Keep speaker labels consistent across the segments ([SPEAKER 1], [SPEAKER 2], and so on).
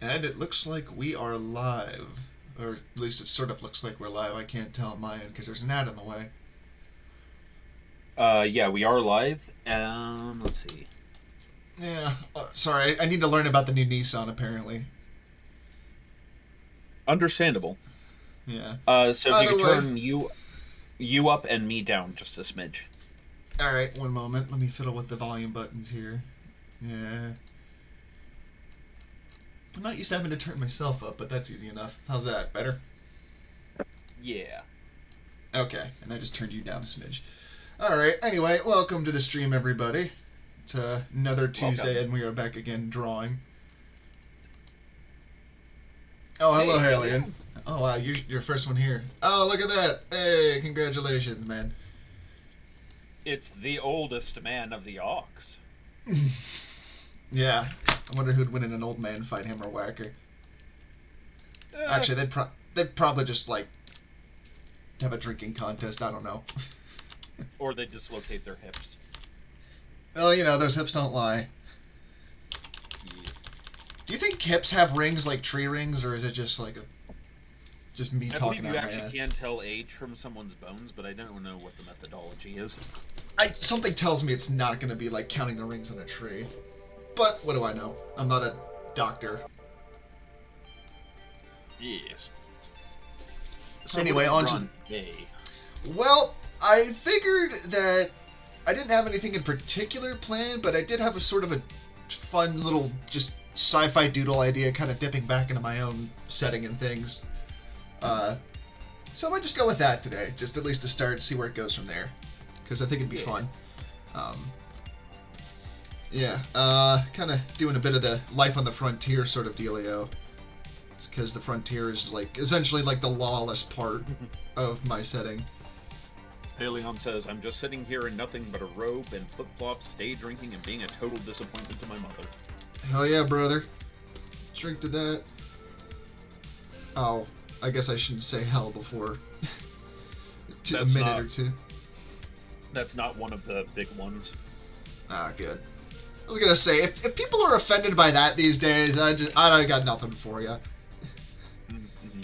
[SPEAKER 1] And it looks like we are live. Or at least it sort of looks like we're live. I can't tell on my end because there's an ad in the way.
[SPEAKER 2] Yeah, we are live. Let's see.
[SPEAKER 1] Yeah, sorry, I need to learn about the new Nissan apparently.
[SPEAKER 2] Understandable.
[SPEAKER 1] Yeah.
[SPEAKER 2] So if you
[SPEAKER 1] Either
[SPEAKER 2] could
[SPEAKER 1] way.
[SPEAKER 2] turn you up and me down just a smidge.
[SPEAKER 1] Alright, one moment. Let me fiddle with the volume buttons here. Yeah. I'm not used to having to turn myself up, but that's easy enough. How's that? Better?
[SPEAKER 2] Yeah.
[SPEAKER 1] Okay, and I just turned you down a smidge. Alright, anyway, welcome to the stream, everybody. It's another Tuesday,
[SPEAKER 2] Welcome.
[SPEAKER 1] and we are back again drawing. Oh, hello,
[SPEAKER 2] Hey,
[SPEAKER 1] Alien. Oh, wow, you're first one here. Oh, look at that. Hey, congratulations, man.
[SPEAKER 2] It's the oldest man of the Ox.
[SPEAKER 1] Yeah, I wonder who'd win in an old man fight, him or Whacker. Actually, they'd probably just, like, have a drinking contest, I don't know.
[SPEAKER 2] Or they dislocate their hips.
[SPEAKER 1] Well, you know, those hips don't lie.
[SPEAKER 2] Yes.
[SPEAKER 1] Do you think hips have rings like tree rings, or is it just like just me
[SPEAKER 2] I
[SPEAKER 1] talking
[SPEAKER 2] believe you
[SPEAKER 1] out my
[SPEAKER 2] actually
[SPEAKER 1] ass?
[SPEAKER 2] can tell age from someone's bones, but I don't know what the methodology is.
[SPEAKER 1] Something tells me it's not going to be like counting the rings on a tree. But what do I know? I'm not a doctor.
[SPEAKER 2] Yes. So
[SPEAKER 1] Anyway,
[SPEAKER 2] what
[SPEAKER 1] on
[SPEAKER 2] have
[SPEAKER 1] to
[SPEAKER 2] you run today?
[SPEAKER 1] Well, I figured that I didn't have anything in particular planned, but I did have a sort of a fun little just sci-fi doodle idea, kind of dipping back into my own setting and things. So I might just go with that today, just at least to start, see where it goes from there, because I think it'd be fun. Kind of doing a bit of the life on the frontier sort of dealio. Because the frontier is like essentially like the lawless part of my setting.
[SPEAKER 2] Leon says, I'm just sitting here in nothing but a robe and flip-flops, day drinking, and being a total disappointment to my mother.
[SPEAKER 1] Hell yeah, brother. Drink to that. Oh, I guess I shouldn't say hell before a minute or two.
[SPEAKER 2] That's not one of the big ones.
[SPEAKER 1] Ah, good. I was gonna say, if people are offended by that these days, I got nothing for you.
[SPEAKER 2] Mm-hmm.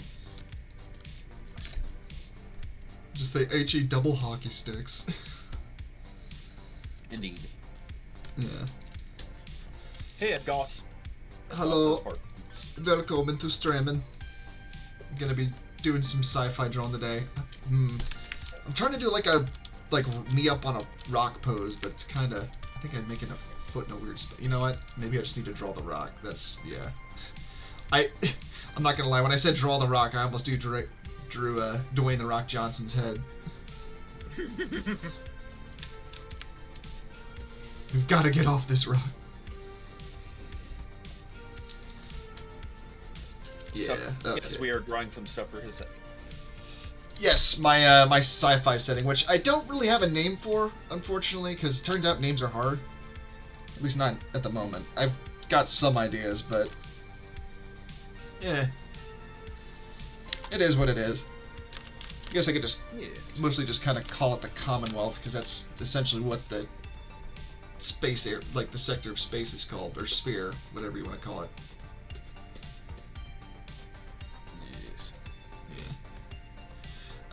[SPEAKER 1] Just the HE double hockey sticks.
[SPEAKER 2] Indeed.
[SPEAKER 1] Yeah.
[SPEAKER 2] Hey, Ed Goss.
[SPEAKER 1] Hello. Welcome to streaming. I'm gonna be doing some sci-fi drawing today. I'm trying to do like me up on a rock pose, but it's kind of. I think I'm making a foot in a weird spot. You know what? Maybe I just need to draw the rock. Yeah. I'm not gonna lie. When I said draw the rock, I almost drew Dwayne the Rock Johnson's head. We've got to get off this rock. Yeah. Okay.
[SPEAKER 2] Yes, we are drawing some stuff for his set.
[SPEAKER 1] Yes, my sci-fi setting, which I don't really have a name for, unfortunately, because it turns out names are hard. At least not at the moment. I've got some ideas, but yeah, it is what it is. I guess I could just mostly just kind of call it the Commonwealth, because that's essentially what the space air, like the sector of space, is called, or sphere, whatever you want to call it.
[SPEAKER 2] Yes.
[SPEAKER 1] Yeah.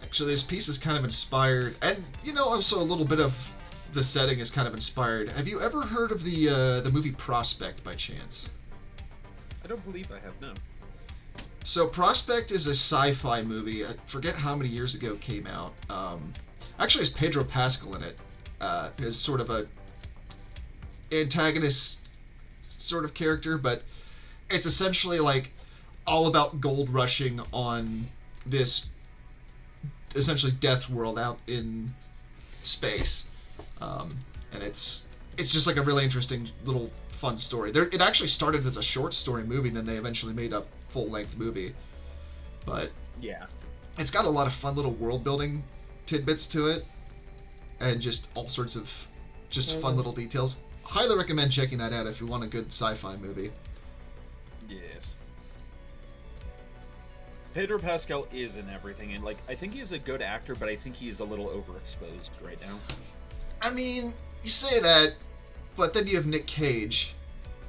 [SPEAKER 1] Actually, this piece is kind of inspired, and also a little bit of the setting is kind of inspired. Have you ever heard of the movie Prospect by chance?
[SPEAKER 2] I don't believe I have, no.
[SPEAKER 1] So Prospect is a sci-fi movie. I forget how many years ago it came out. Actually, it's Pedro Pascal in it. As sort of a antagonist sort of character, but it's essentially like all about gold rushing on this essentially death world out in space. And it's just like a really interesting little fun story. It actually started as a short story movie, and then they eventually made a full-length movie. But
[SPEAKER 2] yeah,
[SPEAKER 1] it's got a lot of fun little world-building tidbits to it, and just all sorts of just fun little details. Highly recommend checking that out if you want a good sci-fi movie.
[SPEAKER 2] Yes. Pedro Pascal is in everything, and I think he's a good actor, but I think he's a little overexposed right now.
[SPEAKER 1] I mean, you say that, but then you have Nick Cage,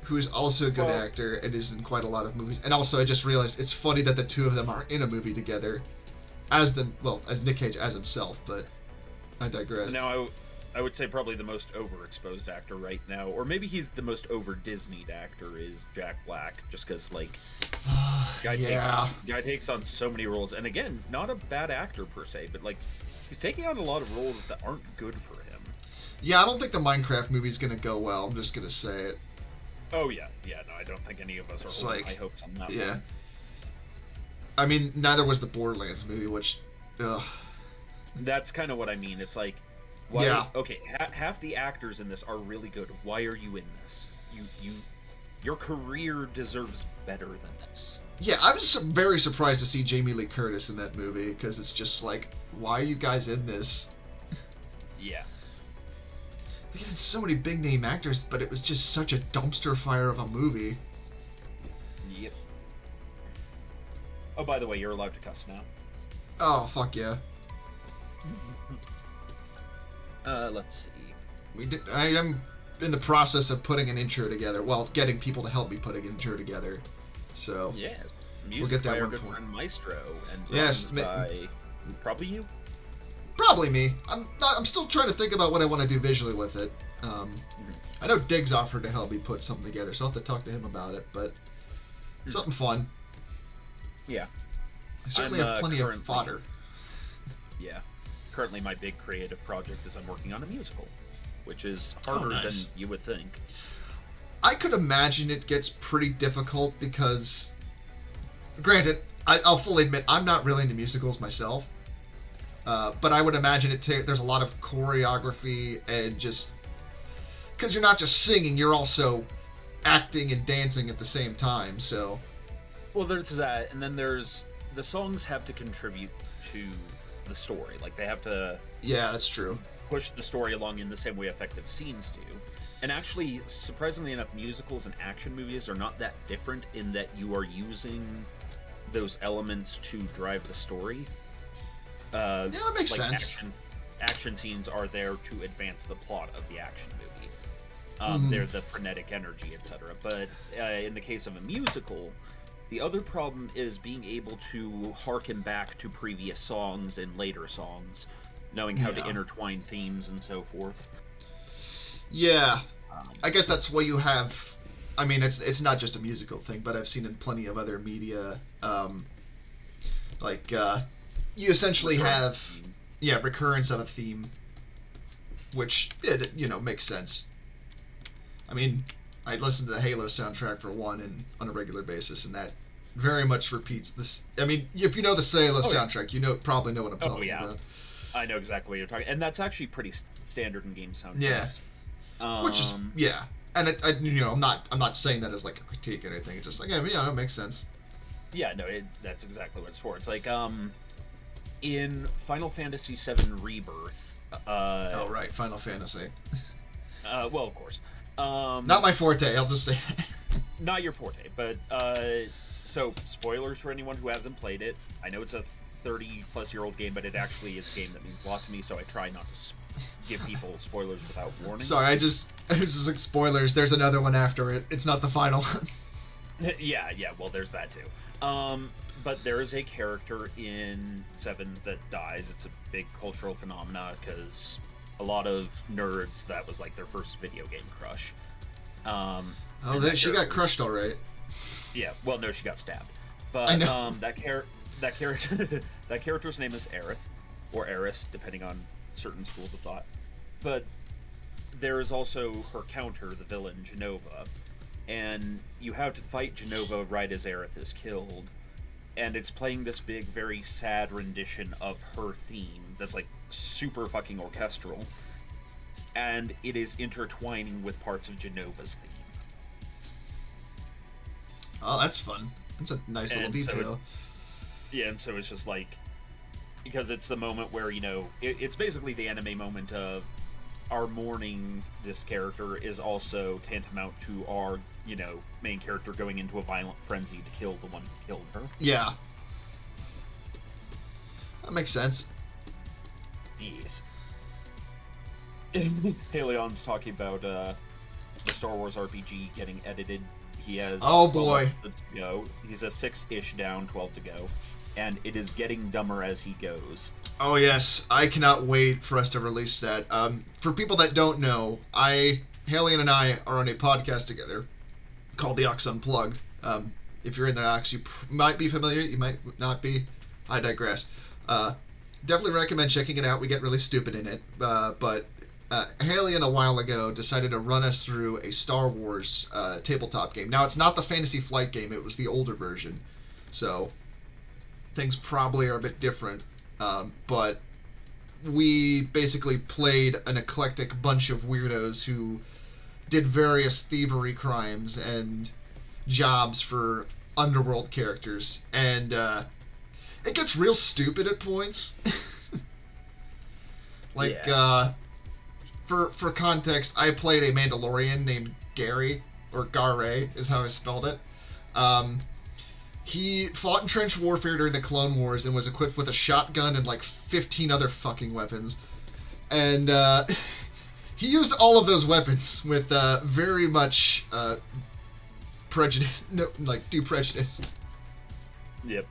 [SPEAKER 1] who's also a good actor and is in quite a lot of movies. And also, I just realized it's funny that the two of them are in a movie together, as Nick Cage as himself. But I digress.
[SPEAKER 2] Now, I would say probably the most overexposed actor right now, or maybe he's the most over-Disneyed actor, is Jack Black, just because, like, guy takes on so many roles. And again, not a bad actor per se, but, like, he's taking on a lot of roles that aren't good for him.
[SPEAKER 1] Yeah, I don't think the Minecraft movie's going to go well. I'm just going to say it.
[SPEAKER 2] Oh, yeah. Yeah, no, I don't think any of us are holding high hopes on that one.
[SPEAKER 1] I mean, neither was the Borderlands movie, which, ugh.
[SPEAKER 2] That's kind of what I mean. It's like, okay, half the actors in this are really good. Why are you in this? Your career deserves better than this.
[SPEAKER 1] Yeah, I was very surprised to see Jamie Lee Curtis in that movie, because it's just like, why are you guys in this?
[SPEAKER 2] Yeah.
[SPEAKER 1] We had so many big-name actors, but it was just such a dumpster fire of a movie.
[SPEAKER 2] Yep. Oh, by the way, you're allowed to cuss now.
[SPEAKER 1] Oh, fuck yeah.
[SPEAKER 2] Let's see.
[SPEAKER 1] I am in the process of putting an intro together. Well, getting people to help me put an intro together. So
[SPEAKER 2] yes,
[SPEAKER 1] we'll get there
[SPEAKER 2] by
[SPEAKER 1] at
[SPEAKER 2] our
[SPEAKER 1] one
[SPEAKER 2] good
[SPEAKER 1] point.
[SPEAKER 2] friend Maestro, and
[SPEAKER 1] yes,
[SPEAKER 2] by probably you.
[SPEAKER 1] Probably me. I'm still trying to think about what I want to do visually with it. I know Diggs offered to help me put something together, so I'll have to talk to him about it. But something fun.
[SPEAKER 2] Yeah.
[SPEAKER 1] I certainly have plenty of fodder.
[SPEAKER 2] Yeah. Currently, my big creative project is I'm working on a musical, which is harder than you would think.
[SPEAKER 1] I could imagine it gets pretty difficult because, granted, I'll fully admit I'm not really into musicals myself, but I would imagine there's a lot of choreography and just because you're not just singing, you're also acting and dancing at the same time. So,
[SPEAKER 2] well, there's that, and then there's the songs have to contribute to the story. Like, they have to...
[SPEAKER 1] Yeah, that's true.
[SPEAKER 2] Push the story along in the same way effective scenes do. And actually, surprisingly enough, musicals and action movies are not that different in that you are using those elements to drive the story.
[SPEAKER 1] Yeah, that makes sense.
[SPEAKER 2] Action scenes are there to advance the plot of the action movie. They're the frenetic energy, etc. But in the case of a musical... The other problem is being able to harken back to previous songs and later songs, knowing how to intertwine themes and so forth.
[SPEAKER 1] Yeah. I guess that's what you have... I mean, it's not just a musical thing, but I've seen in plenty of other media, you essentially have, recurrence of a theme, which, makes sense. I mean... I listen to the Halo soundtrack for one on a regular basis, and that very much repeats this. I mean, if you know the Halo soundtrack, you probably know what I'm talking about.
[SPEAKER 2] I know exactly what you're talking. And that's actually pretty standard in game soundtracks.
[SPEAKER 1] Yeah. Which is and I'm not saying that as like a critique or anything. It's just like that makes sense.
[SPEAKER 2] Yeah, no, that's exactly what it's for. It's like in Final Fantasy VII Rebirth.
[SPEAKER 1] Right, Final Fantasy.
[SPEAKER 2] Well, of course.
[SPEAKER 1] Not my forte, I'll just say that.
[SPEAKER 2] Not your forte, but, so, spoilers for anyone who hasn't played it. I know it's a 30-plus-year-old game, but it actually is a game that means a lot to me, so I try not to give people spoilers without warning.
[SPEAKER 1] Sorry, I was just like, spoilers, there's another one after it. It's not the final one.
[SPEAKER 2] yeah, well, there's that, too. But there is a character in 7 that dies. It's a big cultural phenomena, because... a lot of nerds, that was like their first video game crush.
[SPEAKER 1] Then she got crushed all right.
[SPEAKER 2] Yeah, well, no, she got stabbed. But
[SPEAKER 1] I know.
[SPEAKER 2] that character's name is Aerith, or Eris, depending on certain schools of thought. But there is also her counter, the villain, Genova. And you have to fight Genova right as Aerith is killed. And it's playing this big, very sad rendition of her theme that's like super fucking orchestral, and it is intertwining with parts of Genova's theme.
[SPEAKER 1] Oh, that's fun. That's a nice little detail.
[SPEAKER 2] And so it's just like, because it's the moment where, it's basically the anime moment of our mourning this character is also tantamount to our, main character going into a violent frenzy to kill the one who killed her.
[SPEAKER 1] Yeah. That makes sense.
[SPEAKER 2] Yes. Haleon's talking about the Star Wars RPG getting edited. He has
[SPEAKER 1] Oh boy.
[SPEAKER 2] 12 to go. He's a 6-ish down, 12 to go, and it is getting dumber as he goes.
[SPEAKER 1] Oh yes, I cannot wait for us to release that. For people that don't know, Halion and I are on a podcast together called The Ox Unplugged. If you're in the Ox, you might be familiar, you might not be. I digress. Definitely recommend checking it out. We get really stupid in it. But Halion a while ago decided to run us through a Star Wars tabletop game. Now, it's not the Fantasy Flight game, it was the older version. So, things probably are a bit different. But we basically played an eclectic bunch of weirdos who did various thievery crimes and jobs for underworld characters. And it gets real stupid at points. For context, I played a Mandalorian named Gary, or Gare is how I spelled it. He fought in trench warfare during the Clone Wars and was equipped with a shotgun and like 15 other fucking weapons. And he used all of those weapons with very much prejudice, due prejudice.
[SPEAKER 2] Yep.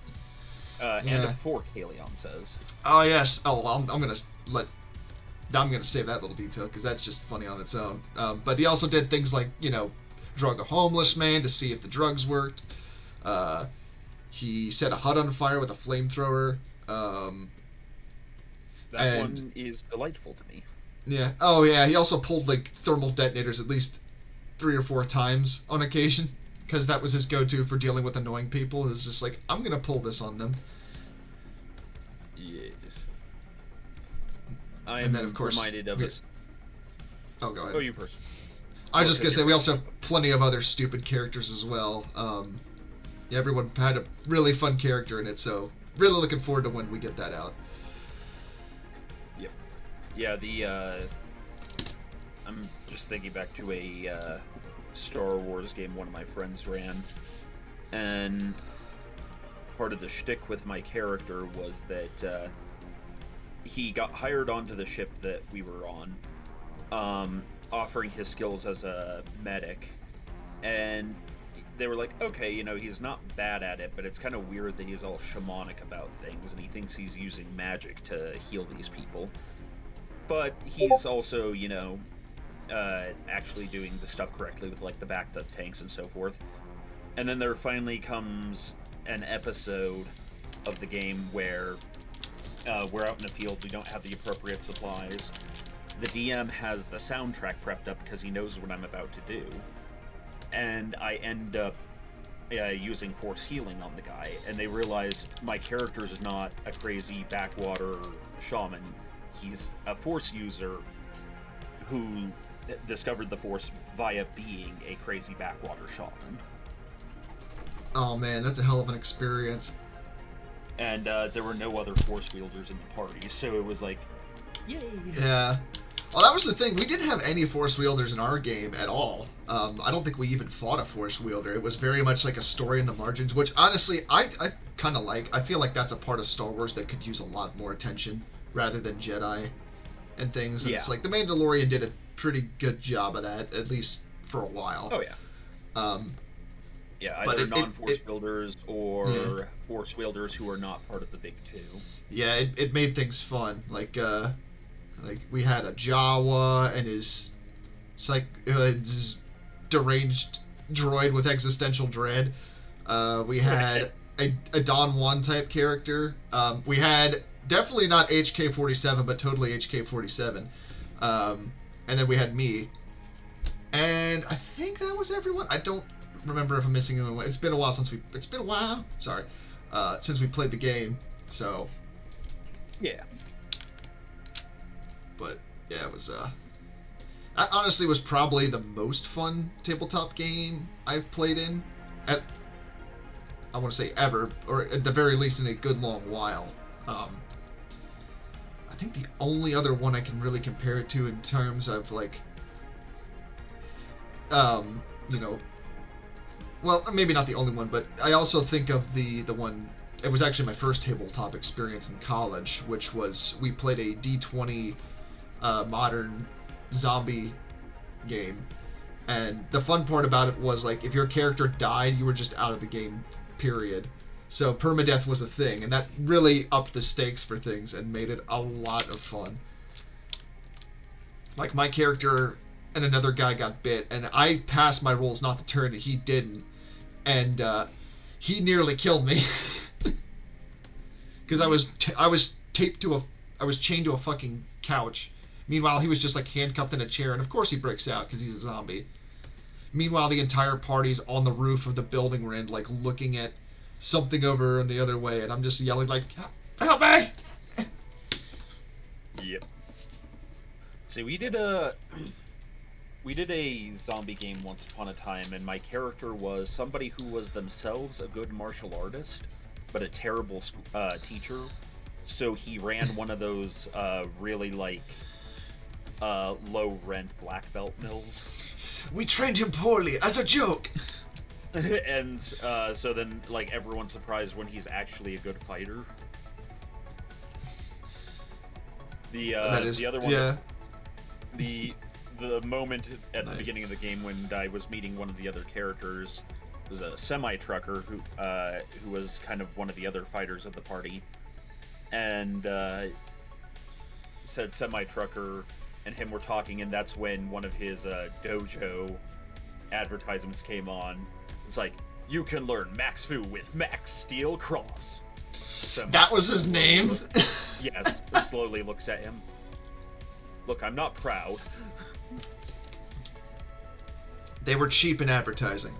[SPEAKER 2] And a fork, Halion says.
[SPEAKER 1] Oh yes. Oh, well, I'm gonna save that little detail because that's just funny on its own. But he also did things like, drug a homeless man to see if the drugs worked. He set a hut on fire with a flamethrower.
[SPEAKER 2] That one is delightful to me.
[SPEAKER 1] Yeah. Oh yeah. He also pulled like thermal detonators at least 3 or 4 times on occasion because that was his go-to for dealing with annoying people. It was just like, I'm gonna pull this on them.
[SPEAKER 2] Yes. I'm reminded of it.
[SPEAKER 1] Oh, go ahead.
[SPEAKER 2] Oh, you first.
[SPEAKER 1] I was just gonna say we also have plenty of other stupid characters as well. Everyone had a really fun character in it, so really looking forward to when we get that out.
[SPEAKER 2] Yep. Yeah, I'm just thinking back to a Star Wars game one of my friends ran, and part of the shtick with my character was that he got hired onto the ship that we were on, offering his skills as a medic, and they were like, okay, he's not bad at it, but it's kind of weird that he's all shamanic about things, and he thinks he's using magic to heal these people. But he's also, actually doing the stuff correctly with, like, the backed up tanks and so forth. And then there finally comes an episode of the game where we're out in the field, we don't have the appropriate supplies. The DM has the soundtrack prepped up because he knows what I'm about to do. And I end up using force healing on the guy, and they realize my character's not a crazy backwater shaman. He's a force user who discovered the force via being a crazy backwater shaman.
[SPEAKER 1] Oh man, that's a hell of an experience.
[SPEAKER 2] And there were no other force wielders in the party, so it was like, yay! Yeah.
[SPEAKER 1] Well, that was the thing. We didn't have any force wielders in our game at all. I don't think we even fought a force wielder. It was very much like a story in the margins, which honestly I kind of like. I feel like that's a part of Star Wars that could use a lot more attention rather than Jedi and things. And it's like The Mandalorian did a pretty good job of that, at least for a while.
[SPEAKER 2] Oh yeah. Either non-force wielders or force wielders who are not part of the big two.
[SPEAKER 1] Yeah, it made things fun. Like we had a Jawa and his deranged droid with existential dread. We had a Don Juan type character. We had definitely not HK-47, but totally HK-47. And then we had me. And I think that was everyone. I don't remember if I'm missing anyone. It's been a while since we played the game. So
[SPEAKER 2] yeah.
[SPEAKER 1] But yeah, it was that honestly was probably the most fun tabletop game I've played in I want to say ever, or at the very least in a good long while. I think the only other one I can really compare it to in terms of like well, maybe not the only one, but I also think of the one. It was actually my first tabletop experience in college, which was we played a D20 modern zombie game, And the fun part about it was, like, if your character died, you were just out of the game, period. So permadeath was a thing, and that really upped the stakes for things and made it a lot of fun. Like, my character and another guy got bit, and I passed my rules not to turn, and he didn't. And he nearly killed me. Because I was chained to a fucking couch. Meanwhile, he was just, like, handcuffed in a chair, and of course he breaks out, because he's a zombie. Meanwhile, the entire party's on the roof of the building we're in, like, looking at something over in the other way, and I'm just yelling, like, help me!
[SPEAKER 2] Yep. So we did a zombie game once upon a time, and my character was somebody who was themselves a good martial artist, but a terrible teacher. So he ran one of those really, like, low-rent black belt mills.
[SPEAKER 1] We trained him poorly, as a joke!
[SPEAKER 2] And so then, like, everyone's surprised when he's actually a good fighter. The other one,
[SPEAKER 1] yeah.
[SPEAKER 2] The moment at the beginning of the game when I was meeting one of the other characters was a semi-trucker who was kind of one of the other fighters of the party, and said semi-trucker and him were talking, and that's when one of his dojo advertisements came on. It's like, you can learn Max Fu with Max Steel Cross. So
[SPEAKER 1] that was his name?
[SPEAKER 2] Yes, slowly looks at him. Look, I'm not proud.
[SPEAKER 1] They were cheap in advertising.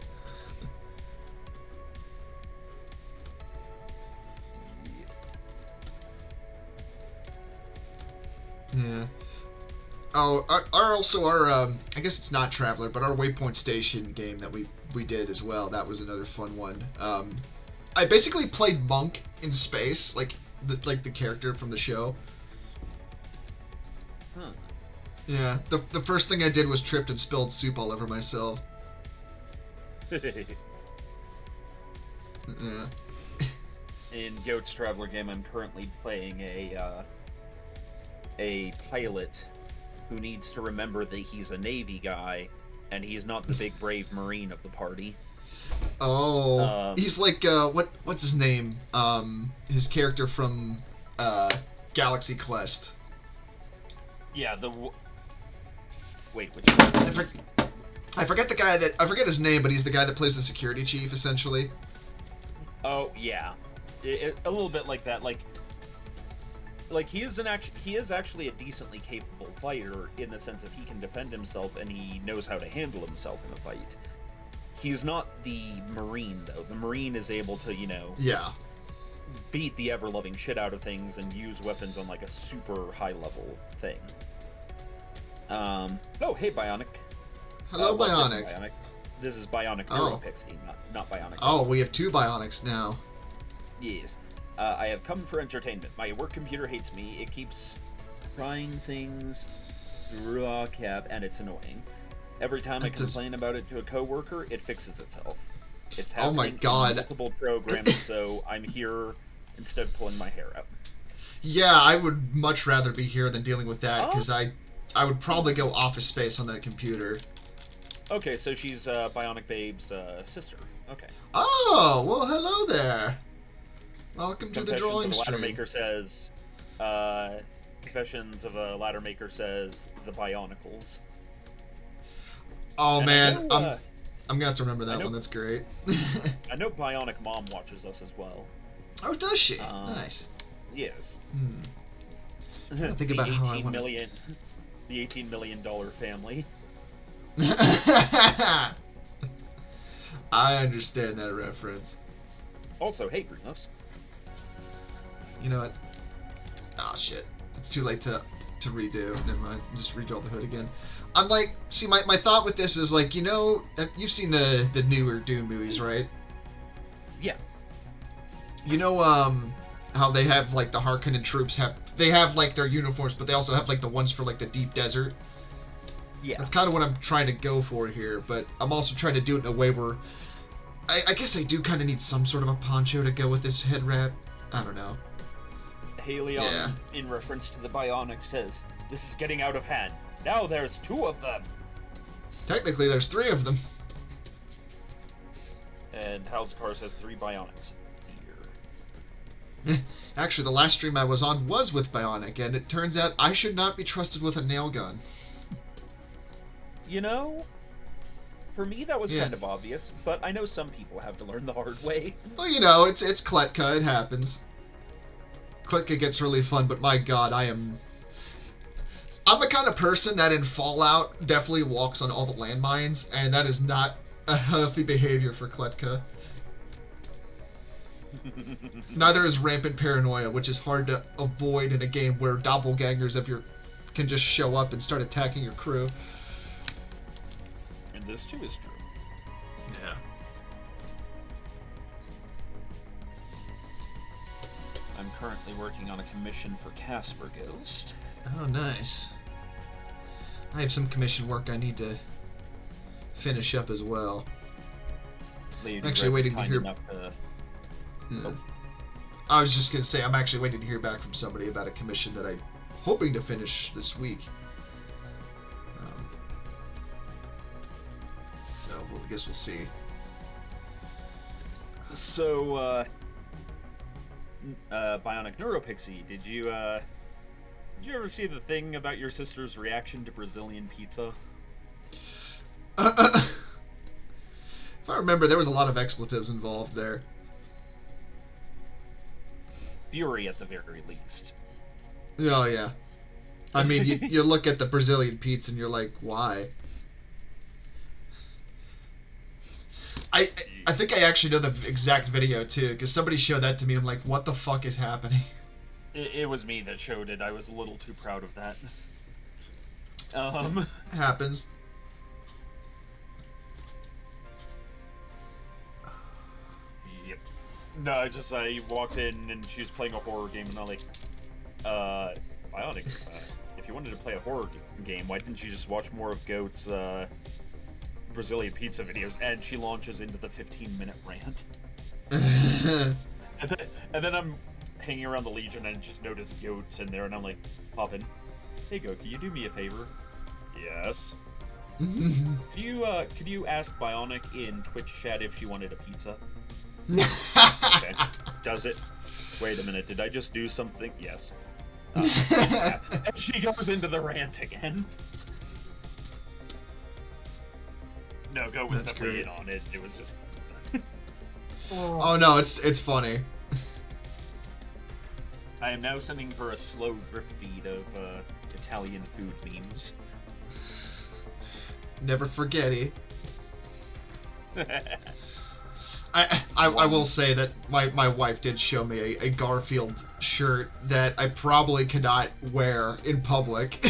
[SPEAKER 1] Yeah. Oh, our I guess it's not Traveler, but our Waypoint Station game that we did as well. That was another fun one. I basically played Monk in space, like the character from the show.
[SPEAKER 2] Huh.
[SPEAKER 1] Yeah. The first thing I did was tripped and spilled soup all over myself. Yeah.
[SPEAKER 2] In Goat's Traveler game, I'm currently playing a pilot who needs to remember that he's a Navy guy, and he's not the big brave Marine of the party.
[SPEAKER 1] Oh, he's like what's his name? His character from Galaxy Quest.
[SPEAKER 2] Yeah, wait, which one?
[SPEAKER 1] I forget the guy that I forget his name, but he's the guy that plays the security chief, essentially.
[SPEAKER 2] Oh yeah, a little bit like that. Like he is actually a decently capable fighter in the sense of he can defend himself and he knows how to handle himself in a fight. He's not the Marine though. The Marine is able to,
[SPEAKER 1] yeah,
[SPEAKER 2] beat the ever-loving shit out of things and use weapons on like a super high-level thing. Oh, hey, Bionic.
[SPEAKER 1] Hello, Bionic.
[SPEAKER 2] Bionic. This is Bionic Neuropixie, not Bionic.
[SPEAKER 1] Oh, we have two Bionics now.
[SPEAKER 2] Yes. I have come for entertainment. My work computer hates me. It keeps trying things through a cap, and it's annoying. Every time I complain about it to a coworker, it fixes itself. It's happening
[SPEAKER 1] oh my God.
[SPEAKER 2] in multiple programs, so I'm here instead of pulling my hair out. Yeah,
[SPEAKER 1] I would much rather be here than dealing with that, because I would probably go Office Space on that computer.
[SPEAKER 2] Okay, so she's Bionic Babe's sister. Okay.
[SPEAKER 1] Oh, well, hello there. Welcome to the drawing stream.
[SPEAKER 2] Ladder Maker says, Confessions of a Ladder Maker says, the Bionicles.
[SPEAKER 1] Oh,
[SPEAKER 2] and
[SPEAKER 1] man,
[SPEAKER 2] know,
[SPEAKER 1] I'm gonna have to remember that one. That's great.
[SPEAKER 2] I know Bionic Mom watches us as well.
[SPEAKER 1] Oh, does she? Nice.
[SPEAKER 2] Yes.
[SPEAKER 1] I think about how I want
[SPEAKER 2] the $18 million family.
[SPEAKER 1] I understand that reference.
[SPEAKER 2] Also, hey, grown-ups.
[SPEAKER 1] You know what? Oh, shit. It's too late to redo. Never mind. Just redraw the hood again. I'm like, see, my thought with this is like, you've seen the newer Doom movies, right?
[SPEAKER 2] Yeah.
[SPEAKER 1] You know, how they have, like, the Harkonnen troops they have, like, their uniforms, but they also have, like, the ones for, like, the deep desert.
[SPEAKER 2] Yeah.
[SPEAKER 1] That's kind of what I'm trying to go for here, but I'm also trying to do it in a way where I guess I do kind of need some sort of a poncho to go with this head wrap. I don't know.
[SPEAKER 2] Halion, in reference to the Bionic, says, "This is getting out of hand. Now there's two of them."
[SPEAKER 1] Technically, there's 3 of them.
[SPEAKER 2] And House of Cars has 3 Bionics here.
[SPEAKER 1] Actually, the last stream I was on was with Bionic, and it turns out I should not be trusted with a nail gun.
[SPEAKER 2] You know, for me that was kind of obvious, but I know some people have to learn the hard way.
[SPEAKER 1] Well, you know, it's Kletka, it happens. Kletka gets really fun, but my god, I'm the kind of person that in Fallout definitely walks on all the landmines, and that is not a healthy behavior for Kletka. Neither is rampant paranoia, which is hard to avoid in a game where doppelgangers can just show up and start attacking your crew.
[SPEAKER 2] And this too is true.
[SPEAKER 1] Yeah.
[SPEAKER 2] I'm currently working on a commission for Casper Ghost.
[SPEAKER 1] Oh, nice. I have some commission work I need to finish up as well.
[SPEAKER 2] Lady
[SPEAKER 1] I'm actually waiting to hear. I was just gonna say I'm actually waiting to hear back from somebody about a commission that I'm hoping to finish this week. So I guess we'll see.
[SPEAKER 2] So, Bionic Neuropixie, did you ever see the thing about your sister's reaction to Brazilian pizza?
[SPEAKER 1] If I remember, there was a lot of expletives involved there.
[SPEAKER 2] Fury, at the very least.
[SPEAKER 1] Oh, yeah. I mean, you look at the Brazilian pizza and you're like, why? I think I actually know the exact video, too, because somebody showed that to me. I'm like, what the fuck is happening?
[SPEAKER 2] It was me that showed it. I was a little too proud of that.
[SPEAKER 1] Happens.
[SPEAKER 2] Yep. No, I walked in and she was playing a horror game and I'm like, Bionic, if you wanted to play a horror game, why didn't you just watch more of Goat's, Brazilian pizza videos? And she launches into the 15-minute rant. and then I'm hanging around the Legion and just notice Goat's in there and I'm like, Poppin', hey Goat, can you do me a favor? Yes. Could you ask Bionic in Twitch chat if she wanted a pizza? Okay. Does it? Wait a minute, did I just do something? Yes. Yeah. And she goes into the rant again. No, Goat was definitely in on it. It was just...
[SPEAKER 1] Oh no, it's funny.
[SPEAKER 2] I am now sending her a slow drip feed of Italian food memes.
[SPEAKER 1] Never forget it. I will say that my wife did show me a Garfield shirt that I probably cannot wear in public.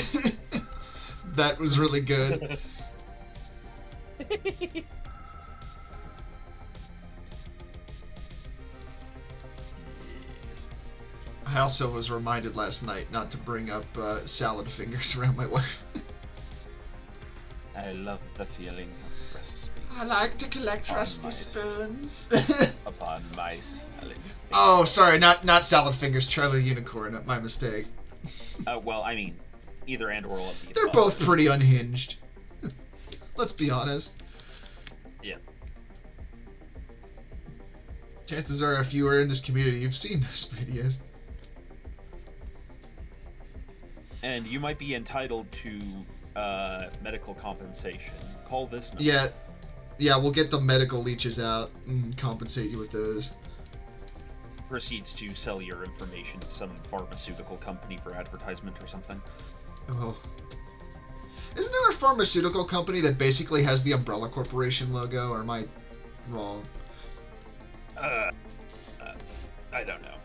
[SPEAKER 1] That was really good. I also was reminded last night not to bring up salad fingers around my wife.
[SPEAKER 2] I love the feeling of rusty.
[SPEAKER 1] I like to collect rusty spoons.
[SPEAKER 2] Upon my salad fingers.
[SPEAKER 1] Oh, sorry, not salad fingers. Charlie the Unicorn. My mistake.
[SPEAKER 2] Well, I mean, either and or all of the
[SPEAKER 1] They're
[SPEAKER 2] above.
[SPEAKER 1] both pretty unhinged. Let's be honest.
[SPEAKER 2] Yeah.
[SPEAKER 1] Chances are, if you are in this community, you've seen those videos.
[SPEAKER 2] And you might be entitled to medical compensation. Call this number.
[SPEAKER 1] Yeah, we'll get the medical leeches out and compensate you with those.
[SPEAKER 2] Proceeds to sell your information to some pharmaceutical company for advertisement or something.
[SPEAKER 1] Oh. Isn't there a pharmaceutical company that basically has the Umbrella Corporation logo, or am I wrong?
[SPEAKER 2] I don't know.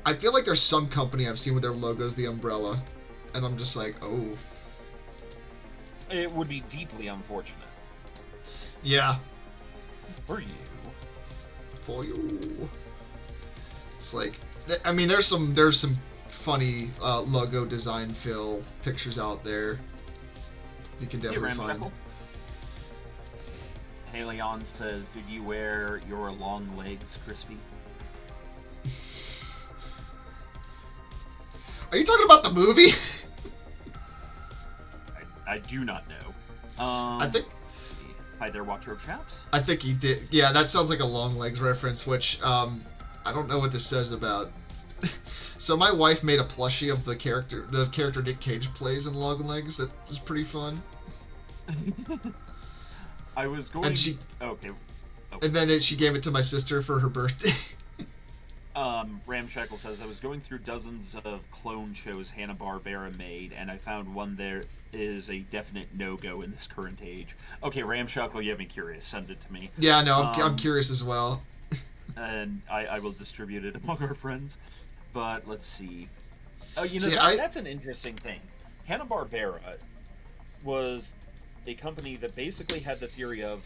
[SPEAKER 1] I feel like there's some company I've seen with their logos the umbrella, and I'm just like, oh.
[SPEAKER 2] It would be deeply unfortunate.
[SPEAKER 1] Yeah.
[SPEAKER 2] For you.
[SPEAKER 1] For you. It's like, I mean, there's some funny logo design fill pictures out there. You can definitely find.
[SPEAKER 2] Haleon says, "Did you wear your long legs, Crispy?"
[SPEAKER 1] Are you talking about the movie?
[SPEAKER 2] I do not know. Hi there, Watcher of Chaps.
[SPEAKER 1] I think he did. Yeah, that sounds like a Long Legs reference, which I don't know what this says about. So my wife made a plushie of the character Nick Cage plays in Long Legs. That was pretty fun.
[SPEAKER 2] I was going.
[SPEAKER 1] And she.
[SPEAKER 2] Okay.
[SPEAKER 1] And then she gave it to my sister for her birthday.
[SPEAKER 2] Ramshackle says, I was going through dozens of clone shows Hanna-Barbera made, and I found one there is a definite no-go in this current age. Okay, Ramshackle, you have me curious. Send it to me.
[SPEAKER 1] Yeah, no, I'm curious as well.
[SPEAKER 2] And I will distribute it among our friends. But let's see. Oh, that's an interesting thing. Hanna-Barbera was a company that basically had the theory of,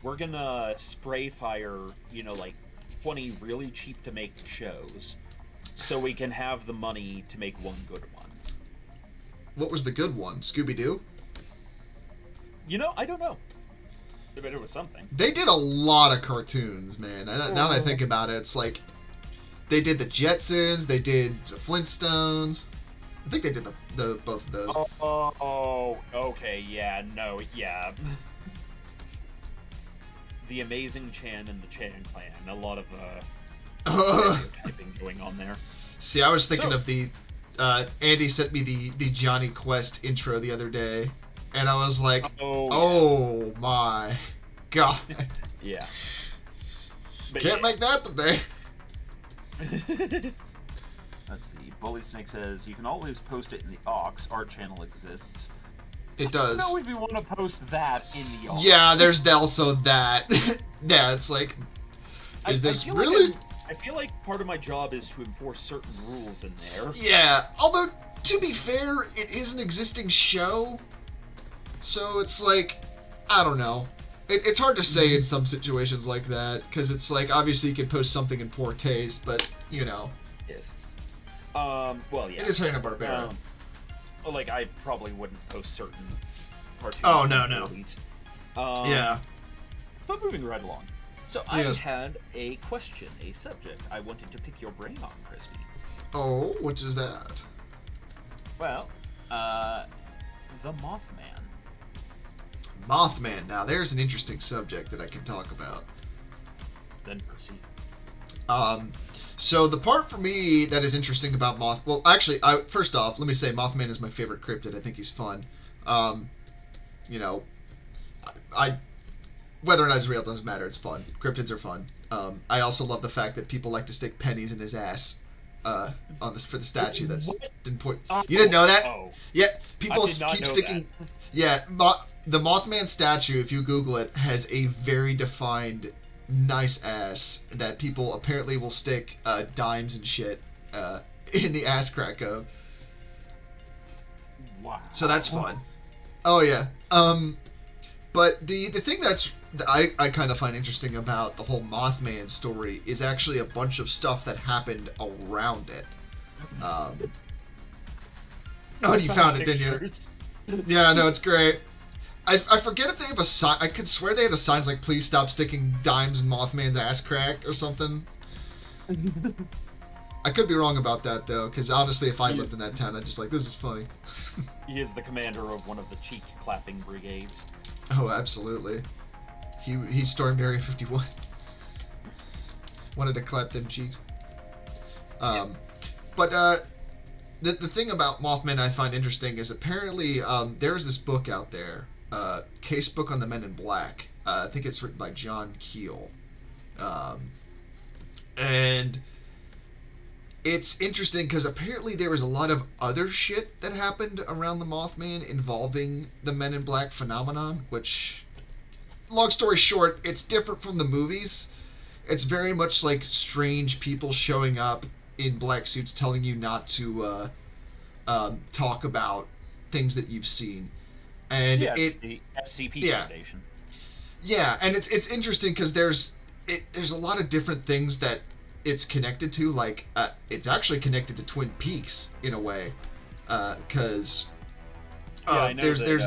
[SPEAKER 2] we're gonna spray fire, 20 really cheap to make shows, so we can have the money to make one good one.
[SPEAKER 1] What was the good one? Scooby-Doo?
[SPEAKER 2] I don't know. But it was something.
[SPEAKER 1] They did a lot of cartoons, man. Now that I think about it, it's like they did the Jetsons, they did the Flintstones. I think they did the both of those.
[SPEAKER 2] Oh, okay, yeah, no, yeah. The Amazing Chan and the Chan Clan. A lot of stereotyping going on there.
[SPEAKER 1] See, I was thinking of the... Andy sent me the Johnny Quest intro the other day, and I was like, oh my god.
[SPEAKER 2] Yeah.
[SPEAKER 1] Can't make that today.
[SPEAKER 2] Let's see. Bully Snake says, you can always post it in the aux. Our channel exists.
[SPEAKER 1] It does.
[SPEAKER 2] I don't know if you want to post that in the aux.
[SPEAKER 1] Yeah, there's also that. Yeah, it's like, is this really...
[SPEAKER 2] I feel like part of my job is to enforce certain rules in there.
[SPEAKER 1] Yeah, although, to be fair, it is an existing show. So it's like, I don't know. It's hard to say in some situations like that, because it's like, obviously you can post something in poor taste, but,
[SPEAKER 2] Yes. Well, yeah.
[SPEAKER 1] It is Hanna-Barbera.
[SPEAKER 2] I probably wouldn't post certain cartoons.
[SPEAKER 1] Oh, no.
[SPEAKER 2] Movies.
[SPEAKER 1] Yeah.
[SPEAKER 2] But moving right along. So I had a question, a subject I wanted to pick your brain on, Crispy.
[SPEAKER 1] Oh, what is that?
[SPEAKER 2] Well, the Mothman.
[SPEAKER 1] Mothman. Now, there's an interesting subject that I can talk about.
[SPEAKER 2] Then proceed.
[SPEAKER 1] So the part for me that is interesting about well, actually, first off, let me say Mothman is my favorite cryptid. I think he's fun. Whether or not he's real doesn't matter. It's fun. Cryptids are fun. I also love the fact that people like to stick pennies in his ass for the statue. That's didn't point. You didn't know that?
[SPEAKER 2] Oh.
[SPEAKER 1] Yeah, people keep
[SPEAKER 2] sticking.
[SPEAKER 1] That. Yeah, the Mothman statue, if you Google it, has a very defined, nice ass that people apparently will stick dimes and shit in the ass crack of.
[SPEAKER 2] Wow.
[SPEAKER 1] So that's fun. Oh yeah. But the thing that I kind of find interesting about the whole Mothman story is actually a bunch of stuff that happened around it. Oh, you found it, didn't you? Yeah, no, it's great. I forget if they have a sign. I could swear they had a sign like, please stop sticking dimes in Mothman's ass crack or something. I could be wrong about that, though, because honestly, if I lived in that town, I'd just like, this is funny.
[SPEAKER 2] He is the commander of one of the cheek-clapping brigades.
[SPEAKER 1] Oh, absolutely. He stormed Area 51. Wanted to clap them cheeks. But the thing about Mothman I find interesting is apparently there's this book out there, Casebook on the Men in Black. I think it's written by John Keel. And it's interesting because apparently there was a lot of other shit that happened around the Mothman involving the Men in Black phenomenon, which, long story short, it's different from the movies. It's very much like strange people showing up in black suits telling you not to talk about things that you've seen. And
[SPEAKER 2] it's the SCP Foundation.
[SPEAKER 1] Yeah, and it's interesting because there's a lot of different things that it's connected to. Like, it's actually connected to Twin Peaks in a way, because
[SPEAKER 2] I know
[SPEAKER 1] there's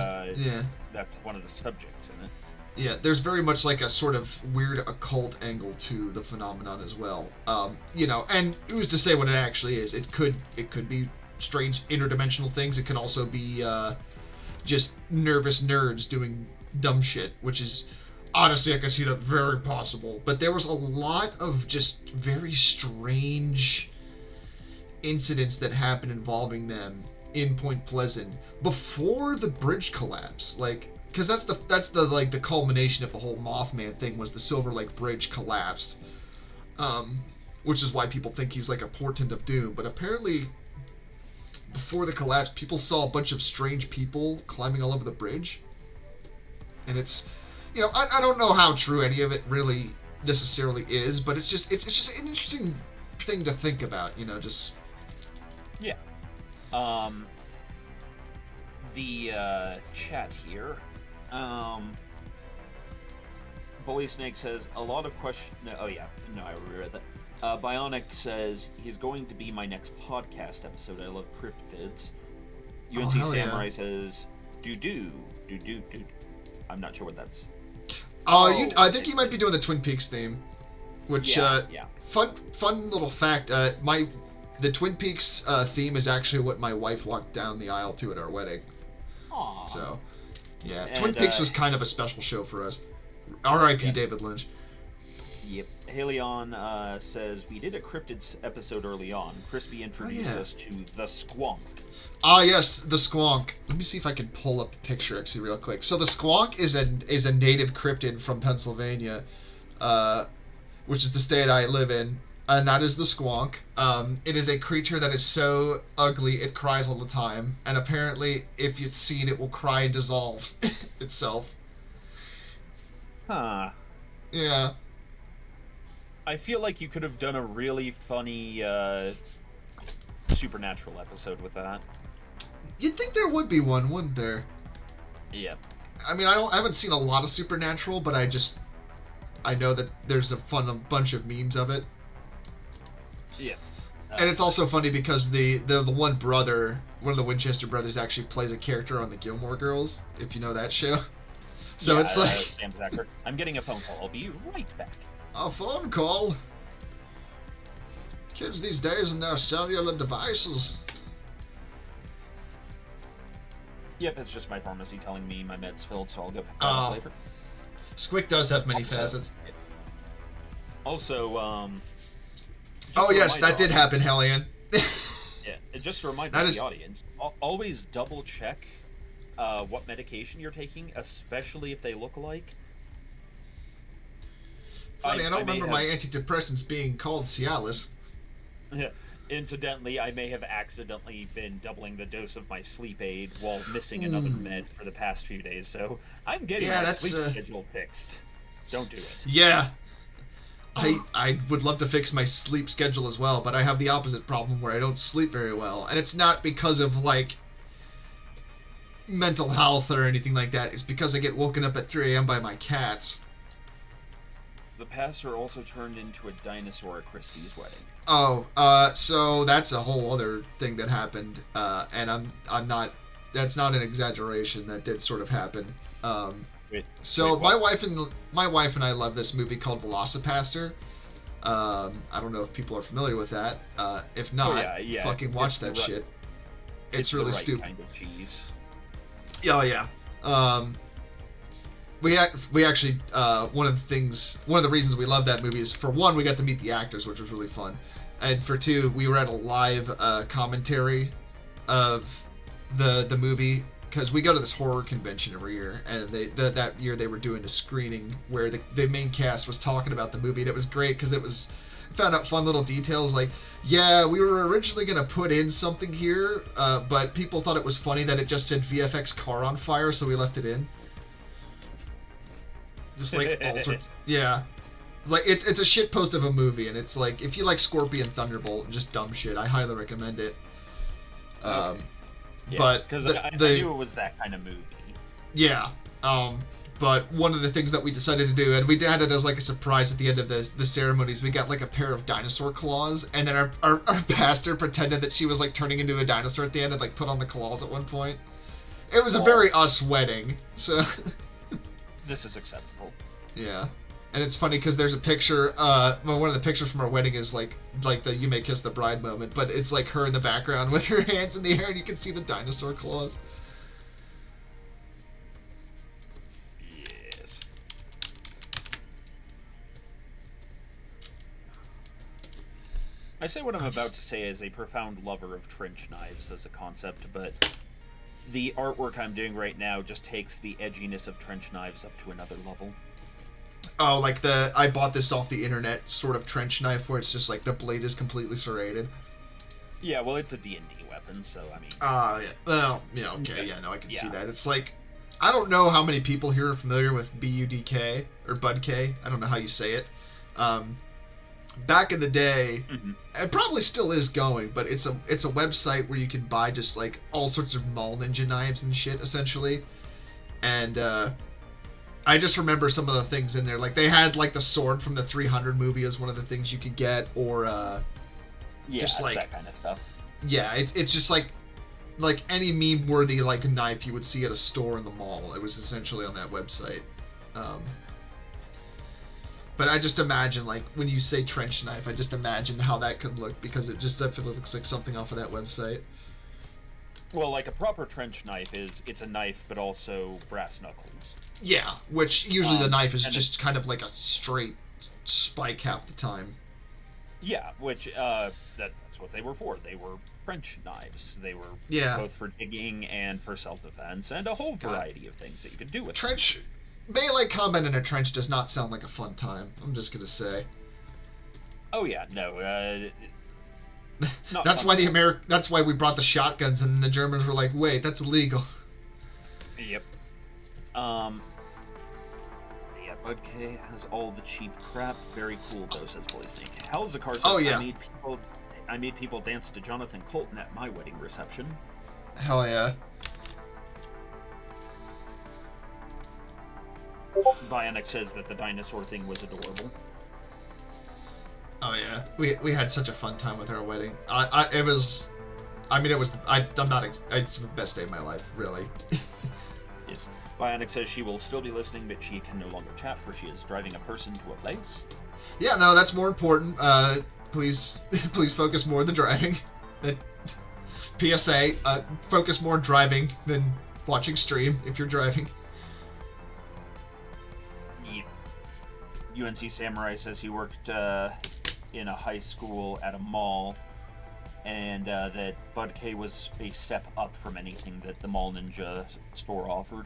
[SPEAKER 2] that's one of the subjects in it.
[SPEAKER 1] Yeah, there's very much like a sort of weird occult angle to the phenomenon as well. And who's to say what it actually is? It could be strange interdimensional things. It can also be just nervous nerds doing dumb shit, which is honestly I can see that very possible. But there was a lot of just very strange incidents that happened involving them in Point Pleasant before the bridge collapse, like, because that's the like the culmination of the whole Mothman thing was the Silver Lake Bridge collapsed, which is why people think he's like a portent of doom. But apparently, before the collapse, people saw a bunch of strange people climbing all over the bridge, and it's, you know, I don't know how true any of it really necessarily is, but it's just an interesting thing to think about, you know, just.
[SPEAKER 2] Yeah. The chat here. Bully Snake says a lot of questions. No, oh yeah, no, I read that. Bionic says he's going to be my next podcast episode. I love cryptids. UNC Samurai says do. I'm not sure what that's.
[SPEAKER 1] I think you might be doing the Twin Peaks theme, which
[SPEAKER 2] yeah.
[SPEAKER 1] Fun little fact. The Twin Peaks theme is actually what my wife walked down the aisle to at our wedding.
[SPEAKER 2] Aww.
[SPEAKER 1] So, yeah, Twin Peaks was kind of a special show for us. R.I.P. David Lynch.
[SPEAKER 2] Yep. Helion says, we did a cryptids episode early on. Crispy introduced us to the Squonk.
[SPEAKER 1] Ah, yes, the Squonk. Let me see if I can pull up a picture, actually, real quick. So the Squonk is a native cryptid from Pennsylvania, which is the state I live in, and that is the Squonk. It is a creature that is so ugly it cries all the time, and apparently, if you see it, it will cry and dissolve itself.
[SPEAKER 2] Huh.
[SPEAKER 1] Yeah.
[SPEAKER 2] I feel like you could have done a really funny supernatural episode with that.
[SPEAKER 1] You'd think there would be one, wouldn't there?
[SPEAKER 2] Yeah.
[SPEAKER 1] I mean, I haven't seen a lot of Supernatural, but I know that there's a bunch of memes of it.
[SPEAKER 2] Yeah.
[SPEAKER 1] And it's also funny because the one brother, one of the Winchester brothers, actually plays a character on the Gilmore Girls, if you know that show. So it's like...
[SPEAKER 2] Sam Packer. I'm getting a phone call. I'll be right back.
[SPEAKER 1] A phone call? Kids these days and their cellular devices.
[SPEAKER 2] Yep, it's just my pharmacy telling me my med's filled, so I'll go pick that up later.
[SPEAKER 1] Squick does have many facets.
[SPEAKER 2] Also,
[SPEAKER 1] oh yes, that did happen, Hellion.
[SPEAKER 2] Yeah, just to remind the audience, always double check what medication you're taking, especially if they look alike.
[SPEAKER 1] Funny, I don't remember my antidepressants being called Cialis.
[SPEAKER 2] Yeah. Incidentally, I may have accidentally been doubling the dose of my sleep aid while missing another med for the past few days, so I'm getting my sleep schedule fixed. Don't do it.
[SPEAKER 1] Yeah. I would love to fix my sleep schedule as well, but I have the opposite problem where I don't sleep very well. And it's not because of, like, mental health or anything like that. It's because I get woken up at 3 a.m. by my cats.
[SPEAKER 2] The pastor also turned into a dinosaur at Crispy's wedding.
[SPEAKER 1] Oh, so that's a whole other thing that happened, and I'm not, that's not an exaggeration, that did sort of happen. My wife and I love this movie called Velocipaster. I don't know if people are familiar with that. If not, fucking watch that shit. It's really stupid. Kind of cheese. Oh yeah. We actually one of the reasons we love that movie is, for one, we got to meet the actors, which was really fun, and for two, we were at a live commentary of the movie, because we go to this horror convention every year, and that year they were doing a screening where the main cast was talking about the movie, and it was great because found out fun little details like, yeah, we were originally going to put in something here, but people thought it was funny that it just said VFX car on fire, so we left it in. Just like all sorts. Yeah. It's like it's a shit post of a movie, and it's like, if you like Scorpion Thunderbolt and just dumb shit, I highly recommend it.
[SPEAKER 2] Yeah,
[SPEAKER 1] but
[SPEAKER 2] because I knew it was that kind of movie. Yeah.
[SPEAKER 1] But one of the things that we decided to do, and we had it as like a surprise at the end of the ceremonies, we got like a pair of dinosaur claws, and then our pastor pretended that she was like turning into a dinosaur at the end and like put on the claws at one point. It was a very us wedding, so...
[SPEAKER 2] This is acceptable.
[SPEAKER 1] Yeah. And it's funny because there's a picture, one of the pictures from our wedding is like the "You May Kiss the Bride" moment, but it's like her in the background with her hands in the air, and you can see the dinosaur claws.
[SPEAKER 2] I say what I'm about to say as a profound lover of trench knives as a concept, but the artwork I'm doing right now just takes the edginess of trench knives up to another level.
[SPEAKER 1] Oh, like I bought this off the internet sort of trench knife where it's just like the blade is completely serrated.
[SPEAKER 2] Yeah, well, it's a D&D weapon, so I mean.
[SPEAKER 1] Yeah. Well, yeah. Okay. Yeah. No, I can see that. It's like, I don't know how many people here are familiar with BUDK or BUDK. I don't know how you say it. Back in the day, it probably still is going, but it's a website where you can buy just like all sorts of mall ninja knives and shit, essentially. And I just remember some of the things in there. Like they had like the sword from the 300 movie as one of the things you could get, or just like
[SPEAKER 2] that kind of stuff.
[SPEAKER 1] Yeah, it's just like any meme worthy like knife you would see at a store in the mall. It was essentially on that website. But I just imagine, like, when you say trench knife, I just imagine how that could look, because it just definitely looks like something off of that website.
[SPEAKER 2] Well, like a proper trench knife it's a knife, but also brass knuckles.
[SPEAKER 1] Yeah, which usually the knife is just kind of like a straight spike half the time.
[SPEAKER 2] Yeah, which, that's what they were for. They were French knives. They were both for digging and for self-defense, and a whole variety of things that you could do with
[SPEAKER 1] trench. Melee combat in a trench does not sound like a fun time. I'm just gonna say.
[SPEAKER 2] Oh yeah, no.
[SPEAKER 1] That's why That's why we brought the shotguns, and the Germans were like, "Wait, that's illegal."
[SPEAKER 2] Yep. Yeah, Bud K has all the cheap crap. Very cool, though, says Boy Snake. Hell's a car says,
[SPEAKER 1] oh yeah.
[SPEAKER 2] I made people dance to Jonathan Colton at my wedding reception.
[SPEAKER 1] Hell yeah.
[SPEAKER 2] Bionic says that the dinosaur thing was adorable.
[SPEAKER 1] Oh yeah, we had such a fun time with our wedding. It's the best day of my life, really.
[SPEAKER 2] Yes. Bionic says she will still be listening, but she can no longer chat, for she is driving a person to a place.
[SPEAKER 1] Yeah, no, that's more important. Please focus more on the driving. PSA, focus more driving than watching stream if you're driving.
[SPEAKER 2] UNC Samurai says he worked in a high school at a mall, and that Bud K was a step up from anything that the Mall Ninja store offered.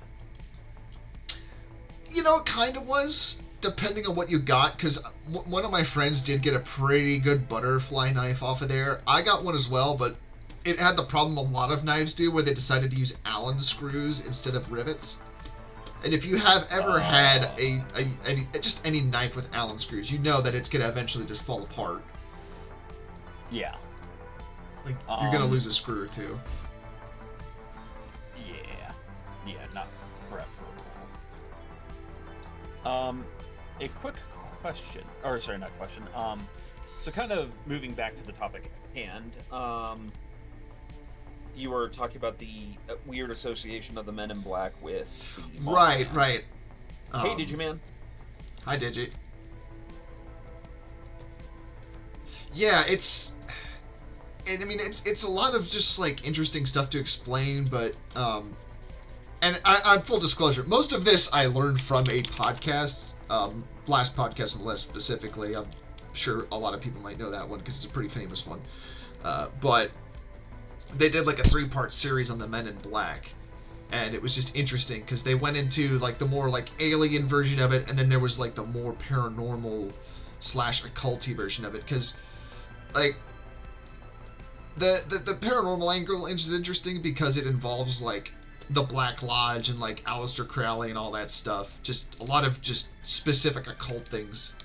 [SPEAKER 1] You know, it kind of was, depending on what you got, because one of my friends did get a pretty good butterfly knife off of there. I got one as well, but it had the problem a lot of knives do, where they decided to use Allen screws instead of rivets. And if you have ever had just any knife with Allen screws, you know that it's going to eventually just fall apart.
[SPEAKER 2] Yeah.
[SPEAKER 1] Like, you're going to lose a screw or two.
[SPEAKER 2] Yeah, not preferable. A quick question, or sorry, not question. So kind of moving back to the topic at hand, you were talking about the weird association of the Men in Black with the
[SPEAKER 1] Right.
[SPEAKER 2] Hey, Digiman.
[SPEAKER 1] Hi, Digi. Yeah, it's a lot of just like interesting stuff to explain, but and I'm full disclosure, most of this I learned from a podcast, last podcast on the list specifically. I'm sure a lot of people might know that one because it's a pretty famous one, but they did like a 3-part series on the Men in Black, and it was just interesting because they went into like the more like alien version of it, and then there was like the more paranormal / occulty version of it, because like the paranormal angle is interesting because it involves like the Black Lodge and like Aleister Crowley and all that stuff, just a lot of just specific occult things.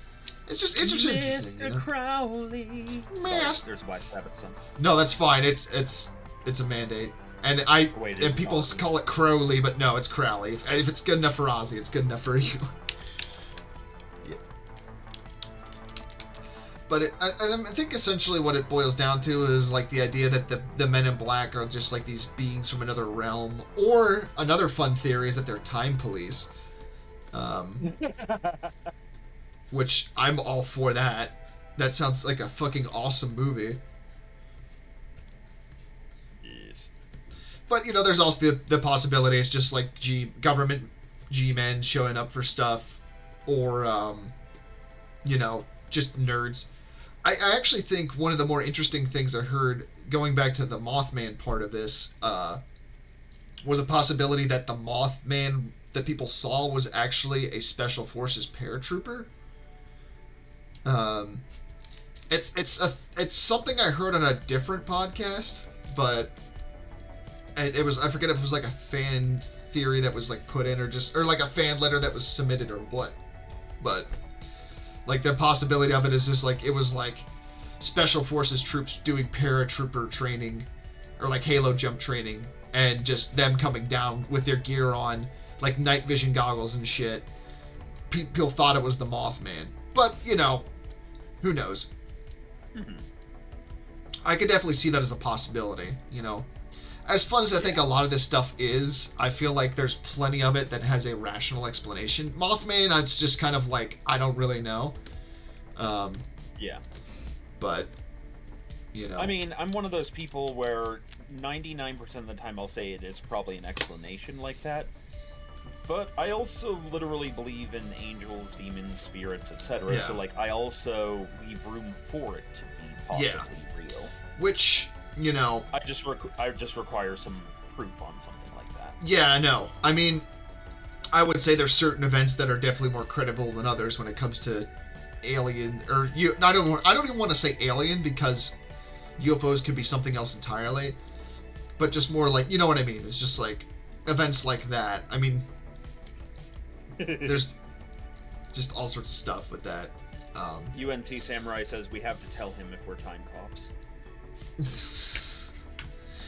[SPEAKER 1] It's just interesting.
[SPEAKER 2] Mr. Crowley. There's a White Sabbath song.
[SPEAKER 1] No, that's fine. It's a mandate, and people call it Crowley, but no, it's Crowley. If it's good enough for Ozzy, it's good enough for you.
[SPEAKER 2] Yep.
[SPEAKER 1] But I think essentially what it boils down to is like the idea that the Men in Black are just like these beings from another realm, or another fun theory is that they're time police. Which I'm all for that. That sounds like a fucking awesome movie.
[SPEAKER 2] Yes.
[SPEAKER 1] But, you know, there's also the possibility it's just like government G-men showing up for stuff, or, you know, just nerds. I actually think one of the more interesting things I heard, going back to the Mothman part of this, was a possibility that the Mothman that people saw was actually a Special Forces paratrooper. It's something I heard on a different podcast, but it was, I forget if it was like a fan theory that was like put in or like a fan letter that was submitted or what, but like the possibility of it is just like it was like Special Forces troops doing paratrooper training or like Halo jump training, and just them coming down with their gear on, like night vision goggles and shit. People thought it was the Mothman, but you know, who knows? Mm-hmm. I could definitely see that as a possibility, you know. As fun as I think a lot of this stuff is, I feel like there's plenty of it that has a rational explanation. Mothman, it's just kind of like, I don't really know.
[SPEAKER 2] Yeah.
[SPEAKER 1] But, you know.
[SPEAKER 2] I mean, I'm one of those people where 99% of the time I'll say it is probably an explanation like that. But I also literally believe in angels, demons, spirits, etc.
[SPEAKER 1] Yeah.
[SPEAKER 2] So, like, I also leave room for it to be possibly real.
[SPEAKER 1] Which, you know...
[SPEAKER 2] I just require some proof on something like that.
[SPEAKER 1] Yeah, I know. I mean, I would say there's certain events that are definitely more credible than others when it comes to alien... I don't even want to say alien, because UFOs could be something else entirely. But just more like... You know what I mean? It's just like events like that. I mean... There's just all sorts of stuff with that.
[SPEAKER 2] UNC Samurai says we have to tell him if we're time cops.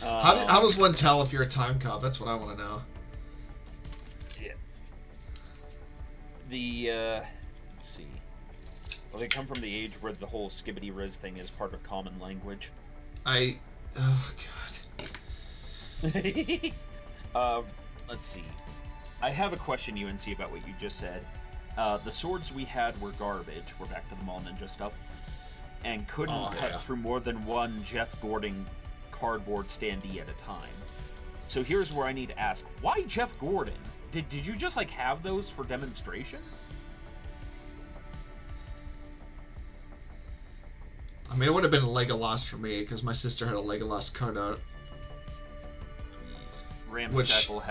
[SPEAKER 1] How does one tell if you're a time cop? That's what I want to know.
[SPEAKER 2] Yeah. Let's see. Well, they come from the age where the whole skibbity riz thing is part of common language.
[SPEAKER 1] Oh
[SPEAKER 2] God. Let's see. I have a question, UNC, about what you just said. The swords we had were garbage. We're back to the Mall Ninja stuff. And couldn't cut through more than one Jeff Gordon cardboard standee at a time. So here's where I need to ask, why Jeff Gordon? Did you just, like, have those for demonstration?
[SPEAKER 1] I mean, it would have been a Legolas for me, because my sister had a Legolas cutout.
[SPEAKER 2] Ramshackle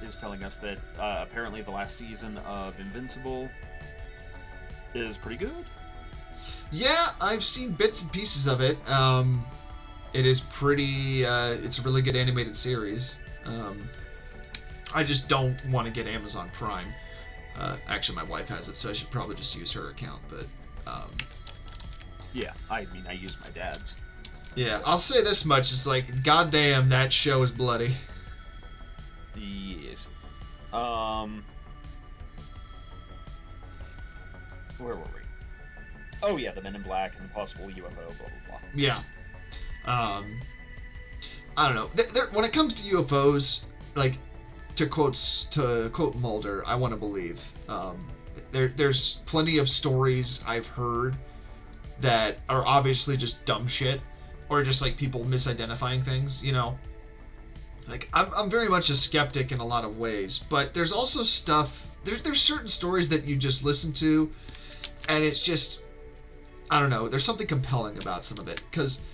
[SPEAKER 2] is telling us that apparently the last season of Invincible is pretty good.
[SPEAKER 1] Yeah, I've seen bits and pieces of it. It is pretty... it's a really good animated series. I just don't want to get Amazon Prime. Actually, my wife has it, so I should probably just use her account, but...
[SPEAKER 2] Yeah, I mean, I use my dad's.
[SPEAKER 1] Yeah, I'll say this much. It's like, goddamn, that show is bloody.
[SPEAKER 2] Yes. Where were we? Oh yeah, the Men in Black and the possible UFO, blah blah blah.
[SPEAKER 1] Yeah. I don't know. When it comes to UFOs, like, to quote Mulder, I want to believe. There's plenty of stories I've heard that are obviously just dumb shit, or just like people misidentifying things, you know. Like, I'm very much a skeptic in a lot of ways, but there's also stuff, there's certain stories that you just listen to, and it's just, I don't know, there's something compelling about some of it, because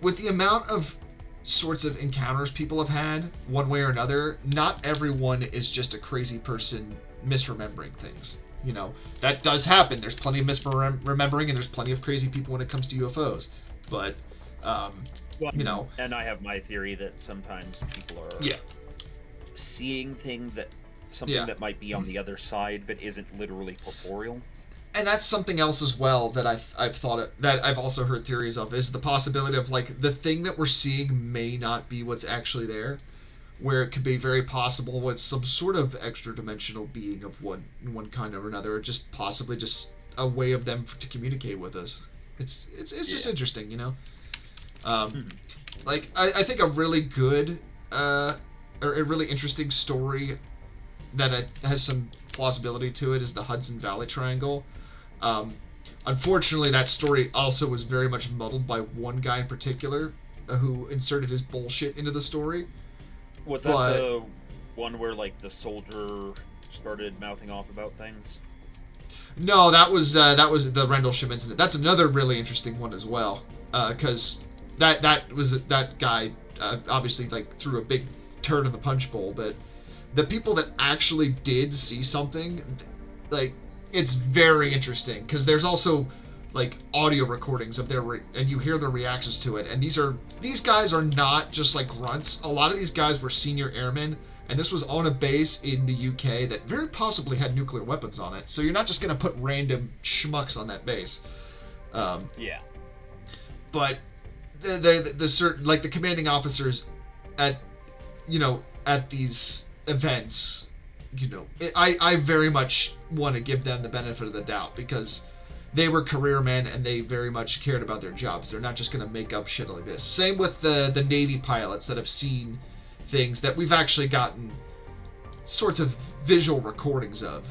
[SPEAKER 1] with the amount of sorts of encounters people have had, one way or another, not everyone is just a crazy person misremembering things, you know. That does happen. There's plenty of misremembering, and there's plenty of crazy people when it comes to UFOs, but,
[SPEAKER 2] well,
[SPEAKER 1] you know.
[SPEAKER 2] And I have my theory that sometimes people are seeing something that might be on the other side, but isn't literally corporeal.
[SPEAKER 1] And that's something else as well that I've also heard theories of, is the possibility of, like, the thing that we're seeing may not be what's actually there, where it could be very possible with some sort of extra-dimensional being of one kind or another, or just possibly just a way of them to communicate with us. It's just interesting, you know. Like, I think a really good or a really interesting story that has some plausibility to it is the Hudson Valley Triangle. Unfortunately, that story also was very much muddled by one guy in particular who inserted his bullshit into the story.
[SPEAKER 2] Was that the one where, like, the soldier started mouthing off about things?
[SPEAKER 1] No, that was the Rendlesham incident. That's another really interesting one as well, because that guy obviously like threw a big turd in the punch bowl, but the people that actually did see something, like, it's very interesting because there's also like audio recordings of and you hear their reactions to it, and these guys are not just like grunts. A lot of these guys were senior airmen, and this was on a base in the UK that very possibly had nuclear weapons on it. So you're not just going to put random schmucks on that base.
[SPEAKER 2] Yeah.
[SPEAKER 1] But the certain, like, the commanding officers at these events, I very much want to give them the benefit of the doubt because they were career men and they very much cared about their jobs. They're not just going to make up shit like this. Same with the Navy pilots that have seen things that we've actually gotten sorts of visual recordings of,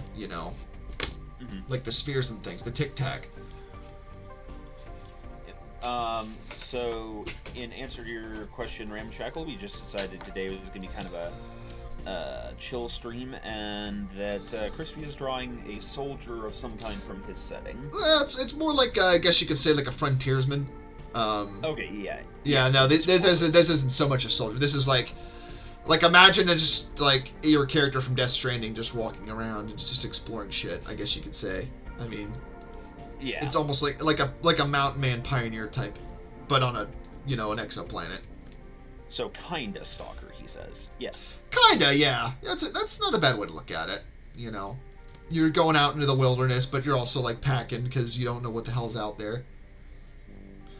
[SPEAKER 1] like the spheres and things, the Tic Tac.
[SPEAKER 2] So, in answer to your question, Ramshackle, we just decided today was going to be kind of a chill stream, and that Crispy is drawing a soldier of some kind from his setting.
[SPEAKER 1] Well, it's more like, I guess you could say, like a frontiersman.
[SPEAKER 2] Okay, yeah.
[SPEAKER 1] Yeah, no, this isn't so much a soldier. This is like imagine just like your character from Death Stranding just walking around and just exploring shit, I guess you could say. I mean,
[SPEAKER 2] yeah,
[SPEAKER 1] it's almost like a mountain man pioneer type, but on an exoplanet.
[SPEAKER 2] So kinda stalker, he says. Yes.
[SPEAKER 1] Kinda, yeah. That's not a bad way to look at it. You're going out into the wilderness, but you're also like packing because you don't know what the hell's out there.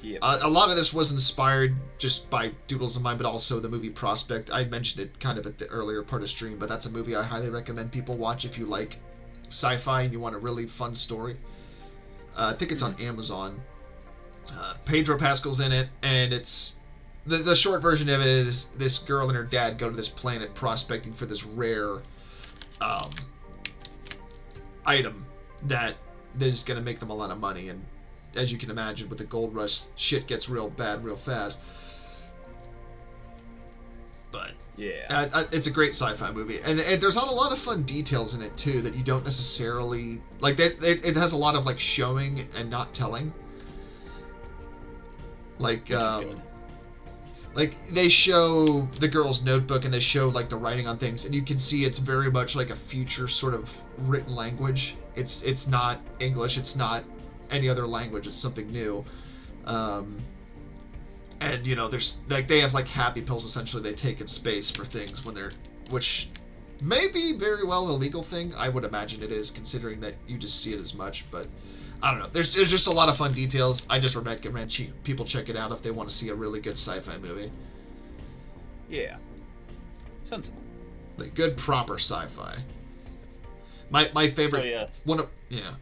[SPEAKER 2] Yeah.
[SPEAKER 1] A lot of this was inspired just by doodles of mine, but also the movie Prospect. I mentioned it kind of at the earlier part of stream, but that's a movie I highly recommend people watch if you like sci-fi and you want a really fun story. I think it's on Amazon. Pedro Pascal's in it, and it's the short version of it is this girl and her dad go to this planet prospecting for this rare item that is going to make them a lot of money. And as you can imagine, with the gold rush, shit gets real bad real fast. But
[SPEAKER 2] yeah,
[SPEAKER 1] it's a great sci-fi movie, and there's not a lot of fun details in it too that you don't necessarily like. It has a lot of like showing and not telling. Like they show the girl's notebook and they show like the writing on things, and you can see it's very much like a future sort of written language. It's not English. It's not any other language. It's something new. And there's like they have like happy pills essentially they take in space for things which may be very well a legal thing. I would imagine it is, considering that you just see it as much. But I don't know. There's just a lot of fun details. I just recommend people check it out if they want to see a really good sci-fi movie.
[SPEAKER 2] Yeah. Sensible.
[SPEAKER 1] Like good proper sci-fi. My favorite one of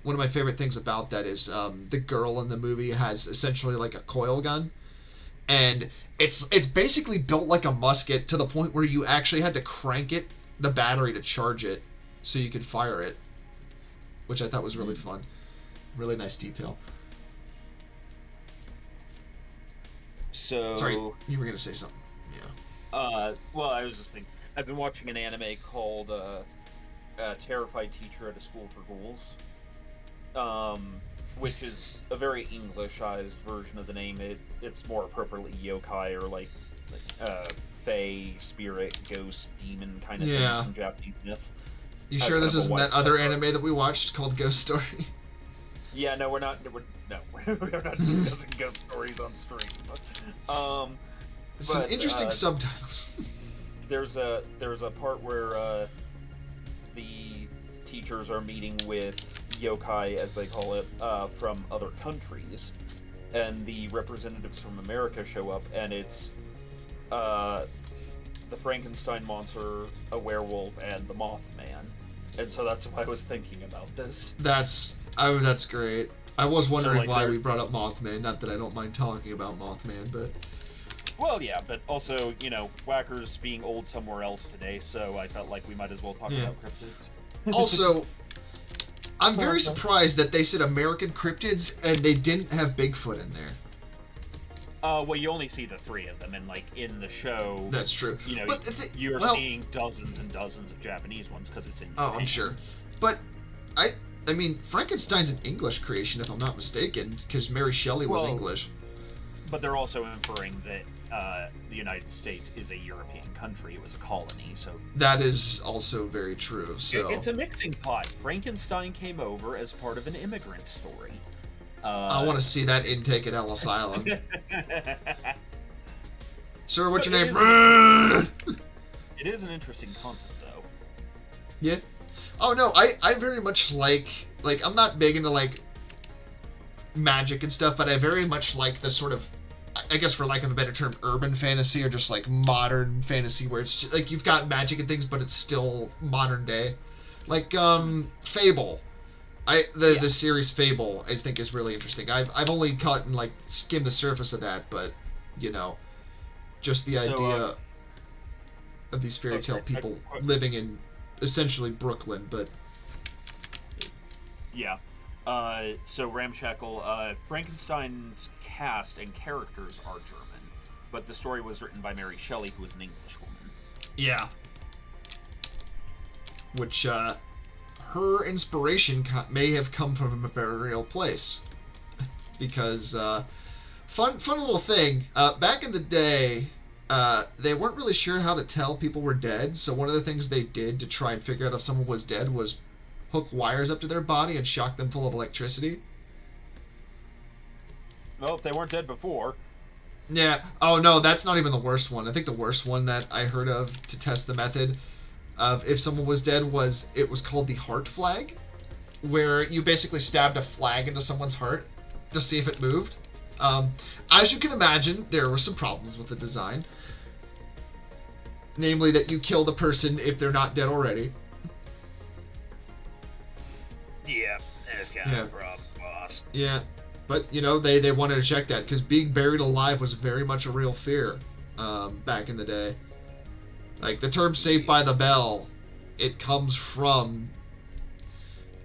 [SPEAKER 1] my favorite things about that is the girl in the movie has essentially like a coil gun, and it's basically built like a musket to the point where you actually had to crank the battery to charge it so you could fire it, which I thought was really fun. Really nice detail.
[SPEAKER 2] So
[SPEAKER 1] sorry, you were gonna say something. Yeah.
[SPEAKER 2] Well, I was just thinking. I've been watching an anime called Terrified Teacher at a School for Ghouls, which is a very Englishized version of the name. It's more appropriately yokai or like fae, spirit, ghost, demon kind of thing from Japanese myth.
[SPEAKER 1] You sure this isn't that other anime that we watched called Ghost Story?
[SPEAKER 2] Yeah, no, we're not discussing ghost stories on stream.
[SPEAKER 1] Some interesting subtitles.
[SPEAKER 2] There's a part where the teachers are meeting with yokai, as they call it, from other countries, and the representatives from America show up, and it's the Frankenstein monster, a werewolf, and the Mothman. And so that's why I was thinking about this.
[SPEAKER 1] That's great. I was wondering why we brought up Mothman. Not that I don't mind talking about Mothman, but...
[SPEAKER 2] Well, yeah, but also, Whackers being old somewhere else today, so I felt like we might as well talk about cryptids.
[SPEAKER 1] Also, I'm very surprised that they said American cryptids and they didn't have Bigfoot in there.
[SPEAKER 2] Well, you only see the 3 of them, and, in the show...
[SPEAKER 1] That's true.
[SPEAKER 2] You're seeing dozens and dozens of Japanese ones, because it's in Japan.
[SPEAKER 1] Oh, I'm sure. But, I mean, Frankenstein's an English creation, if I'm not mistaken, because Mary Shelley was English.
[SPEAKER 2] But they're also inferring that the United States is a European country. It was a colony, so...
[SPEAKER 1] That is also very true, so...
[SPEAKER 2] It's a mixing pot. Frankenstein came over as part of an immigrant story.
[SPEAKER 1] I want to see that intake at Ellis Island. Sir, what's your name?
[SPEAKER 2] It is an interesting concept, though.
[SPEAKER 1] Yeah. Oh, no, I very much like, I'm not big into, like, magic and stuff, but I very much like the sort of, I guess for lack of a better term, urban fantasy, or just, like, modern fantasy, where it's, just, like, you've got magic and things, but it's still modern day. Like, Fable. The series Fable, I think, is really interesting. I've only caught and, like, skimmed the surface of that, but, you know, just the idea of these fairy tale people living in essentially Brooklyn, but...
[SPEAKER 2] Yeah. So Ramshackle, Frankenstein's cast and characters are German, but the story was written by Mary Shelley, who was an English woman. Yeah.
[SPEAKER 1] Which, her inspiration may have come from a very real place. Because, fun little thing, back in the day, they weren't really sure how to tell people were dead, so one of the things they did to try and figure out if someone was dead was hook wires up to their body and shock them full of electricity.
[SPEAKER 2] Well, if they weren't dead before.
[SPEAKER 1] Yeah. Oh, no, that's not even the worst one. I think the worst one that I heard of to test the method of if someone was dead was called the heart flag, where you basically stabbed a flag into someone's heart to see if it moved. As you can imagine, there were some problems with the design. Namely that you kill the person if they're not dead already.
[SPEAKER 2] Yeah, that's kind of a problem, boss.
[SPEAKER 1] Yeah, but, you know, they wanted to check that, because being buried alive was very much a real fear back in the day. Like, the term Saved by the Bell, it comes from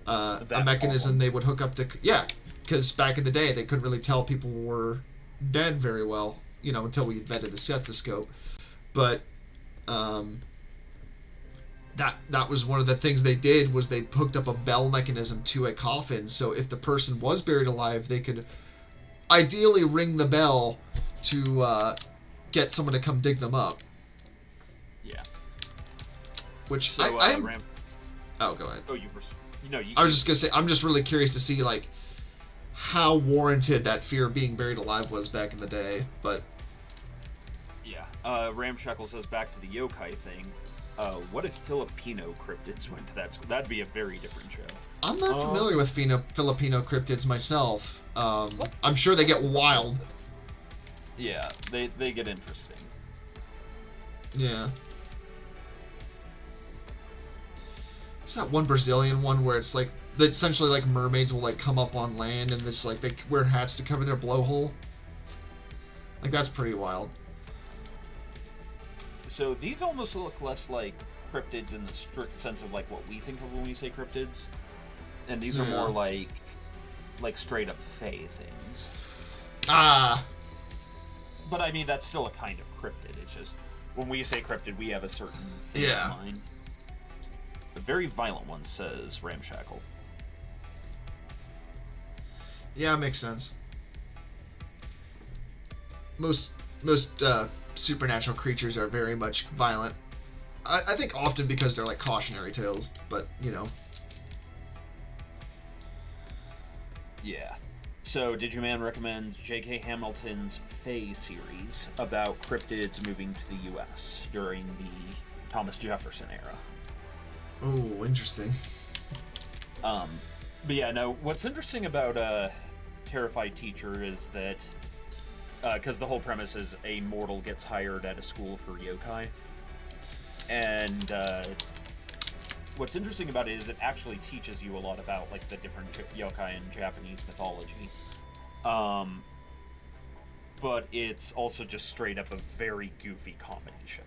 [SPEAKER 1] a mechanism they would hook up to... Yeah, because back in the day, they couldn't really tell people were dead very well, you know, until we invented the stethoscope. But... That was one of the things they did, was they hooked up a bell mechanism to a coffin, so if the person was buried alive, they could ideally ring the bell to get someone to come dig them up.
[SPEAKER 2] Yeah.
[SPEAKER 1] Which
[SPEAKER 2] so,
[SPEAKER 1] Oh, go ahead.
[SPEAKER 2] Oh, you first.
[SPEAKER 1] I was just gonna say, I'm just really curious to see, like, how warranted that fear of being buried alive was back in the day, but...
[SPEAKER 2] Yeah. Ramshackle says, back to the yokai thing. What if Filipino cryptids went to that school? That'd be a very different show.
[SPEAKER 1] I'm not familiar with Filipino cryptids myself. I'm sure they get wild.
[SPEAKER 2] Yeah, they get interesting.
[SPEAKER 1] Yeah. Is that one Brazilian one where it's like, essentially like mermaids will like come up on land and this like they wear hats to cover their blowhole? Like, that's pretty wild.
[SPEAKER 2] So these almost look less like cryptids in the strict sense of like what we think of when we say cryptids, and these are more like straight up fae things.
[SPEAKER 1] Ah.
[SPEAKER 2] But I mean, that's still a kind of cryptid. It's just when we say cryptid, we have a certain thing in mind. A very violent one, says Ramshackle.
[SPEAKER 1] Yeah, makes sense. Most supernatural creatures are very much violent. I think often because they're like cautionary tales, but you know.
[SPEAKER 2] Yeah. So, Digiman recommends J.K. Hamilton's Fae series about cryptids moving to the U.S. during the Thomas Jefferson era.
[SPEAKER 1] Oh, interesting.
[SPEAKER 2] But yeah, no, what's interesting about Terrified Teacher is that because the whole premise is a mortal gets hired at a school for yokai. And what's interesting about it is it actually teaches you a lot about like the different yokai in Japanese mythology. But it's also just straight up a very goofy comedy show.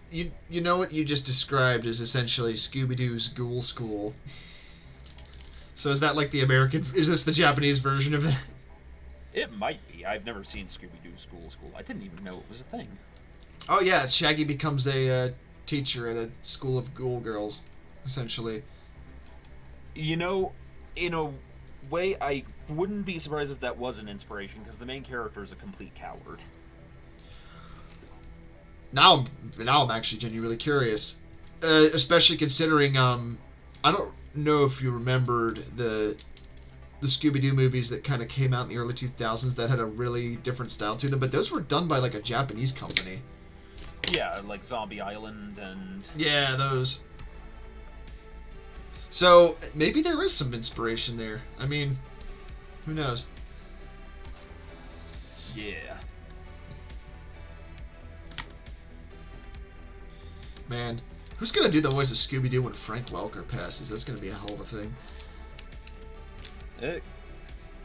[SPEAKER 1] You know what you just described is essentially Scooby-Doo's Ghoul School. So is that like the American... Is this the Japanese version of that?
[SPEAKER 2] It might be. I've never seen Scooby-Doo's School. I didn't even know it was a thing.
[SPEAKER 1] Oh yeah, Shaggy becomes a teacher at a school of ghoul girls. essentially.
[SPEAKER 2] You know, in a way, I wouldn't be surprised if that was an inspiration, because the main character is a complete coward.
[SPEAKER 1] Now I'm actually genuinely curious, especially considering I don't know if you remembered the Scooby-Doo movies that kind of came out in the early 2000s that had a really different style to them, but those were done by like a Japanese company.
[SPEAKER 2] Yeah, like Zombie Island and...
[SPEAKER 1] Yeah, those. So maybe there is some inspiration there. I mean, who knows?
[SPEAKER 2] Yeah.
[SPEAKER 1] Man, who's gonna do the voice of Scooby-Doo when Frank Welker passes? That's gonna be a hell of a thing.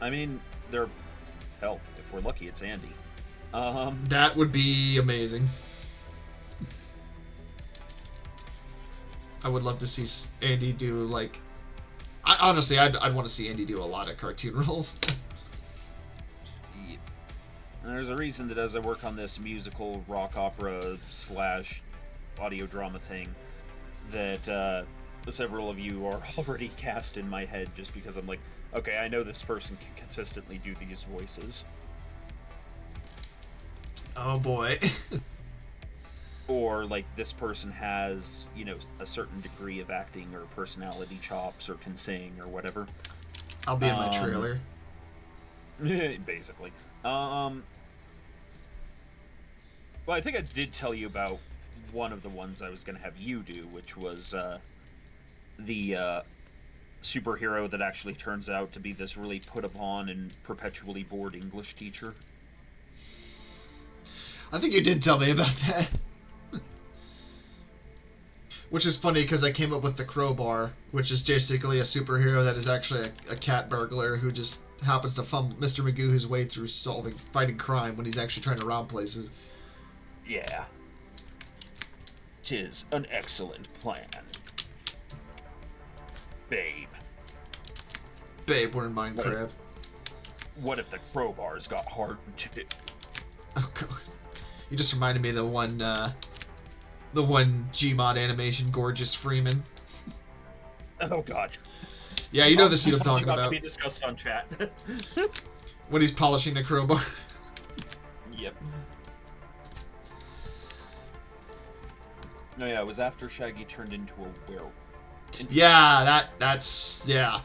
[SPEAKER 2] I mean, hell, if we're lucky, it's Andy.
[SPEAKER 1] That would be amazing. I would love to see Andy do, like... honestly, I'd want to see Andy do a lot of cartoon roles.
[SPEAKER 2] Yeah. And there's a reason that as I work on this musical rock opera / audio drama thing, that several of you are already cast in my head, just because I'm like, okay, I know this person can consistently do these voices.
[SPEAKER 1] Oh boy.
[SPEAKER 2] Or, like, this person has, a certain degree of acting or personality chops or can sing or whatever.
[SPEAKER 1] I'll be in my trailer.
[SPEAKER 2] Basically. Well, I think I did tell you about one of the ones I was going to have you do, which was the superhero that actually turns out to be this really put upon and perpetually bored English teacher.
[SPEAKER 1] I think you did tell me about that. Which is funny because I came up with the Crowbar, which is basically a superhero that is actually a cat burglar who just happens to fumble Mr. Magoo his way through fighting crime when he's actually trying to rob places.
[SPEAKER 2] Yeah. 'Tis an excellent plan. Babe,
[SPEAKER 1] we're in Minecraft.
[SPEAKER 2] What if the crowbars got hardened too?
[SPEAKER 1] Oh god. You just reminded me of the one Gmod animation, Gorgeous Freeman.
[SPEAKER 2] Oh god.
[SPEAKER 1] Yeah, you know the scene I'm talking
[SPEAKER 2] about.
[SPEAKER 1] about.
[SPEAKER 2] To be discussed on chat.
[SPEAKER 1] When he's polishing the crowbar.
[SPEAKER 2] Yep. No, yeah, it was after Shaggy turned into a werewolf.
[SPEAKER 1] Yeah, that's yeah.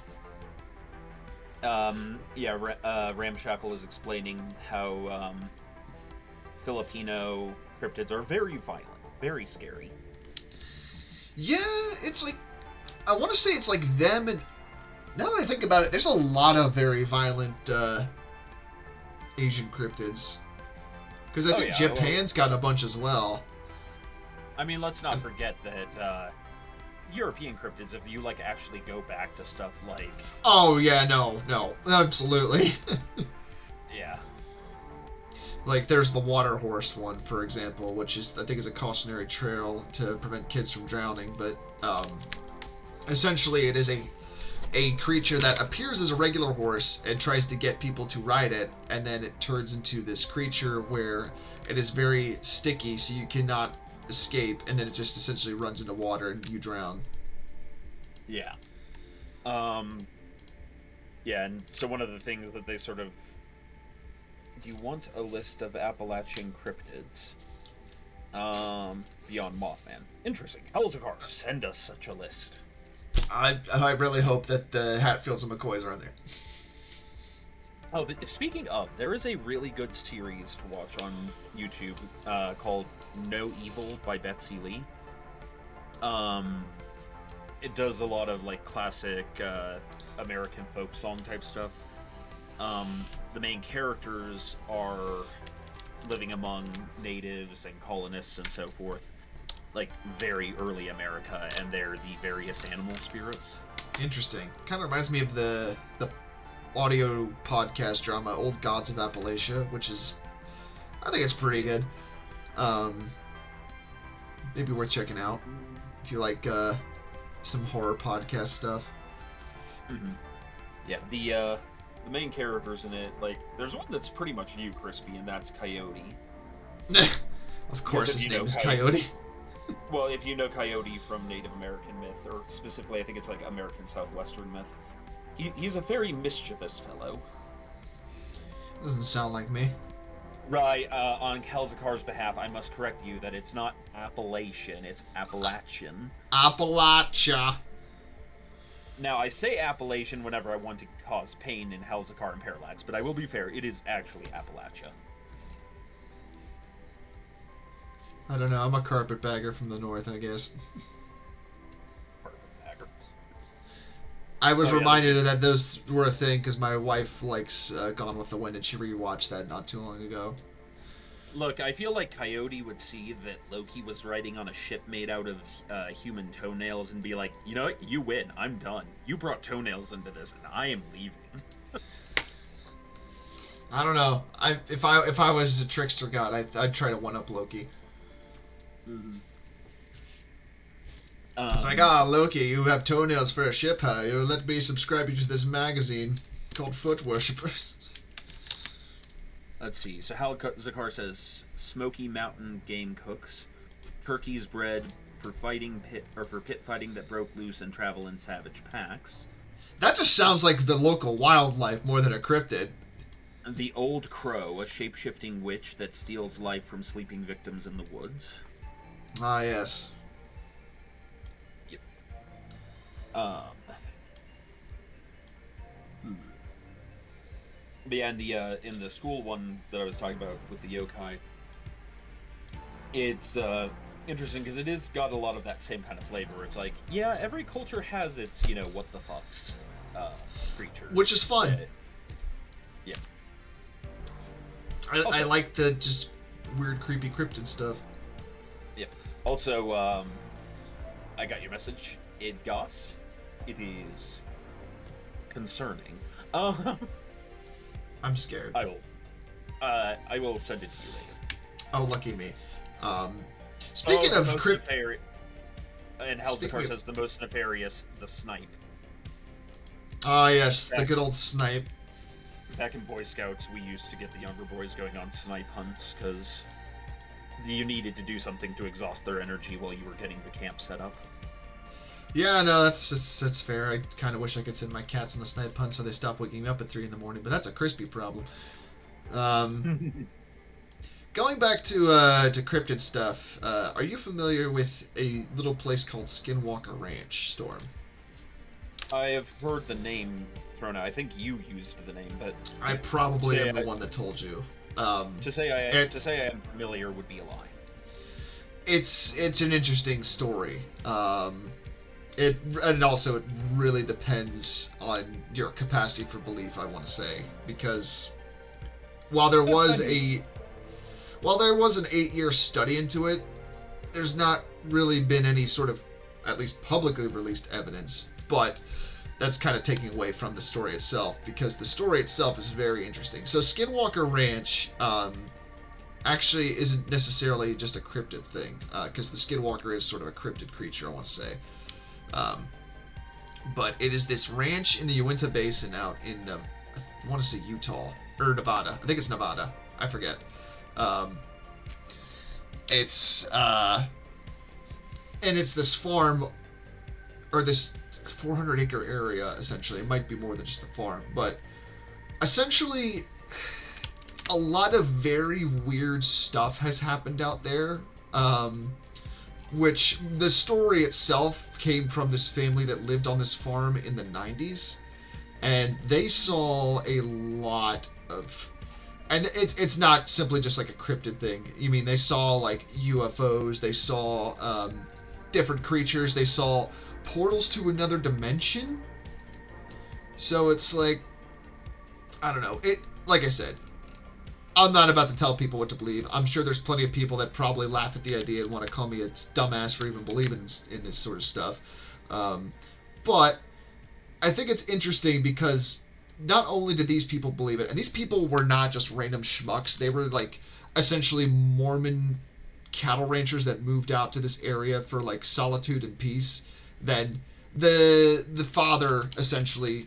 [SPEAKER 2] Ramshackle is explaining how Filipino cryptids are very violent, very scary.
[SPEAKER 1] Yeah, it's like, I want to say it's like them, and now that I think about it, there's a lot of very violent Asian cryptids. Because I think Japan's got a bunch as well.
[SPEAKER 2] I mean, let's not forget that European cryptids, if you actually go back to stuff like...
[SPEAKER 1] Oh, yeah, no, absolutely.
[SPEAKER 2] Yeah.
[SPEAKER 1] Like, there's the water horse one, for example, which is, I think, is a cautionary trail to prevent kids from drowning, but essentially it is a creature that appears as a regular horse and tries to get people to ride it, and then it turns into this creature where it is very sticky, so you cannot escape, and then it just essentially runs into water and you drown.
[SPEAKER 2] Yeah. Yeah, and so one of the things that they sort of... Do you want a list of Appalachian cryptids? Beyond Mothman. Interesting. Helzakar, send us such a list.
[SPEAKER 1] I really hope that the Hatfields and McCoys are on there.
[SPEAKER 2] Oh, speaking of, there is a really good series to watch on YouTube called No Evil by Betsy Lee. It does a lot of classic American folk song type stuff. The main characters are living among natives and colonists and so forth, very early America, and they're the various animal spirits. Interesting.
[SPEAKER 1] Kind of reminds me of the audio podcast drama Old Gods of Appalachia, which is, I think it's pretty good. Maybe worth checking out if you like some horror podcast stuff.
[SPEAKER 2] Mm-hmm. Yeah, the main characters in it, there's one that's pretty much you, Crispy, and that's Coyote.
[SPEAKER 1] Of course his name is Coyote.
[SPEAKER 2] Well, if you know Coyote from Native American myth, or specifically, I think it's like American Southwestern myth, he's a very mischievous fellow.
[SPEAKER 1] Doesn't sound like me.
[SPEAKER 2] Right, on Kalzakar's behalf, I must correct you that it's not Appalachian, it's Appalachian.
[SPEAKER 1] Appalachia.
[SPEAKER 2] Now, I say Appalachian whenever I want to cause pain in Halzakar and Parallax, but I will be fair, it is actually Appalachia.
[SPEAKER 1] I don't know, I'm a carpetbagger from the north, I guess.
[SPEAKER 2] Carpetbaggers.
[SPEAKER 1] I was
[SPEAKER 2] yeah,
[SPEAKER 1] reminded that those were a thing because my wife likes Gone with the Wind, and she rewatched that not too long ago.
[SPEAKER 2] Look, I feel like Coyote would see that Loki was riding on a ship made out of human toenails and be like, you know what, you win, I'm done. You brought toenails into this, and I am leaving.
[SPEAKER 1] I don't know. If I was a trickster god, I'd try to one-up Loki.
[SPEAKER 2] Mm-hmm.
[SPEAKER 1] It's like, Loki, you have toenails for a ship, huh? You let me subscribe you to this magazine called Foot Worshippers.
[SPEAKER 2] Let's see. So Zakar says, Smoky Mountain game cooks, turkeys bred for pit fighting that broke loose and travel in savage packs.
[SPEAKER 1] That just sounds like the local wildlife more than a cryptid.
[SPEAKER 2] The Old Crow, a shape-shifting witch that steals life from sleeping victims in the woods.
[SPEAKER 1] Ah, yes.
[SPEAKER 2] Yep. But yeah, in the school one that I was talking about with the yokai, it's interesting because it is got a lot of that same kind of flavor. It's like, yeah, every culture has its, what the fucks creatures.
[SPEAKER 1] Which is fun.
[SPEAKER 2] Yeah.
[SPEAKER 1] I like the just weird, creepy cryptid stuff.
[SPEAKER 2] Yeah. Also, I got your message. It is concerning.
[SPEAKER 1] I'm scared.
[SPEAKER 2] I will send it to you later.
[SPEAKER 1] Oh, lucky me. Speaking of
[SPEAKER 2] and Halzakar says the most nefarious, the snipe.
[SPEAKER 1] Oh yes, the good old snipe.
[SPEAKER 2] Back in Boy Scouts, we used to get the younger boys going on snipe hunts because you needed to do something to exhaust their energy while you were getting the camp set up.
[SPEAKER 1] Yeah, no, that's fair. I kind of wish I could send my cats on a snipe hunt so they stop waking me up at 3 in the morning, but that's a Crispy problem. Going back to cryptid stuff, are you familiar with a little place called Skinwalker Ranch, Storm?
[SPEAKER 2] I have heard the name thrown out. I think you used the name, but
[SPEAKER 1] I probably am the one that told you.
[SPEAKER 2] To say I am familiar would be a lie.
[SPEAKER 1] It's an interesting story. It really depends on your capacity for belief, I want to say, because while there was an 8-year study into it, there's not really been any sort of, at least publicly released evidence, but that's kind of taking away from the story itself, because the story itself is very interesting. So Skinwalker Ranch actually isn't necessarily just a cryptid thing, because the Skinwalker is sort of a cryptid creature, I want to say. But it is this ranch in the Uinta Basin out in, I want to say Utah, or Nevada. I think it's Nevada. I forget. It's this farm, or this 400-acre area, essentially. It might be more than just a farm, but essentially a lot of very weird stuff has happened out there, which the story itself came from this family that lived on this farm in the 90s, and they saw a lot of, and it's not simply just like a cryptid thing. You mean they saw like UFOs, they saw different creatures, they saw portals to another dimension. So it's like, I don't know. Like I said, I'm not about to tell people what to believe. I'm sure there's plenty of people that probably laugh at the idea and want to call me a dumbass for even believing in this sort of stuff. But I think it's interesting because not only did these people believe it, and these people were not just random schmucks. They were like essentially Mormon cattle ranchers that moved out to this area for like solitude and peace. Then the father essentially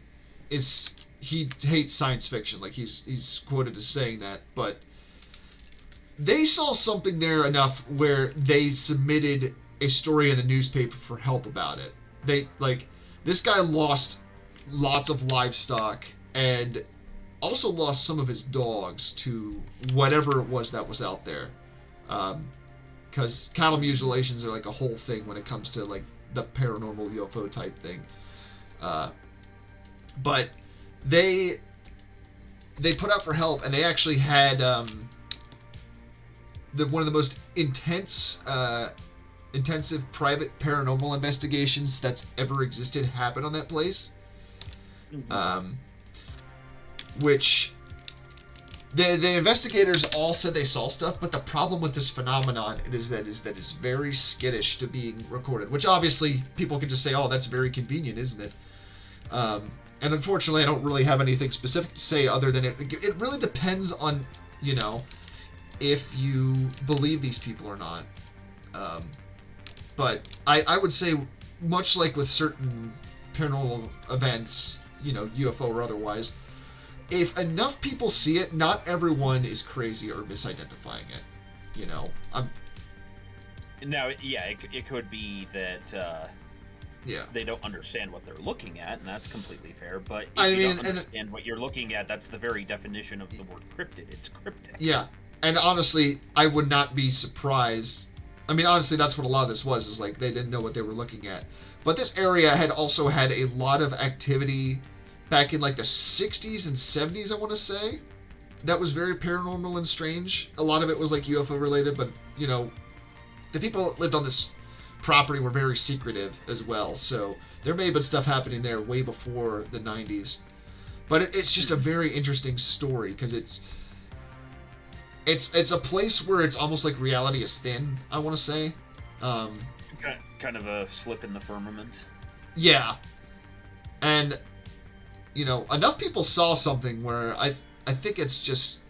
[SPEAKER 1] he hates science fiction. Like he's quoted as saying that, but they saw something there enough where they submitted a story in the newspaper for help about it. This guy lost lots of livestock and also lost some of his dogs to whatever it was that was out there. Because cattle mutilations are like a whole thing when it comes to like the paranormal UFO type thing. But they put out for help, and they actually had one of the most intensive private paranormal investigations that's ever existed happen on that place. Mm-hmm. Which the investigators all said they saw stuff, but the problem with this phenomenon is that it's very skittish to being recorded. Which obviously people can just say, "Oh, that's very convenient, isn't it?" And unfortunately, I don't really have anything specific to say other than it really depends on, if you believe these people or not. But I would say, much like with certain paranormal events, UFO or otherwise, if enough people see it, not everyone is crazy or misidentifying it.
[SPEAKER 2] Now, yeah, it could be that they don't understand what they're looking at, and that's completely fair. But if you don't understand what you're looking at, that's the very definition of the word cryptid. It's cryptic.
[SPEAKER 1] Yeah, and honestly, I would not be surprised. I mean, honestly, that's what a lot of this was, is like they didn't know what they were looking at. But this area had also had a lot of activity back in like the 60s and 70s, I want to say. That was very paranormal and strange. A lot of it was like UFO related, but, the people that lived on this property were very secretive as well. So there may have been stuff happening there way before the 90s. But it's just a very interesting story because it's a place where it's almost like reality is thin, I want to say.
[SPEAKER 2] Kind of a slip in the firmament.
[SPEAKER 1] Yeah. And, enough people saw something where I think it's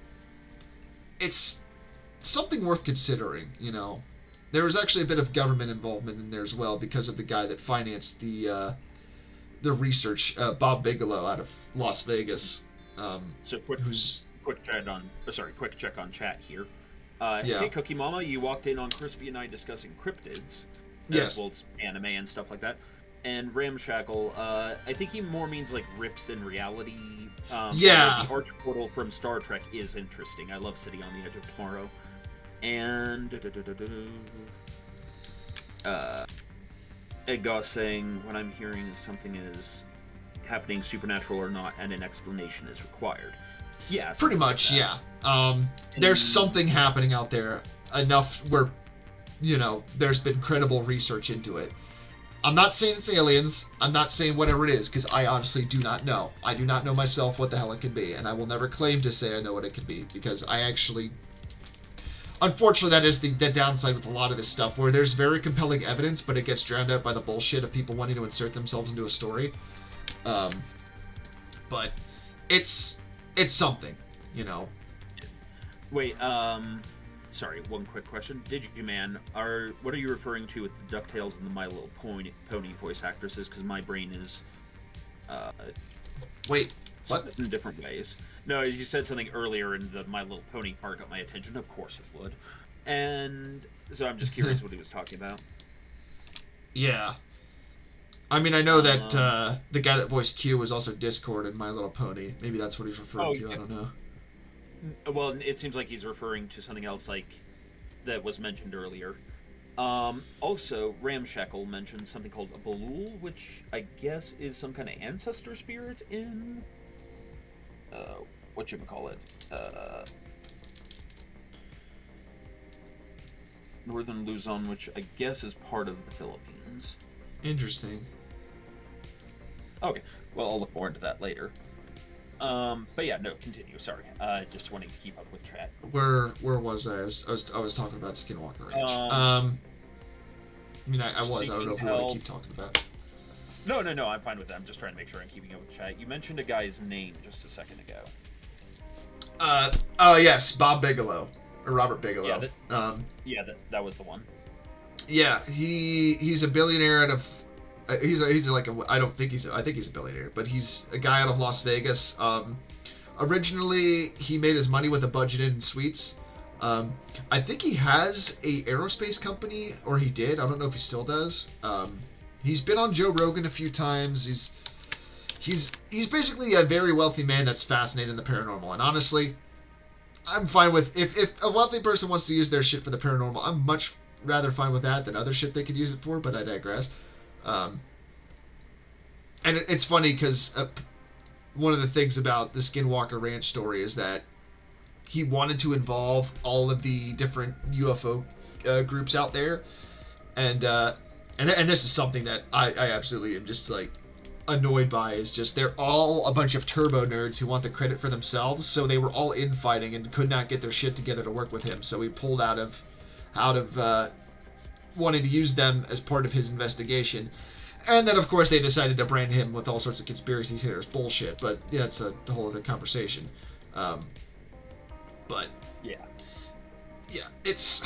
[SPEAKER 1] something worth considering, There was actually a bit of government involvement in there as well because of the guy that financed the research, Bob Bigelow out of Las Vegas.
[SPEAKER 2] Quick check on chat here.
[SPEAKER 1] Yeah.
[SPEAKER 2] Hey, Cookie Mama, you walked in on Crispy and I discussing cryptids,
[SPEAKER 1] yes,
[SPEAKER 2] as well as anime and stuff like that. And Ramshackle, I think he more means like rips in reality.
[SPEAKER 1] Yeah.
[SPEAKER 2] The arch portal from Star Trek is interesting. I love City on the Edge of Tomorrow. And Ed Goss saying, what I'm hearing is something is happening, supernatural or not, and an explanation is required. Yeah,
[SPEAKER 1] pretty much, like yeah. There's something happening out there enough where, there's been credible research into it. I'm not saying it's aliens. I'm not saying whatever it is, because I honestly do not know. I do not know myself what the hell it can be, and I will never claim to say I know what it can be, because I actually... Unfortunately, that is the downside with a lot of this stuff, where there's very compelling evidence, but it gets drowned out by the bullshit of people wanting to insert themselves into a story. But it's something,
[SPEAKER 2] Wait, sorry, one quick question. Digiman, what are you referring to with the DuckTales and the My Little Pony voice actresses? Because my brain is...
[SPEAKER 1] Wait, what?
[SPEAKER 2] In different ways. No, you said something earlier and the My Little Pony part got my attention. Of course it would. And so I'm just curious what he was talking about.
[SPEAKER 1] Yeah. I mean, I know that the guy that voiced Q was also Discord in My Little Pony. Maybe that's what he's referring to. Yeah. I don't know.
[SPEAKER 2] Well, it seems like he's referring to something else like that was mentioned earlier. Also, Ramshackle mentioned something called a Balul, which I guess is some kind of ancestor spirit in... whatchamacallit? Northern Luzon, which I guess is part of the Philippines.
[SPEAKER 1] Interesting.
[SPEAKER 2] Okay, well, I'll look more into that later. But yeah, no, continue. Sorry, just wanting to keep up with chat.
[SPEAKER 1] Where was I? I was talking about Skinwalker Ranch. I mean, I don't know if we want to keep talking about it.
[SPEAKER 2] No, I'm fine with that. I'm just trying to make sure I'm keeping up with chat. You mentioned a guy's name just a second ago.
[SPEAKER 1] Oh yes, Bob Bigelow or Robert Bigelow.
[SPEAKER 2] Yeah, that was the one.
[SPEAKER 1] Yeah, he's a billionaire out of. He's like a. I think he's a billionaire, but he's a guy out of Las Vegas. Originally, he made his money with a budget in suites. I think he has a aerospace company, or he did. I don't know if he still does. He's been on Joe Rogan a few times. He's basically a very wealthy man that's fascinated in the paranormal. And honestly, I'm fine with if a wealthy person wants to use their shit for the paranormal. I'm much rather fine with that than other shit they could use it for. But I digress. And it's funny because one of the things about the Skinwalker Ranch story is that he wanted to involve all of the different UFO groups out there, and this is something that I absolutely am just like annoyed by. Is just they're all a bunch of turbo nerds who want the credit for themselves. So they were all infighting and could not get their shit together to work with him. So he pulled out of wanting to use them as part of his investigation. And then, of course, they decided to brand him with all sorts of conspiracy theorist bullshit. But yeah, it's a whole other conversation. But
[SPEAKER 2] yeah,
[SPEAKER 1] it's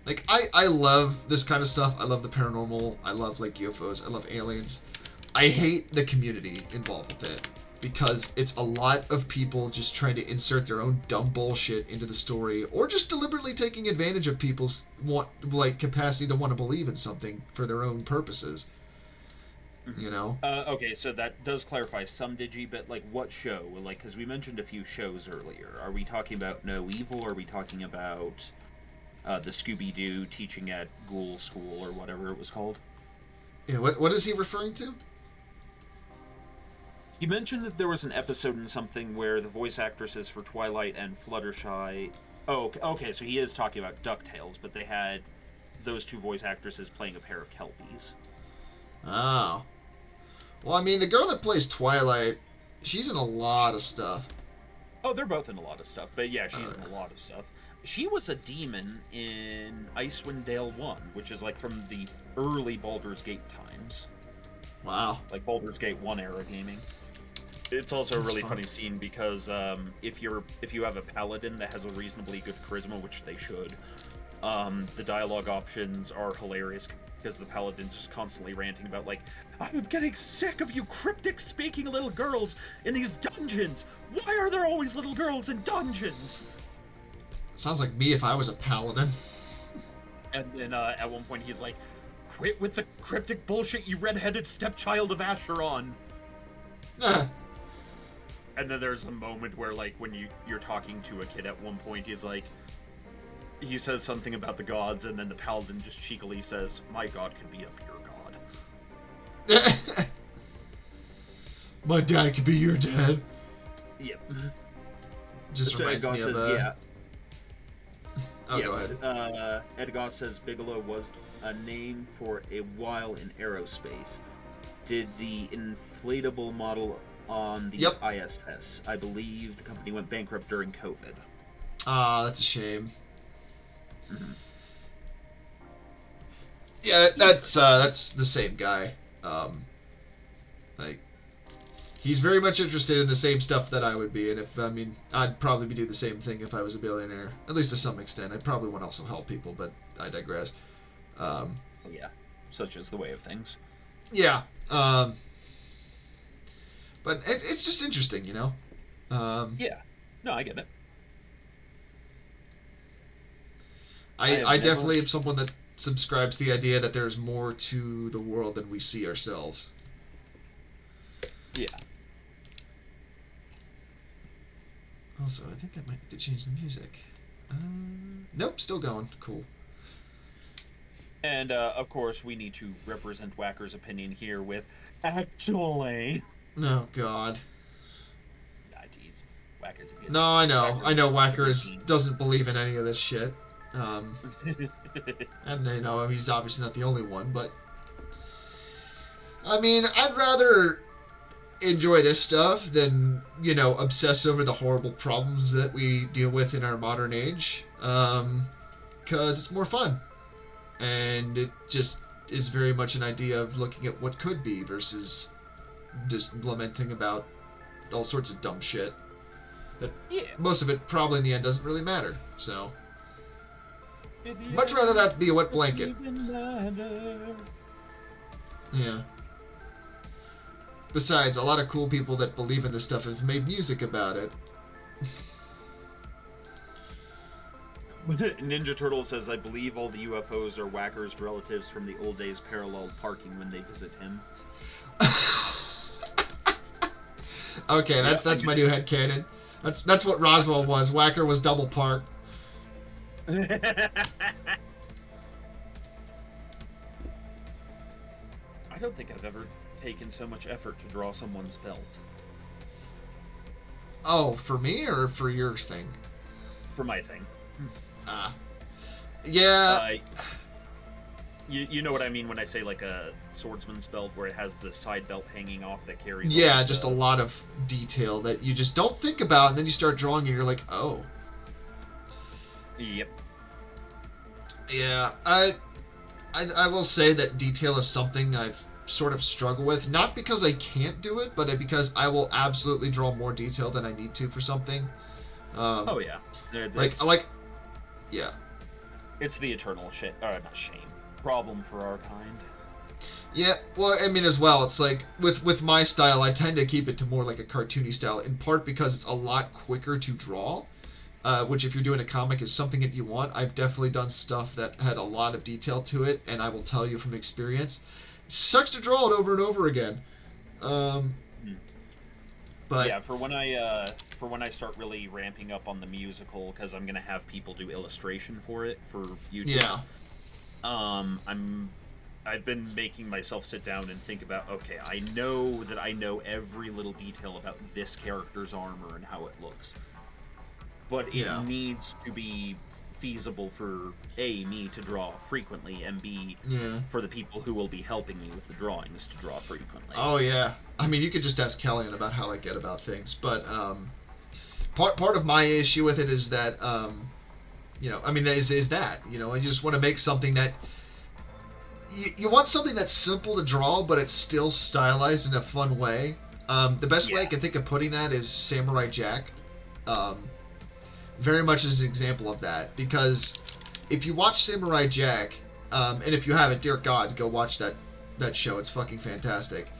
[SPEAKER 1] like I love this kind of stuff. I love the paranormal. I love like UFOs. I love aliens. I hate the community involved with it because it's a lot of people just trying to insert their own dumb bullshit into the story, or just deliberately taking advantage of people's capacity to want to believe in something for their own purposes. You know?
[SPEAKER 2] Okay, so that does clarify some Digi, but like what show? Like, because we mentioned a few shows earlier. Are we talking about No Evil? Or are we talking about the Scooby-Doo teaching at Ghoul School or whatever it was called?
[SPEAKER 1] Yeah, what is he referring to?
[SPEAKER 2] He mentioned that there was an episode in something where the voice actresses for Twilight and Fluttershy... Oh, okay, so he is talking about DuckTales, but they had those two voice actresses playing a pair of Kelpies.
[SPEAKER 1] Oh. Well, I mean, the girl that plays Twilight, she's in a lot of stuff.
[SPEAKER 2] Oh, they're both in a lot of stuff, but yeah, she's in a lot of stuff. She was a demon in Icewind Dale 1, which is like from the early Baldur's Gate times.
[SPEAKER 1] Wow.
[SPEAKER 2] Like Baldur's Gate 1 era gaming. It's also a really funny scene because if you have a paladin that has a reasonably good charisma, which they should, the dialogue options are hilarious because the paladin's just constantly ranting about like, I'm getting sick of you cryptic speaking little girls in these dungeons. Why are there always little girls in dungeons?
[SPEAKER 1] Sounds like me if I was a paladin.
[SPEAKER 2] And then at one point he's like, quit with the cryptic bullshit, you red-headed stepchild of Acheron. And then there's a moment where, like, when you're talking to a kid at one point, he's like, he says something about the gods, and then the paladin just cheekily says, my god could be a pure god.
[SPEAKER 1] My dad could be your dad.
[SPEAKER 2] Yep.
[SPEAKER 1] Just
[SPEAKER 2] so
[SPEAKER 1] reminds
[SPEAKER 2] Ed
[SPEAKER 1] me
[SPEAKER 2] Goss
[SPEAKER 1] of...
[SPEAKER 2] says, yeah.
[SPEAKER 1] Oh, yeah, go ahead.
[SPEAKER 2] Ed Goss says Bigelow was a name for a while in aerospace. Did the inflatable model on the ISS. I believe the company went bankrupt during COVID.
[SPEAKER 1] Ah, that's a shame. Mm-hmm. Yeah, that's the same guy. Like, he's very much interested in the same stuff that I would be, and I'd probably do the same thing if I was a billionaire, at least to some extent. I'd probably want to also help people, but I digress.
[SPEAKER 2] Yeah, such is the way of things.
[SPEAKER 1] Yeah. But it's just interesting, you know?
[SPEAKER 2] Yeah. No, I get it.
[SPEAKER 1] I definitely am someone that subscribes to the idea that there's more to the world than we see ourselves.
[SPEAKER 2] Yeah.
[SPEAKER 1] Also, I think I might need to change the music. Nope, still going. Cool.
[SPEAKER 2] And, of course, we need to represent Whacker's opinion here with, actually...
[SPEAKER 1] Oh, God.
[SPEAKER 2] Whacker's a good...
[SPEAKER 1] No, I know. I know Whacker doesn't believe in any of this shit. And, you know, he's obviously not the only one, but... I mean, I'd rather enjoy this stuff than, you know, obsess over the horrible problems that we deal with in our modern age. Because it's more fun. And it just is very much an idea of looking at what could be versus just lamenting about all sorts of dumb shit. That most of it probably in the end doesn't really matter. So, much rather that be a wet blanket. Yeah. Besides, a lot of cool people that believe in this stuff have made music about it.
[SPEAKER 2] Ninja Turtle says, I believe all the UFOs are Whacker's relatives from the old days parallel parking when they visit him.
[SPEAKER 1] Okay, that's my new headcanon. That's what Roswell was. Whacker was double parked.
[SPEAKER 2] I don't think I've ever taken so much effort to draw someone's belt.
[SPEAKER 1] Oh, for me or for yours thing?
[SPEAKER 2] For my thing.
[SPEAKER 1] Yeah.
[SPEAKER 2] You know what I mean when I say like a swordsman's belt where it has the side belt hanging off that carries.
[SPEAKER 1] Yeah, just a lot of detail that you just don't think about, and then you start drawing, and you're like, oh.
[SPEAKER 2] Yep.
[SPEAKER 1] Yeah, I will say that detail is something I've sort of struggled with, not because I can't do it, but because I will absolutely draw more detail than I need to for something.
[SPEAKER 2] Oh yeah.
[SPEAKER 1] Yeah.
[SPEAKER 2] It's the eternal problem for our kind.
[SPEAKER 1] Yeah, well, I mean, as well, it's like, with my style, I tend to keep it to more like a cartoony style, in part because it's a lot quicker to draw, which if you're doing a comic is something that you want. I've definitely done stuff that had a lot of detail to it, and I will tell you from experience, it sucks to draw it over and over again. But
[SPEAKER 2] yeah, for when I start really ramping up on the musical, because I'm gonna have people do illustration for it for YouTube.
[SPEAKER 1] Yeah.
[SPEAKER 2] I've been making myself sit down and think about, okay, I know that I know every little detail about this character's armor and how it looks. But it needs to be feasible for A, me to draw frequently, and B, for the people who will be helping me with the drawings to draw frequently.
[SPEAKER 1] Oh, yeah. I mean, you could just ask Kellyanne about how I get about things, but part of my issue with it is that, is that, I just want to make something that you want something that's simple to draw, but it's still stylized in a fun way. The best way I can think of putting that is Samurai Jack. Very much as an example of that, because if you watch Samurai Jack, and if you haven't, dear God, go watch that show. It's fucking fantastic.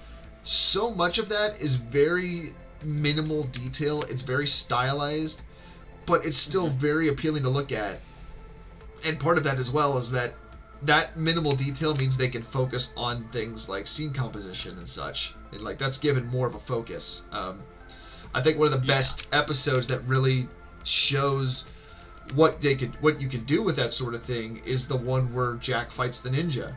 [SPEAKER 1] So much of that is very minimal detail. It's very stylized, but it's still very appealing to look at. And part of that as well is that minimal detail means they can focus on things like scene composition and such. And like that's given more of a focus. I think one of the best episodes that really shows what you can do with that sort of thing is the one where Jack fights the ninja.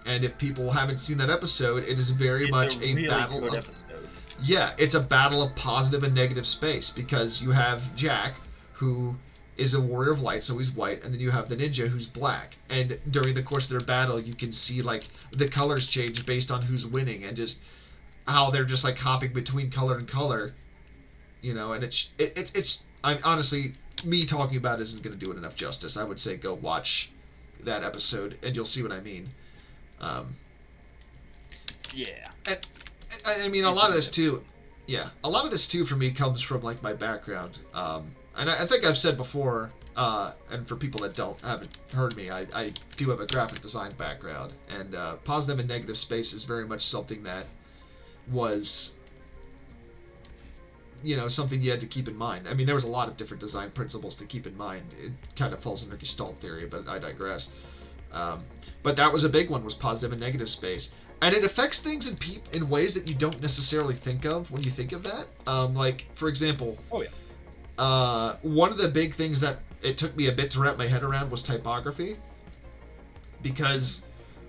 [SPEAKER 1] And if people haven't seen that episode, it is very much a
[SPEAKER 2] really
[SPEAKER 1] battle
[SPEAKER 2] good
[SPEAKER 1] of
[SPEAKER 2] episode.
[SPEAKER 1] Yeah, it's a battle of positive and negative space, because you have Jack, who is a warrior of light, so he's white, and then you have the ninja, who's black. And during the course of their battle, you can see like the colors change based on who's winning, and just how they're just like hopping between color and color, And it's I'm honestly, me talking about it isn't going to do it enough justice. I would say go watch that episode, and you'll see what I mean. And I mean, a lot of this too for me comes from like my background. And I think I've said before, and for people that haven't heard me, I do have a graphic design background, and positive and negative space is very much something that was, something you had to keep in mind. I mean, there was a lot of different design principles to keep in mind. It kind of falls under Gestalt theory, but I digress. But that was a big one, was positive and negative space. And it affects things in ways that you don't necessarily think of when you think of that. Like, for example...
[SPEAKER 2] Oh, yeah.
[SPEAKER 1] One of the big things that it took me a bit to wrap my head around was typography, because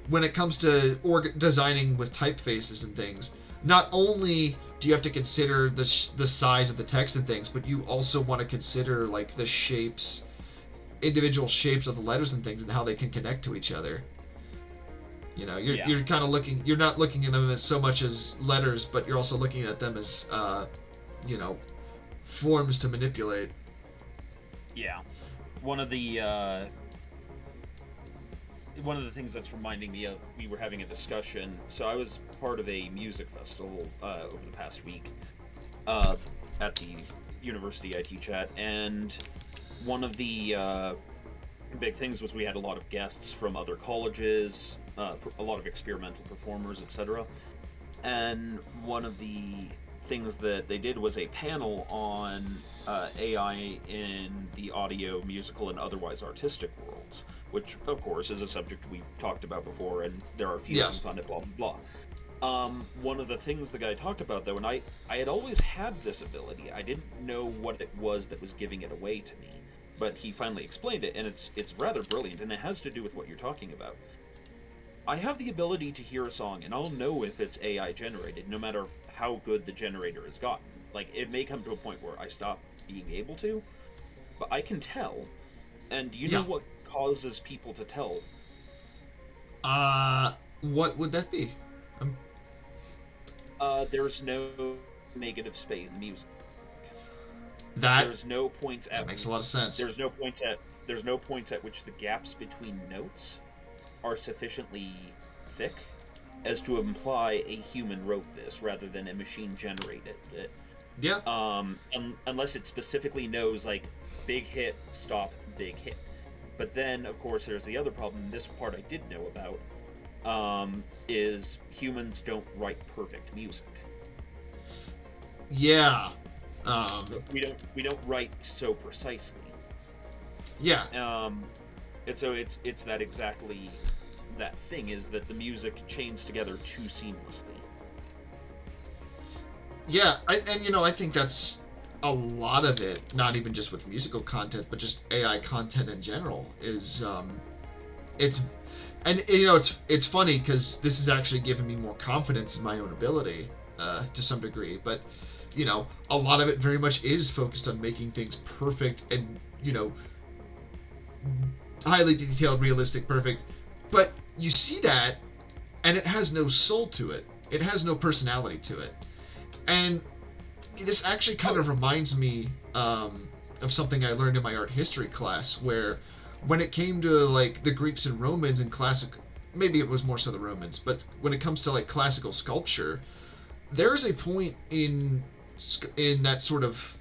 [SPEAKER 1] when it comes to designing with typefaces and things, not only do you have to consider the size of the text and things, but you also want to consider like the individual shapes of the letters and things, and how they can connect to each other. You're kind of you're not looking at them as so much as letters, but you're also looking at them as forms to manipulate.
[SPEAKER 2] Yeah. One of the things that's reminding me of, we were having a discussion. So I was part of a music festival over the past week at the university I teach at, and one of the big things was we had a lot of guests from other colleges, a lot of experimental performers, etc. And one of the things that they did was a panel on AI in the audio, musical, and otherwise artistic worlds, which, of course, is a subject we've talked about before, and there are feelings
[SPEAKER 1] Yes.
[SPEAKER 2] on it, blah, blah, blah. One of the things the guy talked about, though, and I had always had this ability. I didn't know what it was that was giving it away to me, but he finally explained it, and it's rather brilliant, and it has to do with what you're talking about. I have the ability to hear a song, and I'll know if it's AI generated, no matter how good the generator has gotten. Like, it may come to a point where I stop being able to, but I can tell. And do you know what causes people to tell?
[SPEAKER 1] What would that be?
[SPEAKER 2] There's no negative space in the music.
[SPEAKER 1] That
[SPEAKER 2] There's no points at
[SPEAKER 1] that makes a lot of sense.
[SPEAKER 2] There's no points at which the gaps between notes are sufficiently thick as to imply a human wrote this rather than a machine generated it.
[SPEAKER 1] Yeah.
[SPEAKER 2] Unless it specifically knows, like, big hit, stop, big hit. But then, of course, there's the other problem. This part I did know about, is humans don't write perfect music.
[SPEAKER 1] Yeah.
[SPEAKER 2] We don't write so precisely.
[SPEAKER 1] Yeah.
[SPEAKER 2] And so it's that exactly that thing is that the music chains together too seamlessly.
[SPEAKER 1] Yeah, I think that's a lot of it, not even just with musical content, but just AI content in general, is, it's funny, because this has actually given me more confidence in my own ability, to some degree, but, a lot of it very much is focused on making things perfect and, highly detailed, realistic, perfect, but you see that, and it has no soul to it. It has no personality to it. And this actually kind of reminds me of something I learned in my art history class, where when it came to, like, the Greeks and Romans and maybe it was more so the Romans, but when it comes to, like, classical sculpture, there is a point in that sort of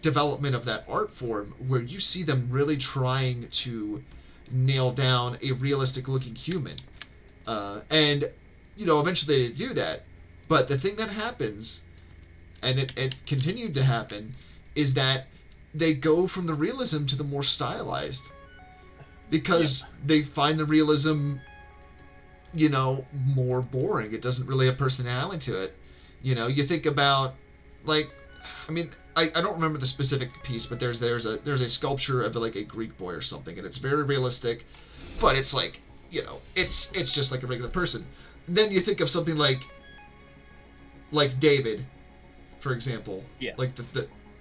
[SPEAKER 1] development of that art form where you see them really trying to nail down a realistic looking human. And eventually they do that. But the thing that happens, and it continued to happen, is that they go from the realism to the more stylized. Because they find the realism, more boring. It doesn't really have personality to it. You think about, like, I don't remember the specific piece, but there's a sculpture of, like, a Greek boy or something, and it's very realistic, but it's like, it's just like a regular person. And then you think of something like David, for example.
[SPEAKER 2] Yeah.
[SPEAKER 1] Like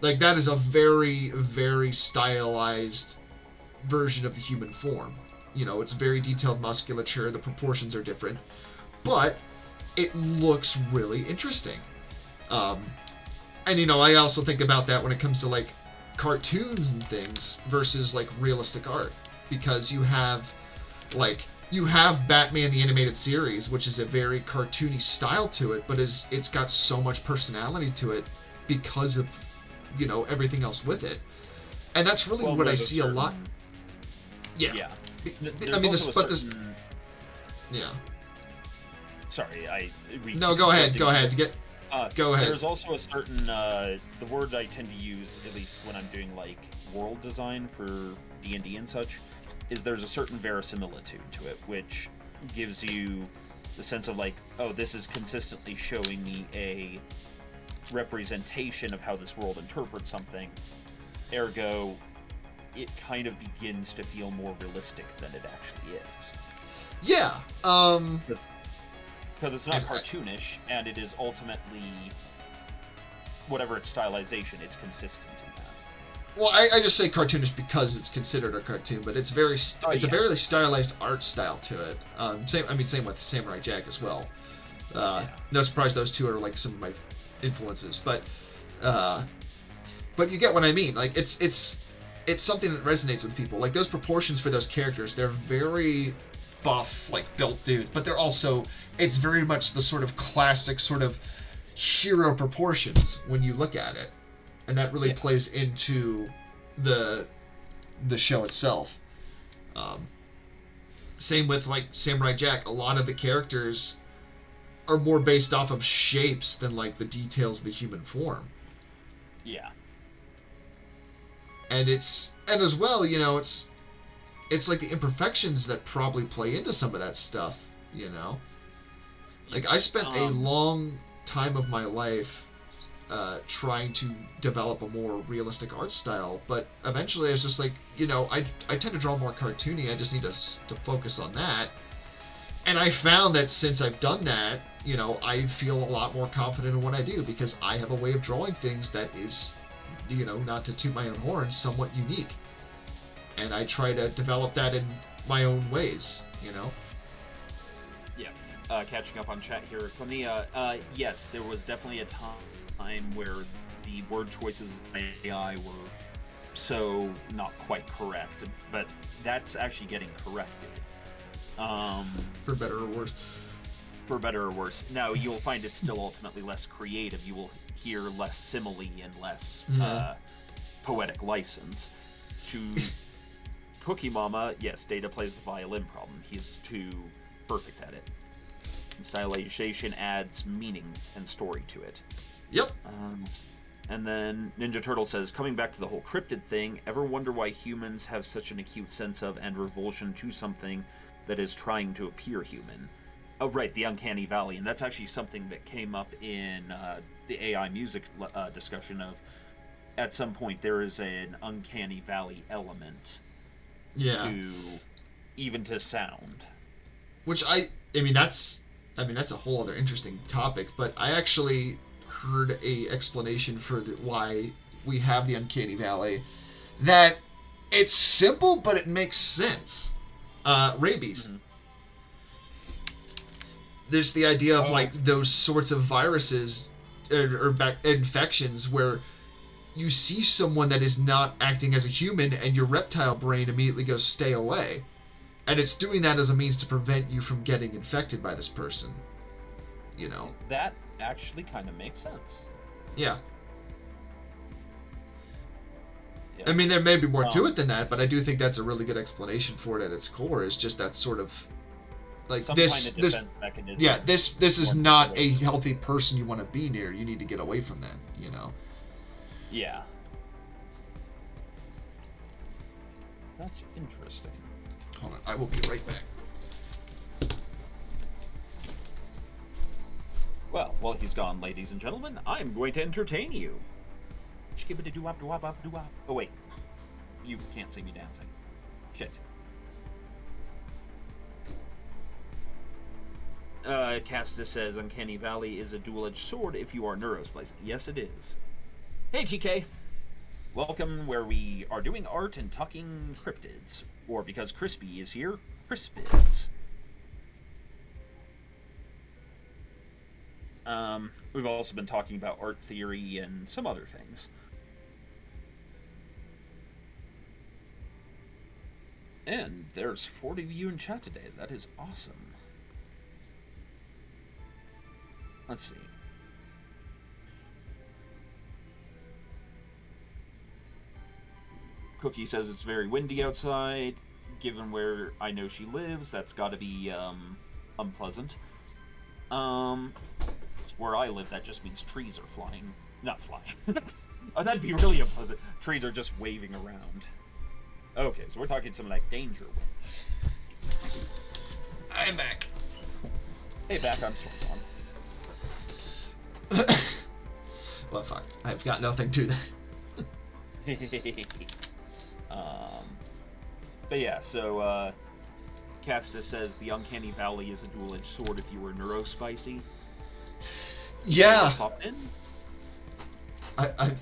[SPEAKER 1] like that is a very, very stylized version of the human form. It's very detailed musculature, the proportions are different, but it looks really interesting. And I also think about that when it comes to, like, cartoons and things versus, like, realistic art, because you have Batman the Animated Series, which is a very cartoony style to it, but it's got so much personality to it because of everything else with it, and that's really what I see a lot. Yeah. Yeah.
[SPEAKER 2] Sorry,
[SPEAKER 1] No, go ahead. Go ahead. Go ahead.
[SPEAKER 2] There's also a certain the word I tend to use, at least when I'm doing, like, world design for D&D and such, is there's a certain verisimilitude to it, which gives you the sense of, like, oh, this is consistently showing me a representation of how this world interprets something. Ergo, it kind of begins to feel more realistic than it actually is.
[SPEAKER 1] Yeah.
[SPEAKER 2] Because it's not cartoonish, and it is ultimately, whatever its stylization, it's consistent in that.
[SPEAKER 1] Well, I just say cartoonish because it's considered a cartoon, but it's a very stylized art style to it. Same with Samurai Jack as well. No surprise, those two are, like, some of my influences, but you get what I mean. Like, it's something that resonates with people. Like, those proportions for those characters, they're very buff, like, built dudes, but they're also, it's very much the sort of classic sort of hero proportions when you look at it, and that really plays into the show itself. Same with, like, Samurai Jack. A lot of the characters are more based off of shapes than like the details of the human form.
[SPEAKER 2] Yeah.
[SPEAKER 1] And as well, you know, it's like the imperfections that probably play into some of that stuff, you know. Like I spent a long time of my life trying to develop a more realistic art style, but eventually I was just like, you know, I tend to draw more cartoony. I just need to focus on that. And I found that since I've done that, you know, I feel a lot more confident in what I do because I have a way of drawing things that is, you know, not to toot my own horn, somewhat unique. And I try to develop that in my own ways, you know?
[SPEAKER 2] Yeah. Catching up on chat here. Yes, there was definitely a time where the word choices in AI were so not quite correct, but that's actually getting corrected.
[SPEAKER 1] For better or worse.
[SPEAKER 2] For better or worse. Now, you'll find it's still ultimately less creative. You will hear less simile and less poetic license. To Cookie Mama, yes, Data plays the violin problem. He's too perfect at it. And stylization adds meaning and story to it.
[SPEAKER 1] Yep.
[SPEAKER 2] And then Ninja Turtle says, coming back to the whole cryptid thing, ever wonder why humans have such an acute sense of and revulsion to something that is trying to appear human? Oh, right, the uncanny valley. And that's actually something that came up in the AI music discussion of, at some point, there is an uncanny valley element to sound.
[SPEAKER 1] Which I mean, that's a whole other interesting topic, but I actually heard a explanation for why we have the uncanny valley, that it's simple, but it makes sense. Rabies. Mm-hmm. There's the idea of like those sorts of viruses or infections where you see someone that is not acting as a human and your reptile brain immediately goes stay away. And it's doing that as a means to prevent you from getting infected by this person. You know?
[SPEAKER 2] That actually kind of makes sense.
[SPEAKER 1] Yeah. I mean, there may be more to it than that, but I do think that's a really good explanation for it at its core. Is just that sort of like this mechanism. Yeah, this is not a healthy person you want to be near. You need to get away from them. You know.
[SPEAKER 2] Yeah. That's interesting.
[SPEAKER 1] Hold on, I will be right back.
[SPEAKER 2] Well, while he's gone, ladies and gentlemen, I'm going to entertain you. Oh, wait. You can't see me dancing. Shit. Castus says, Uncanny Valley is a dual-edged sword if you are neurosplicing. Yes, it is. Hey, TK. Welcome where we are doing art and talking cryptids. Or because Crispy is here, Crispids. We've also been talking about art theory and some other things. And there's 40 of you in chat today. That is awesome. Let's see. Cookie says it's very windy outside. Given where I know she lives, that's got to be unpleasant. Where I live, that just means trees are flying. Not flying. Oh, that'd be really unpleasant. Trees are just waving around. Okay, so we're talking some like danger winds.
[SPEAKER 1] I'm back.
[SPEAKER 2] Hey, back. I'm Stormdawn.
[SPEAKER 1] Well, fuck. I've got nothing to that.
[SPEAKER 2] But yeah, so Castus says the Uncanny Valley is a dual-edged sword if you were neurospicy.
[SPEAKER 1] Yeah.
[SPEAKER 2] Pop in?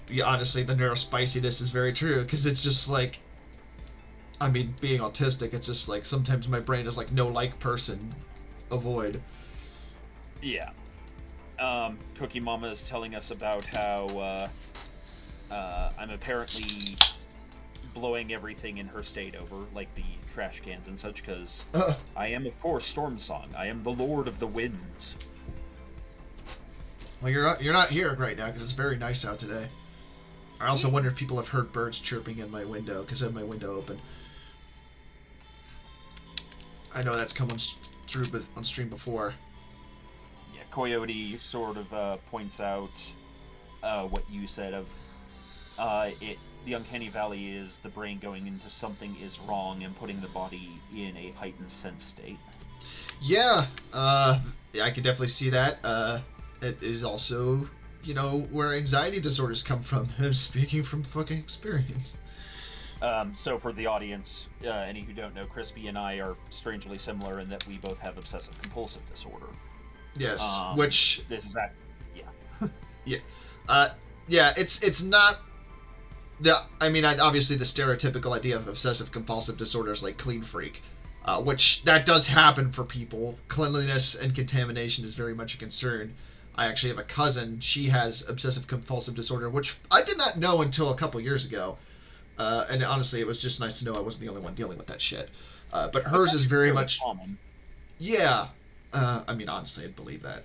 [SPEAKER 1] Yeah, honestly, the neurospiciness is very true, because it's just like, I mean, being autistic, it's just like, sometimes my brain is like, no like person, avoid.
[SPEAKER 2] Yeah. Cookie Mama is telling us about how, I'm apparently blowing everything in her state over, like the trash cans and such, because I am, of course, Stormsong. I am the Lord of the Winds.
[SPEAKER 1] Well, you're not here right now because it's very nice out today. I also wonder if people have heard birds chirping in my window because I have my window open. I know that's come on stream before.
[SPEAKER 2] Yeah, Coyote sort of points out what you said of the uncanny valley is the brain going into something is wrong and putting the body in a heightened sense state.
[SPEAKER 1] Yeah, I can definitely see that. It is also, where anxiety disorders come from. I'm speaking from fucking experience.
[SPEAKER 2] So for the audience, any who don't know, Crispy and I are strangely similar in that we both have obsessive compulsive disorder.
[SPEAKER 1] Yes, which...
[SPEAKER 2] This is that... Yeah.
[SPEAKER 1] Yeah, it's not... obviously the stereotypical idea of obsessive compulsive disorder is like clean freak, which that does happen for people. Cleanliness and contamination is very much a concern. I actually have a cousin. She has obsessive compulsive disorder, which I did not know until a couple years ago. And honestly, it was just nice to know I wasn't the only one dealing with that shit. But hers is very much... common. Yeah. Honestly, I'd believe that.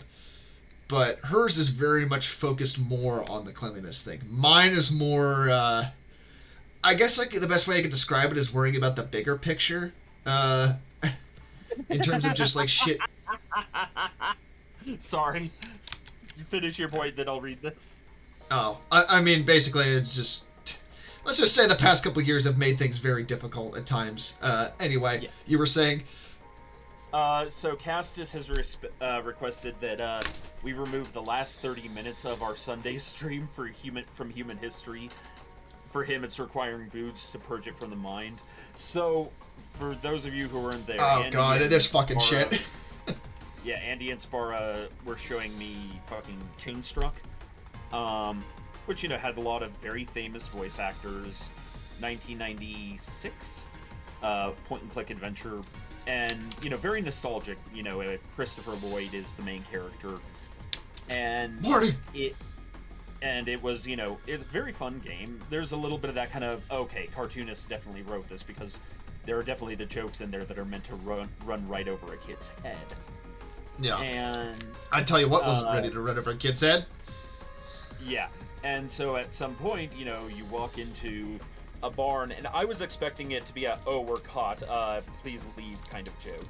[SPEAKER 1] But hers is very much focused more on the cleanliness thing. Mine is more... I guess like the best way I could describe it is worrying about the bigger picture. In terms of just like shit...
[SPEAKER 2] Sorry. You finish your point, then I'll read this.
[SPEAKER 1] Oh. Basically, it's just... Let's just say the past couple of years have made things very difficult at times. Anyway, yeah. You were saying?
[SPEAKER 2] So Castus has requested that we remove the last 30 minutes of our Sunday stream from human history. For him, it's requiring boots to purge it from the mind. So, for those of you who weren't there...
[SPEAKER 1] Oh, Andy God, this fucking shit.
[SPEAKER 2] Yeah, Andy and Spara were showing me fucking Toonstruck. Which, had a lot of very famous voice actors. 1996, point-and-click adventure, and, very nostalgic. Christopher Lloyd is the main character. And
[SPEAKER 1] Marty!
[SPEAKER 2] It was, it's a very fun game. There's a little bit of that kind of, okay, cartoonists definitely wrote this, because there are definitely the jokes in there that are meant to run right over a kid's head.
[SPEAKER 1] Yeah.
[SPEAKER 2] And...
[SPEAKER 1] I tell you what wasn't ready to run over a kid's head.
[SPEAKER 2] Yeah. And so at some point, you walk into a barn, and I was expecting it to be a, oh, we're caught, please leave kind of joke.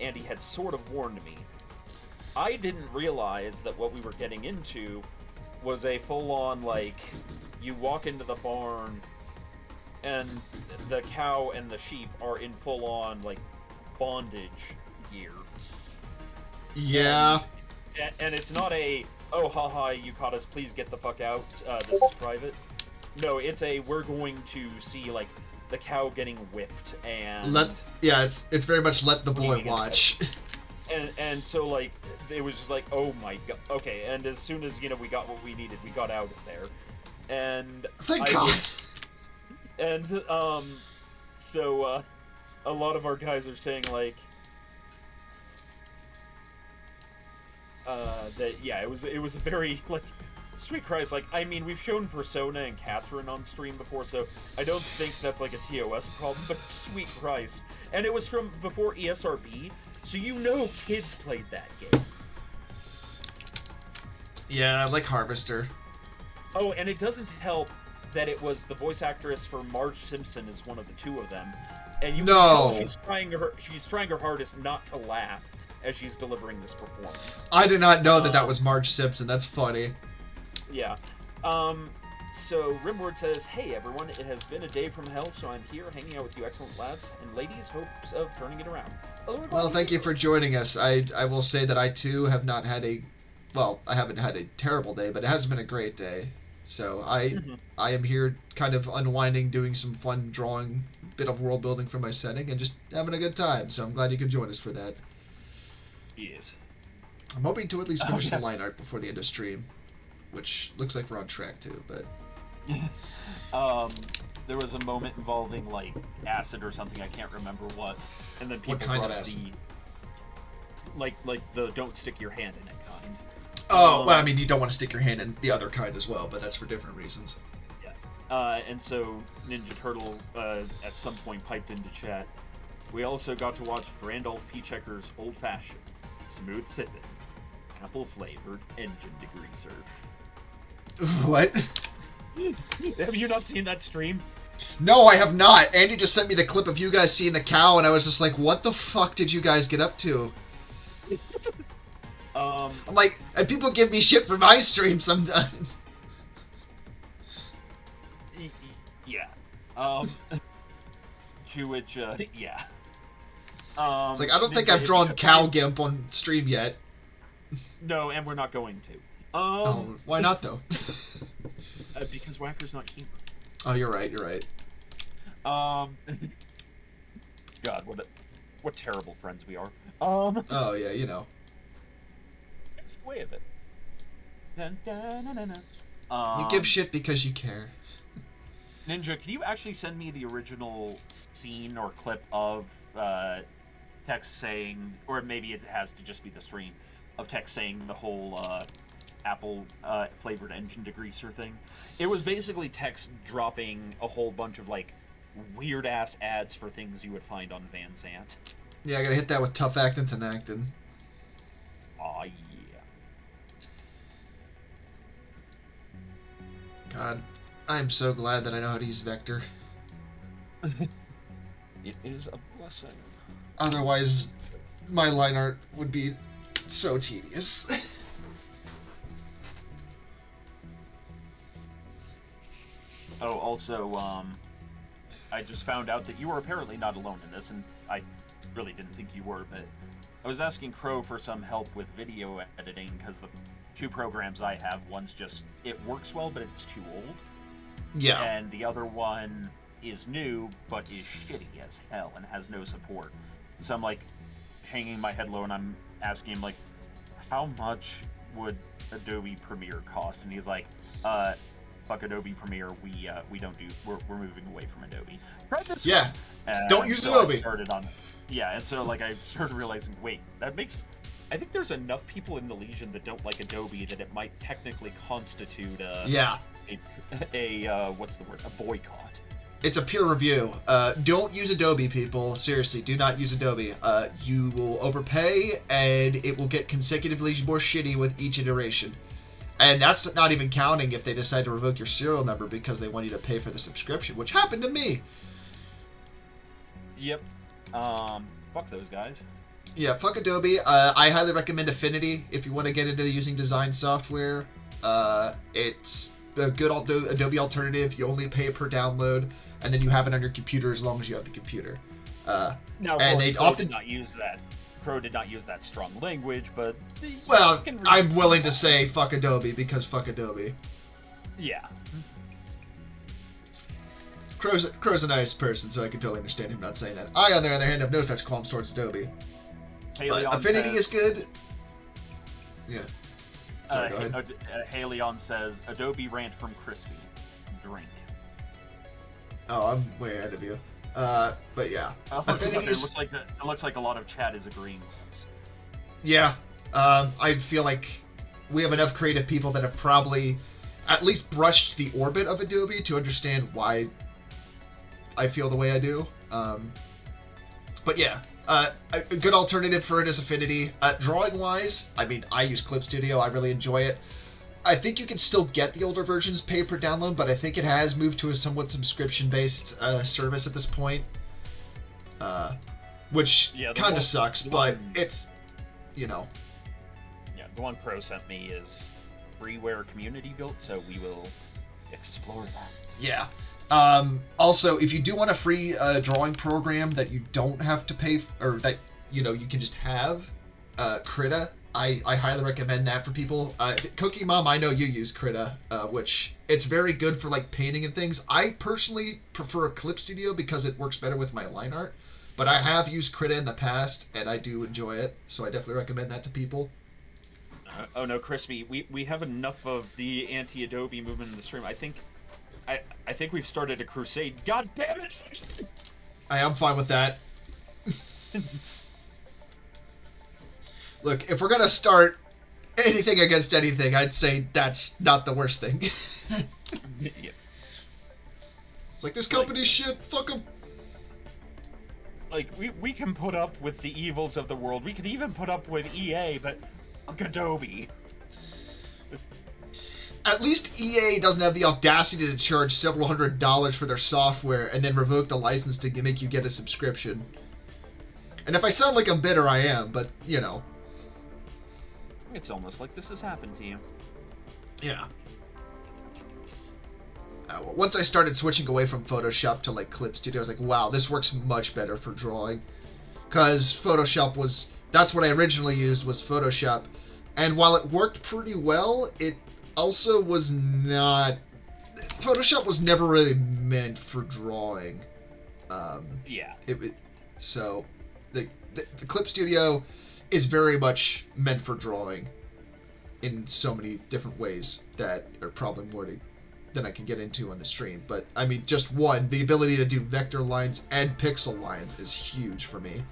[SPEAKER 2] Andy had sort of warned me. I didn't realize that what we were getting into was a full-on, you walk into the barn, and the cow and the sheep are in full-on, bondage gear.
[SPEAKER 1] Yeah.
[SPEAKER 2] And it's not a... oh, haha, you caught us, please get the fuck out, this is private. No, it's a, we're going to see, the cow getting whipped, and...
[SPEAKER 1] it's very much let the boy watch.
[SPEAKER 2] And so, it was just oh my god, okay, and as soon as, we got what we needed, we got out of there. And...
[SPEAKER 1] Thank God!
[SPEAKER 2] So, a lot of our guys are saying, that, yeah, it was a very, sweet Christ, we've shown Persona and Catherine on stream before, so I don't think that's, a TOS problem, but sweet Christ. And it was from before ESRB, so kids played that game.
[SPEAKER 1] Yeah, like Harvester.
[SPEAKER 2] Oh, and it doesn't help that it was the voice actress for Marge Simpson is one of the two of them, and you can tell she's trying her hardest not to laugh as she's delivering this performance.
[SPEAKER 1] I did not know that was Marge Simpson. That's funny.
[SPEAKER 2] Yeah. So Rimward says, hey everyone, it has been a day from hell, so I'm here hanging out with you excellent lads and ladies, hopes of turning it around.
[SPEAKER 1] Well, thank you for joining us. I will say that I too have not had I haven't had a terrible day, but it has been a great day. So I am here kind of unwinding, doing some fun drawing, bit of world building for my setting, and just having a good time. So I'm glad you could join us for that.
[SPEAKER 2] Yes.
[SPEAKER 1] I'm hoping to at least finish the line art before the end of stream, which looks like we're on track too, but...
[SPEAKER 2] there was a moment involving, acid or something, I can't remember what, and then people
[SPEAKER 1] what kind of acid?
[SPEAKER 2] The don't stick your hand in it kind.
[SPEAKER 1] Oh, well, you don't want to stick your hand in the other kind as well, but that's for different reasons.
[SPEAKER 2] Yeah. And so Ninja Turtle, at some point piped into chat. We also got to watch Randolph P. Checker's Old Fashioned, Smooth Sippin', Apple-flavored engine degreaser.
[SPEAKER 1] What?
[SPEAKER 2] Have you not seen that stream?
[SPEAKER 1] No, I have not. Andy just sent me the clip of you guys seeing the cow, and I was just like, what the fuck did you guys get up to? I'm like, and people give me shit for my stream sometimes.
[SPEAKER 2] Yeah. To which, yeah.
[SPEAKER 1] It's like, I don't think I've drawn Cow Gimp on stream yet.
[SPEAKER 2] No, and we're not going to.
[SPEAKER 1] Oh, why not, though?
[SPEAKER 2] Because Whacker's not keen.
[SPEAKER 1] Oh, you're right, you're right.
[SPEAKER 2] God, what terrible friends we are.
[SPEAKER 1] Oh, yeah, you know.
[SPEAKER 2] It's the way of it.
[SPEAKER 1] You give shit because you care.
[SPEAKER 2] Ninja, can you actually send me the original scene or clip of text saying, or maybe it has to just be the stream, of text saying the whole Apple flavored engine degreaser thing? It was basically text dropping a whole bunch of like weird ass ads for things you would find on Van Zant.
[SPEAKER 1] Yeah, I gotta hit that with tough actin' to actin'.
[SPEAKER 2] Aw, yeah.
[SPEAKER 1] God, I'm so glad that I know how to use Vector.
[SPEAKER 2] It is a blessing.
[SPEAKER 1] Otherwise, my line art would be so tedious.
[SPEAKER 2] Oh, also, I just found out that you were apparently not alone in this, and I really didn't think you were, but I was asking Crow for some help with video editing, because the two programs I have, one's just, it works well, but it's too old.
[SPEAKER 1] Yeah.
[SPEAKER 2] And the other one is new, but is shitty as hell and has no support. So I'm like hanging my head low and I'm asking him like, how much would Adobe Premiere cost? And he's like, fuck Adobe Premiere, we don't do, we're moving away from Adobe. Try this
[SPEAKER 1] Yeah.
[SPEAKER 2] one.
[SPEAKER 1] Don't use
[SPEAKER 2] so
[SPEAKER 1] Adobe.
[SPEAKER 2] I started on, yeah, and so like I started realizing, wait, that makes, I think there's enough people in the Legion that don't like Adobe that it might technically constitute a what's the word? A boycott.
[SPEAKER 1] It's a peer review. Don't use Adobe, people. Seriously, do not use Adobe. You will overpay, and it will get consecutively more shitty with each iteration. And that's not even counting if they decide to revoke your serial number because they want you to pay for the subscription, which happened to me.
[SPEAKER 2] Yep. Fuck those guys.
[SPEAKER 1] Yeah, fuck Adobe. I highly recommend Affinity if you want to get into using design software. It's a good Adobe alternative. You only pay per download, and then you have it on your computer as long as you have the computer.
[SPEAKER 2] Now, of
[SPEAKER 1] and
[SPEAKER 2] course,
[SPEAKER 1] they
[SPEAKER 2] Crow
[SPEAKER 1] often
[SPEAKER 2] did not use that. Crow did not use that strong language, but
[SPEAKER 1] well, I'm willing to say fuck Adobe because fuck Adobe.
[SPEAKER 2] Yeah.
[SPEAKER 1] Crow's a nice person, so I can totally understand him not saying that. I, on the other hand, have no such qualms towards Adobe. But Affinity is good. Yeah. Sorry, go ahead.
[SPEAKER 2] Haleon says, Adobe rant from Crispy. Drink.
[SPEAKER 1] Oh, I'm way ahead of you. But yeah. Affinity is...
[SPEAKER 2] It looks like a lot of chat is agreeing with us.
[SPEAKER 1] Yeah. I feel like we have enough creative people that have probably at least brushed the orbit of Adobe to understand why I feel the way I do. But yeah. A good alternative for it is Affinity. Drawing-wise, I mean, I use Clip Studio. I really enjoy it. I think you can still get the older versions pay per download, but I think it has moved to a somewhat subscription-based service at this point. Which kind of sucks, but it's, you know.
[SPEAKER 2] Yeah, the one Pro sent me is freeware community built, so we will explore that.
[SPEAKER 1] Yeah. Also, if you do want a free drawing program that you don't have to pay, or that, you know, you can just have, Krita, I highly recommend that for people. Cookie Mom, I know you use Krita, which it's very good for, like, painting and things. I personally prefer Clip Studio because it works better with my line art, but I have used Krita in the past, and I do enjoy it, so I definitely recommend that to people.
[SPEAKER 2] Oh no, Crispy, we have enough of the anti-Adobe movement in the stream. I think we've started a crusade. God damn it!
[SPEAKER 1] I'm fine with that. Look, if we're gonna start anything against anything, I'd say that's not the worst thing.
[SPEAKER 2] Yeah.
[SPEAKER 1] It's like, this company's shit, fuck them.
[SPEAKER 2] Like, we can put up with the evils of the world. We could even put up with EA, but fuck Adobe.
[SPEAKER 1] At least EA doesn't have the audacity to charge several $100s for their software and then revoke the license to make you get a subscription. And if I sound like I'm bitter, I am, but, you know.
[SPEAKER 2] It's almost like this has happened to you.
[SPEAKER 1] Yeah. Well, once I started switching away from Photoshop to like Clip Studio, I was like, wow, this works much better for drawing. Because Photoshop was... That's what I originally used, was Photoshop. And while it worked pretty well, it also was not... Photoshop was never really meant for drawing.
[SPEAKER 2] Yeah.
[SPEAKER 1] So, the Clip Studio is very much meant for drawing in so many different ways that are probably more than I can get into on the stream. But, I mean, just one, the ability to do vector lines and pixel lines is huge for me.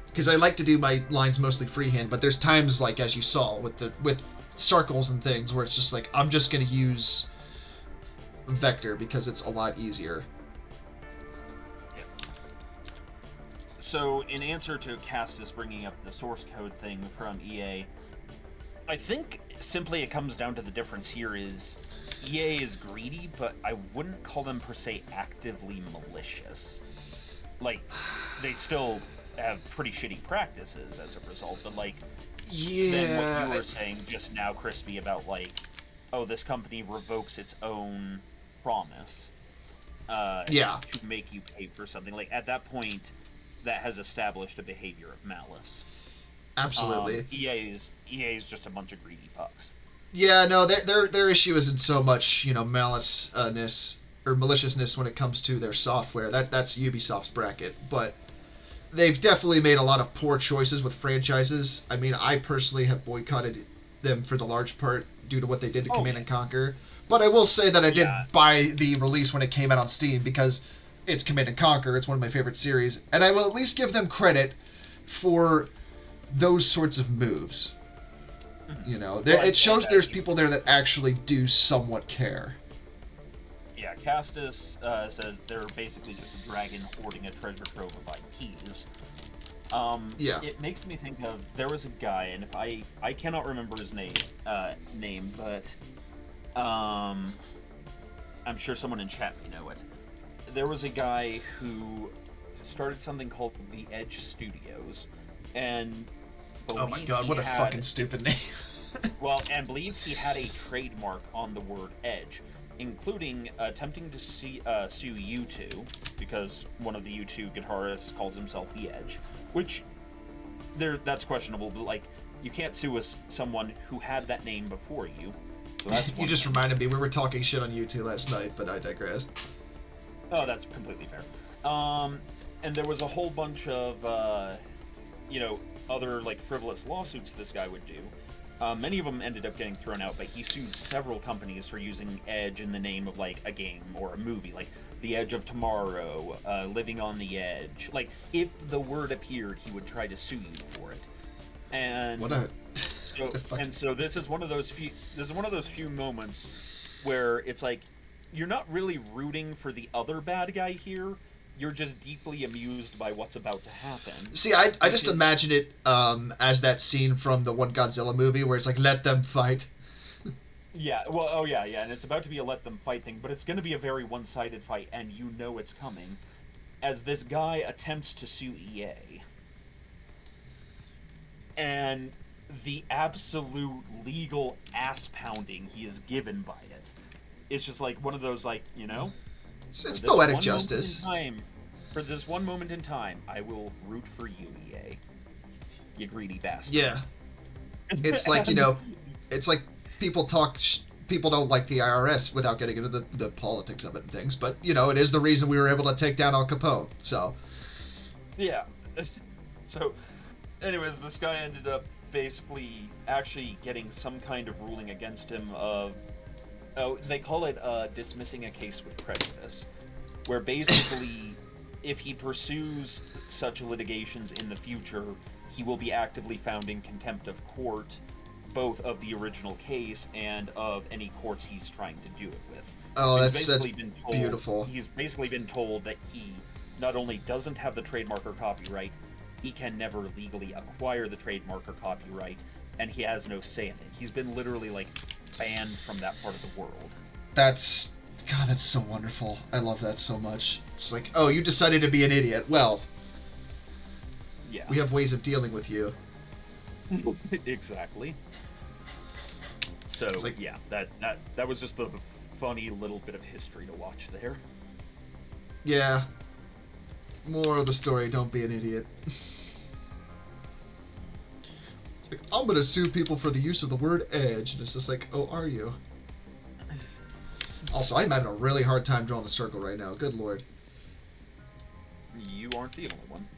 [SPEAKER 1] Because I like to do my lines mostly freehand, but there's times, like, as you saw, with circles and things, where it's just like, I'm just going to use vector because it's a lot easier.
[SPEAKER 2] So, in answer to Castus bringing up the source code thing from EA, I think simply it comes down to the difference here is EA is greedy, but I wouldn't call them per se actively malicious. Like, they still have pretty shitty practices as a result, but like, then what you were saying just now, Crispy, about like, oh, this company revokes its own promise to make you pay for something. Like, at that point, that has established a behavior of malice.
[SPEAKER 1] Absolutely.
[SPEAKER 2] EA is just a bunch of greedy fucks.
[SPEAKER 1] Yeah, no, their issue isn't so much, maliceness or maliciousness when it comes to their software. That's Ubisoft's bracket, but they've definitely made a lot of poor choices with franchises. I mean, I personally have boycotted them for the large part due to what they did to Command & Conquer. But I will say that I did buy the release when it came out on Steam because it's Command & Conquer. It's one of my favorite series. And I will at least give them credit for those sorts of moves. You know, it shows there's people there that actually do somewhat care.
[SPEAKER 2] Yeah, Castus says they're basically just a dragon hoarding a treasure trove of IPs. It makes me think of, there was a guy, and if I cannot remember his name, but I'm sure someone in chat may know it. There was a guy who started something called the Edge Studios, and
[SPEAKER 1] oh my god, what a fucking stupid name.
[SPEAKER 2] Well, and believe he had a trademark on the word Edge, including attempting to sue U2, because one of the U2 guitarists calls himself the Edge, which that's questionable, but like, you can't sue someone who had that name before you. So that's
[SPEAKER 1] you just reminded me, we were talking shit on U2 last night, but I digress.
[SPEAKER 2] Oh, that's completely fair. And there was a whole bunch of, other, like, frivolous lawsuits this guy would do. Many of them ended up getting thrown out, but he sued several companies for using Edge in the name of, like, a game or a movie, like The Edge of Tomorrow, Living on the Edge. Like, if the word appeared, he would try to sue you for it. And so this is one of those few moments where it's like, you're not really rooting for the other bad guy here. You're just deeply amused by what's about to happen.
[SPEAKER 1] See, I just imagine it as that scene from the one Godzilla movie where it's like, let them fight.
[SPEAKER 2] Yeah, well, and it's about to be a let them fight thing, but it's going to be a very one-sided fight, and you know it's coming, as this guy attempts to sue EA. And the absolute legal ass-pounding he is given by it. It's just like one of those, like,
[SPEAKER 1] It's poetic justice.
[SPEAKER 2] For this one moment in time, I will root for you, EA. You greedy bastard.
[SPEAKER 1] Yeah. It's like, it's like people don't like the IRS without getting into the politics of it and things, but, it is the reason we were able to take down Al Capone, so.
[SPEAKER 2] Yeah. So, anyways, this guy ended up basically actually getting some kind of ruling against him of, they call it dismissing a case with prejudice, where basically, if he pursues such litigations in the future, he will be actively found in contempt of court, both of the original case and of any courts he's trying to do it with.
[SPEAKER 1] Oh,
[SPEAKER 2] so
[SPEAKER 1] that's beautiful.
[SPEAKER 2] He's basically been told that he not only doesn't have the trademark or copyright, he can never legally acquire the trademark or copyright, and he has no say in it. He's been literally, like, banned from that part of the world.
[SPEAKER 1] That's so wonderful. I love that so much. It's like, oh, you decided to be an idiot. Well,
[SPEAKER 2] yeah,
[SPEAKER 1] we have ways of dealing with you.
[SPEAKER 2] Exactly. So
[SPEAKER 1] It's like,
[SPEAKER 2] yeah, that was just the funny little bit of history to watch there.
[SPEAKER 1] yeah, more of the story, don't be an idiot. It's like, I'm gonna sue people for the use of the word edge, and it's just like, oh, are you? Also, I'm having a really hard time drawing a circle right now. Good lord.
[SPEAKER 2] You aren't the only one.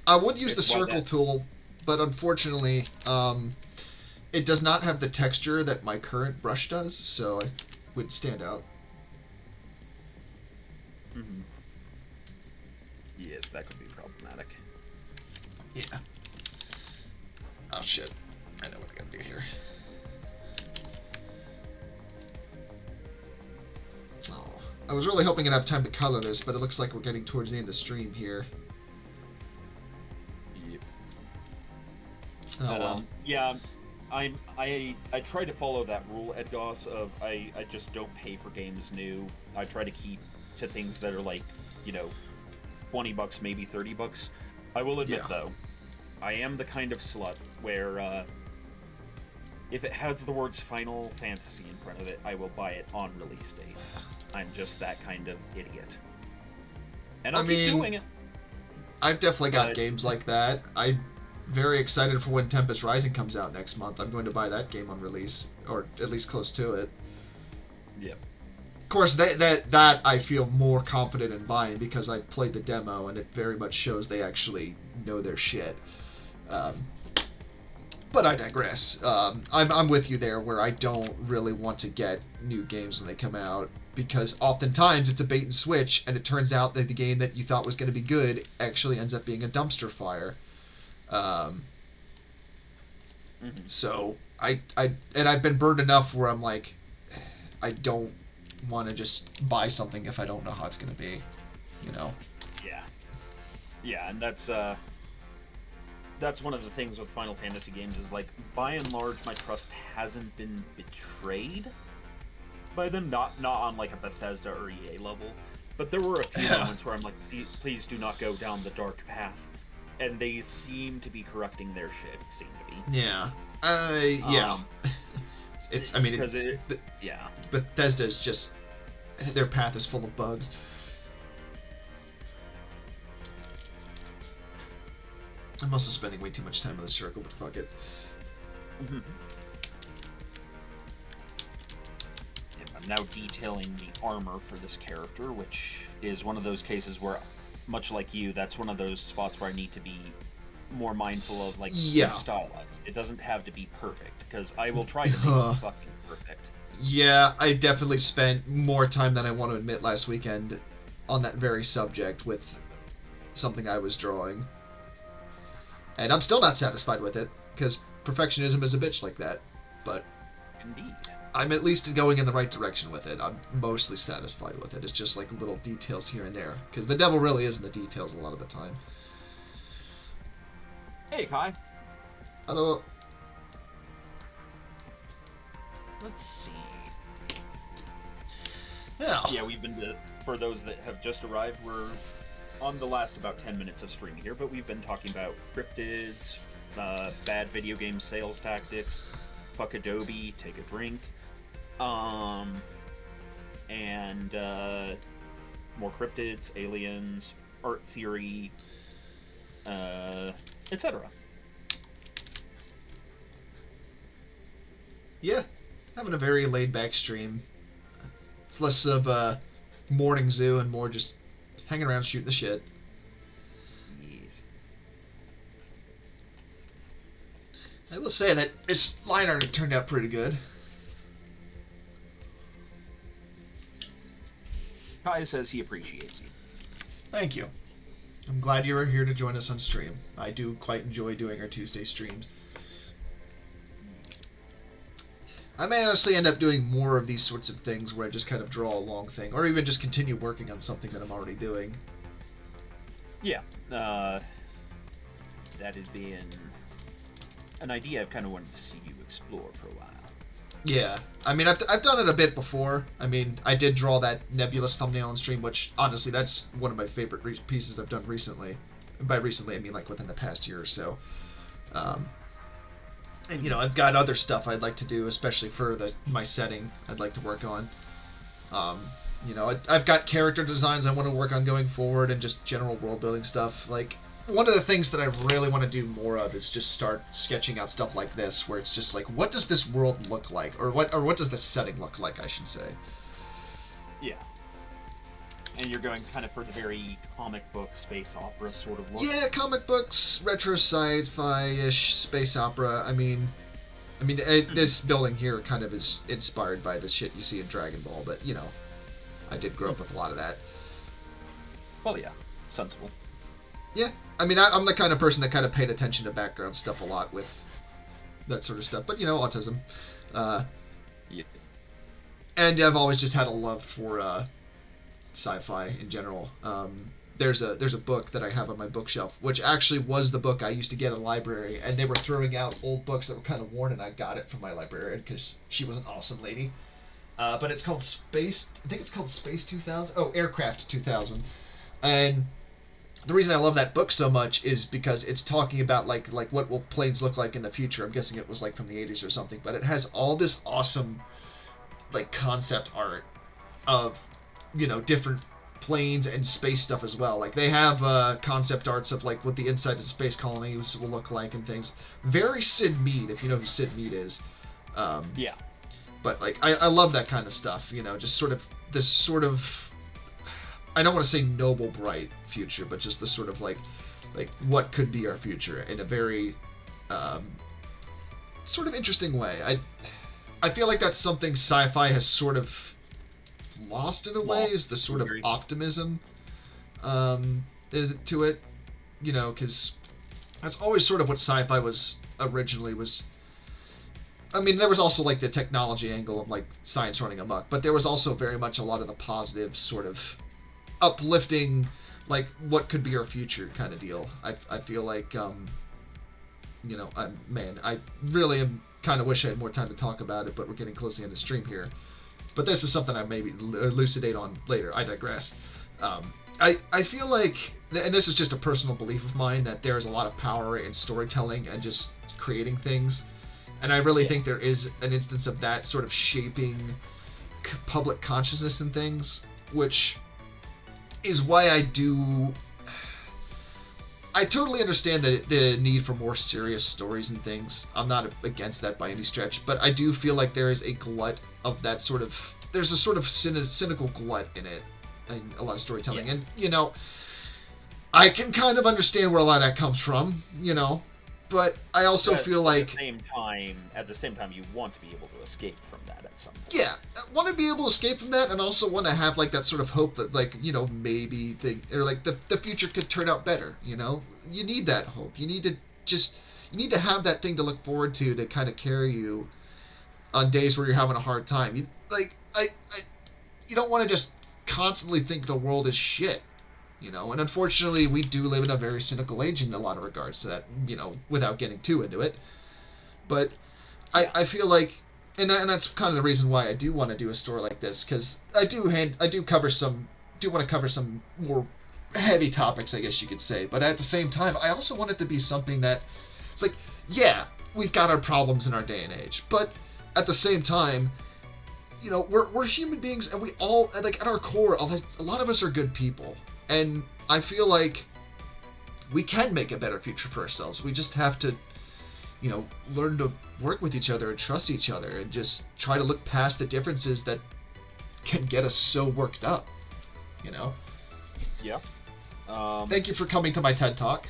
[SPEAKER 1] I would use
[SPEAKER 2] It's
[SPEAKER 1] the
[SPEAKER 2] why
[SPEAKER 1] circle
[SPEAKER 2] that-
[SPEAKER 1] tool, but unfortunately, it does not have the texture that my current brush does, so it would stand out.
[SPEAKER 2] Mhm. Yes, that could be problematic.
[SPEAKER 1] Yeah. Oh shit. I know what I gotta do here. Oh. I was really hoping I'd have time to color this, but it looks like we're getting towards the end of stream here.
[SPEAKER 2] Yep.
[SPEAKER 1] Oh well.
[SPEAKER 2] Yeah, I try to follow that rule, Edgos, of I just don't pay for games new. I try to keep to things that are like, you know, $20, maybe $30. I will admit
[SPEAKER 1] Yeah.
[SPEAKER 2] though, I am the kind of slut where if it has the words Final Fantasy in front of it, I will buy it on release date. I'm just that kind of idiot. And I'll keep doing it.
[SPEAKER 1] I've definitely got
[SPEAKER 2] But-
[SPEAKER 1] games like that. I'm very excited for when Tempest Rising comes out next month. I'm going to buy that game on release, or at least close to it.
[SPEAKER 2] Yep.
[SPEAKER 1] Of course, that I feel more confident in buying because I played the demo and it very much shows they actually know their shit. But I digress. I'm with you there where I don't really want to get new games when they come out because oftentimes it's a bait and switch and it turns out that the game that you thought was going to be good actually ends up being a dumpster fire. So I've been burned enough where I'm like, I don't want to just buy something if I don't know how it's going to be, you know?
[SPEAKER 2] Yeah. Yeah, and that's one of the things with Final Fantasy games is like, by and large, my trust hasn't been betrayed by them. Not on like a Bethesda or EA level, but there were a few moments where I'm like, please do not go down the dark path, and they seem to be correcting their shit. Seem to be.
[SPEAKER 1] Yeah. Yeah. It's. I mean,
[SPEAKER 2] because yeah.
[SPEAKER 1] Bethesda is just their path is full of bugs. I'm also spending way too much time on the circle, but fuck it.
[SPEAKER 2] I'm now detailing the armor for this character, which is one of those cases where, much like you, that's one of those spots where I need to be more mindful of, like, stylized. It doesn't have to be perfect, because I will try to make it fucking perfect.
[SPEAKER 1] Yeah, I definitely spent more time than I want to admit last weekend on that very subject with something I was drawing. And I'm still not satisfied with it, because perfectionism is a bitch like that. But
[SPEAKER 2] Indeed.
[SPEAKER 1] I'm at least going in the right direction with it. I'm mostly satisfied with it. It's just like little details here and there, because the devil really is in the details a lot of the time.
[SPEAKER 2] Hey, Kai.
[SPEAKER 1] Hello.
[SPEAKER 2] Let's see.
[SPEAKER 1] Yeah.
[SPEAKER 2] We've been for those that have just arrived, we're on the last about 10 minutes of stream here, but we've been talking about cryptids, bad video game sales tactics, fuck Adobe, take a drink, and more cryptids, aliens, art theory, etc.
[SPEAKER 1] Yeah, having a very laid-back stream. It's less of a morning zoo and more just hanging around shooting the shit.
[SPEAKER 2] Yes.
[SPEAKER 1] I will say that this line art turned out pretty good.
[SPEAKER 2] Kai says he appreciates you.
[SPEAKER 1] Thank you. I'm glad you were here to join us on stream. I do quite enjoy doing our Tuesday streams. I may honestly end up doing more of these sorts of things where I just kind of draw a long thing, or even just continue working on something that I'm already doing.
[SPEAKER 2] Yeah, that has been an idea I've kind of wanted to see you explore for a while.
[SPEAKER 1] Yeah, I mean, I've done it a bit before. I mean, I did draw that nebulous thumbnail on stream, which, honestly, that's one of my favorite pieces I've done recently. By recently, I mean, like, within the past year or so. Um, and I've got other stuff I'd like to do, especially for my setting. I'd like to work on. I've got character designs I want to work on going forward, and just general world building stuff. Like, one of the things that I really want to do more of is just start sketching out stuff like this, where it's just like, what does this world look like, or what does this setting look like, I should say.
[SPEAKER 2] Yeah. And you're going kind of for the very comic book space opera sort of look.
[SPEAKER 1] Yeah, comic books, retro sci-fi-ish space opera. I mean, this building here kind of is inspired by the shit you see in Dragon Ball, but I did grow up with a lot of that.
[SPEAKER 2] Well, yeah, sensible.
[SPEAKER 1] Yeah, I mean, I'm the kind of person that kind of paid attention to background stuff a lot with that sort of stuff. But autism.
[SPEAKER 2] Yeah.
[SPEAKER 1] And I've always just had a love for sci-fi in general. There's a book that I have on my bookshelf, which actually was the book I used to get in a library, and they were throwing out old books that were kind of worn, and I got it from my librarian because she was an awesome lady. But it's called Space 2000. Oh, Aircraft 2000. And the reason I love that book so much is because it's talking about like what will planes look like in the future. I'm guessing it was like from the 80s or something, but it has all this awesome like concept art of different planes and space stuff as well. Like, they have concept arts of like what the inside of space colonies will look like and things. Very Sid Mead, if you know who Sid Mead is.
[SPEAKER 2] Yeah.
[SPEAKER 1] But like I love that kind of stuff, just sort of this sort of, I don't want to say noble bright future, but just the sort of like what could be our future in a very sort of interesting way. I feel like that's something sci-fi has sort of lost in a way, is the sort of optimism is to it, because that's always sort of what sci-fi was originally was. I mean, there was also like the technology angle of like science running amok, but there was also very much a lot of the positive sort of uplifting, like what could be our future kind of deal. I feel like I really am kind of wish I had more time to talk about it, but we're getting close to the end of the stream here. But this is something I maybe elucidate on later. I digress. I feel like, and this is just a personal belief of mine, that there is a lot of power in storytelling and just creating things. And I really think there is an instance of that sort of shaping public consciousness and things, which is why I totally understand the need for more serious stories and things. I'm not against that by any stretch, but I do feel like there is a glut of that sort of... There's a sort of cynical glut in it, in a lot of storytelling. Yeah. And, I can kind of understand where a lot of that comes from, but I also feel like...
[SPEAKER 2] At the same time, you want to be able to escape from that at some point.
[SPEAKER 1] Yeah, I want to be able to escape from that, and also want to have, like, that sort of hope that, like, maybe the future could turn out better, You need that hope. You need to have that thing to look forward to kind of carry you on days where you're having a hard time. You don't want to just constantly think the world is shit, And unfortunately, we do live in a very cynical age in a lot of regards to that, without getting too into it. But I feel like, and that's kind of the reason why I do want to do a story like this, because I do want to cover some more heavy topics, I guess you could say. But at the same time, I also want it to be something that, it's like, yeah, we've got our problems in our day and age, but at the same time, we're human beings, and we all, like, at our core, a lot of us are good people. And I feel like we can make a better future for ourselves. We just have to, learn to work with each other and trust each other and just try to look past the differences that can get us so worked up,
[SPEAKER 2] Yeah.
[SPEAKER 1] Thank you for coming to my TED Talk.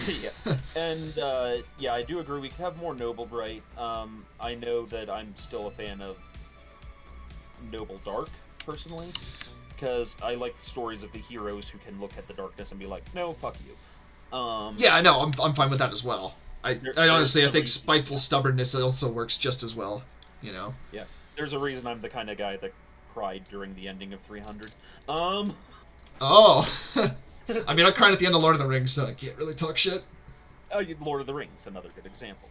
[SPEAKER 2] Yeah. And, I do agree. We could have more Noble Bright. I know that I'm still a fan of Noble Dark, personally, because I like the stories of the heroes who can look at the darkness and be like, no, fuck you.
[SPEAKER 1] Yeah, I know. I'm fine with that as well. I honestly, I think spiteful stubbornness also works just as well,
[SPEAKER 2] Yeah. There's a reason I'm the kind of guy that cried during the ending of 300.
[SPEAKER 1] Oh. I mean, I cried at the end of Lord of the Rings, so I can't really talk shit.
[SPEAKER 2] Oh, Lord of the Rings, another good example.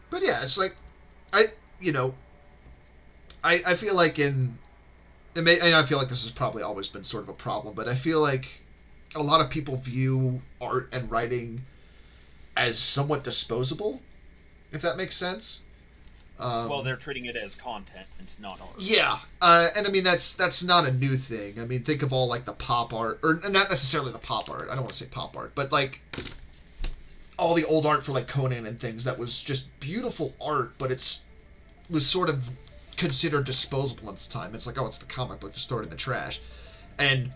[SPEAKER 1] But yeah, it's like, I feel like and I feel like this has probably always been sort of a problem, but I feel like a lot of people view art and writing as somewhat disposable, if that makes sense.
[SPEAKER 2] Well, they're treating it as content and not art.
[SPEAKER 1] Yeah, and I mean that's not a new thing. I mean, think of all like the pop art, or not necessarily the pop art. I don't want to say pop art, but like all the old art for like Conan and things that was just beautiful art, but was sort of considered disposable in its time. It's like, oh, it's the comic book, just throw it in the trash. And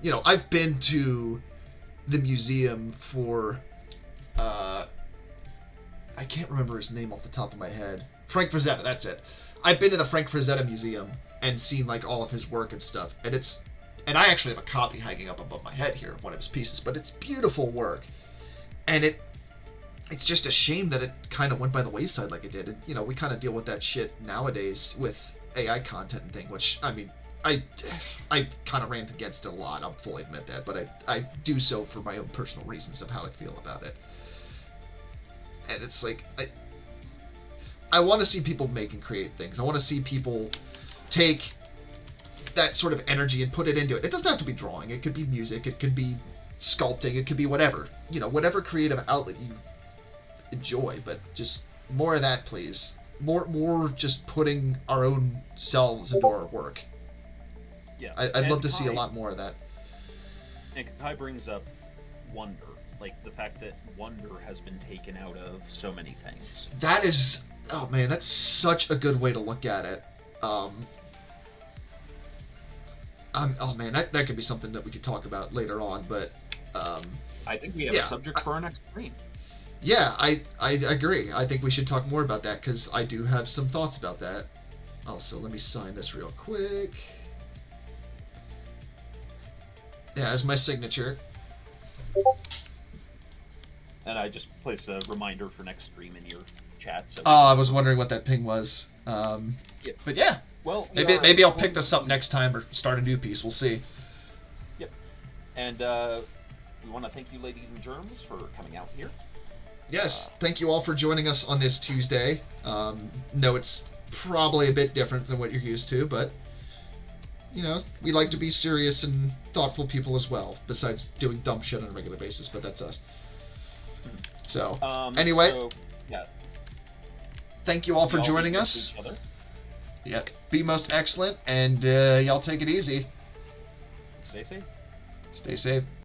[SPEAKER 1] you know, I've been to the museum for I can't remember his name off the top of my head. Frank Frazetta, that's it. I've been to the Frank Frazetta Museum and seen like all of his work and stuff, and I actually have a copy hanging up above my head here of one of his pieces, but it's beautiful work, and it's just a shame that it kind of went by the wayside like it did. And you know, we kind of deal with that shit nowadays with AI content and thing, which I mean, I kind of rant against it a lot. I'll fully admit that, but I do so for my own personal reasons of how I feel about it. And it's like, I want to see people make and create things. I want to see people take that sort of energy and put it into it. It doesn't have to be drawing. It could be music. It could be sculpting. It could be whatever. You know, whatever creative outlet you enjoy. But just more of that, please. More just putting our own selves into our work.
[SPEAKER 2] Yeah.
[SPEAKER 1] I'd love to see a lot more of that.
[SPEAKER 2] And Kai brings up wonder. Like, the fact that wonder has been taken out of so many things.
[SPEAKER 1] That is... Oh, man, that's such a good way to look at it. Oh, man, that could be something that we could talk about later on, but...
[SPEAKER 2] I think we have a subject for our next stream.
[SPEAKER 1] Yeah, I agree. I think we should talk more about that, because I do have some thoughts about that. Also, let me sign this real quick. Yeah, there's my signature.
[SPEAKER 2] And I just placed a reminder for next stream in your chat. So
[SPEAKER 1] I was wondering what that ping was.
[SPEAKER 2] Yep.
[SPEAKER 1] But yeah,
[SPEAKER 2] well,
[SPEAKER 1] maybe I'll pick this up next time or start a new piece. We'll see.
[SPEAKER 2] Yep. And we want to thank you, ladies and germs, for coming out here.
[SPEAKER 1] Yes, thank you all for joining us on this Tuesday. No, it's probably a bit different than what you're used to, but you know, we like to be serious and thoughtful people as well, besides doing dumb shit on a regular basis, but that's us. So, anyway,
[SPEAKER 2] yeah.
[SPEAKER 1] Thank you all for joining us. Yeah, be most excellent, and y'all take it easy.
[SPEAKER 2] Stay safe.
[SPEAKER 1] Stay safe.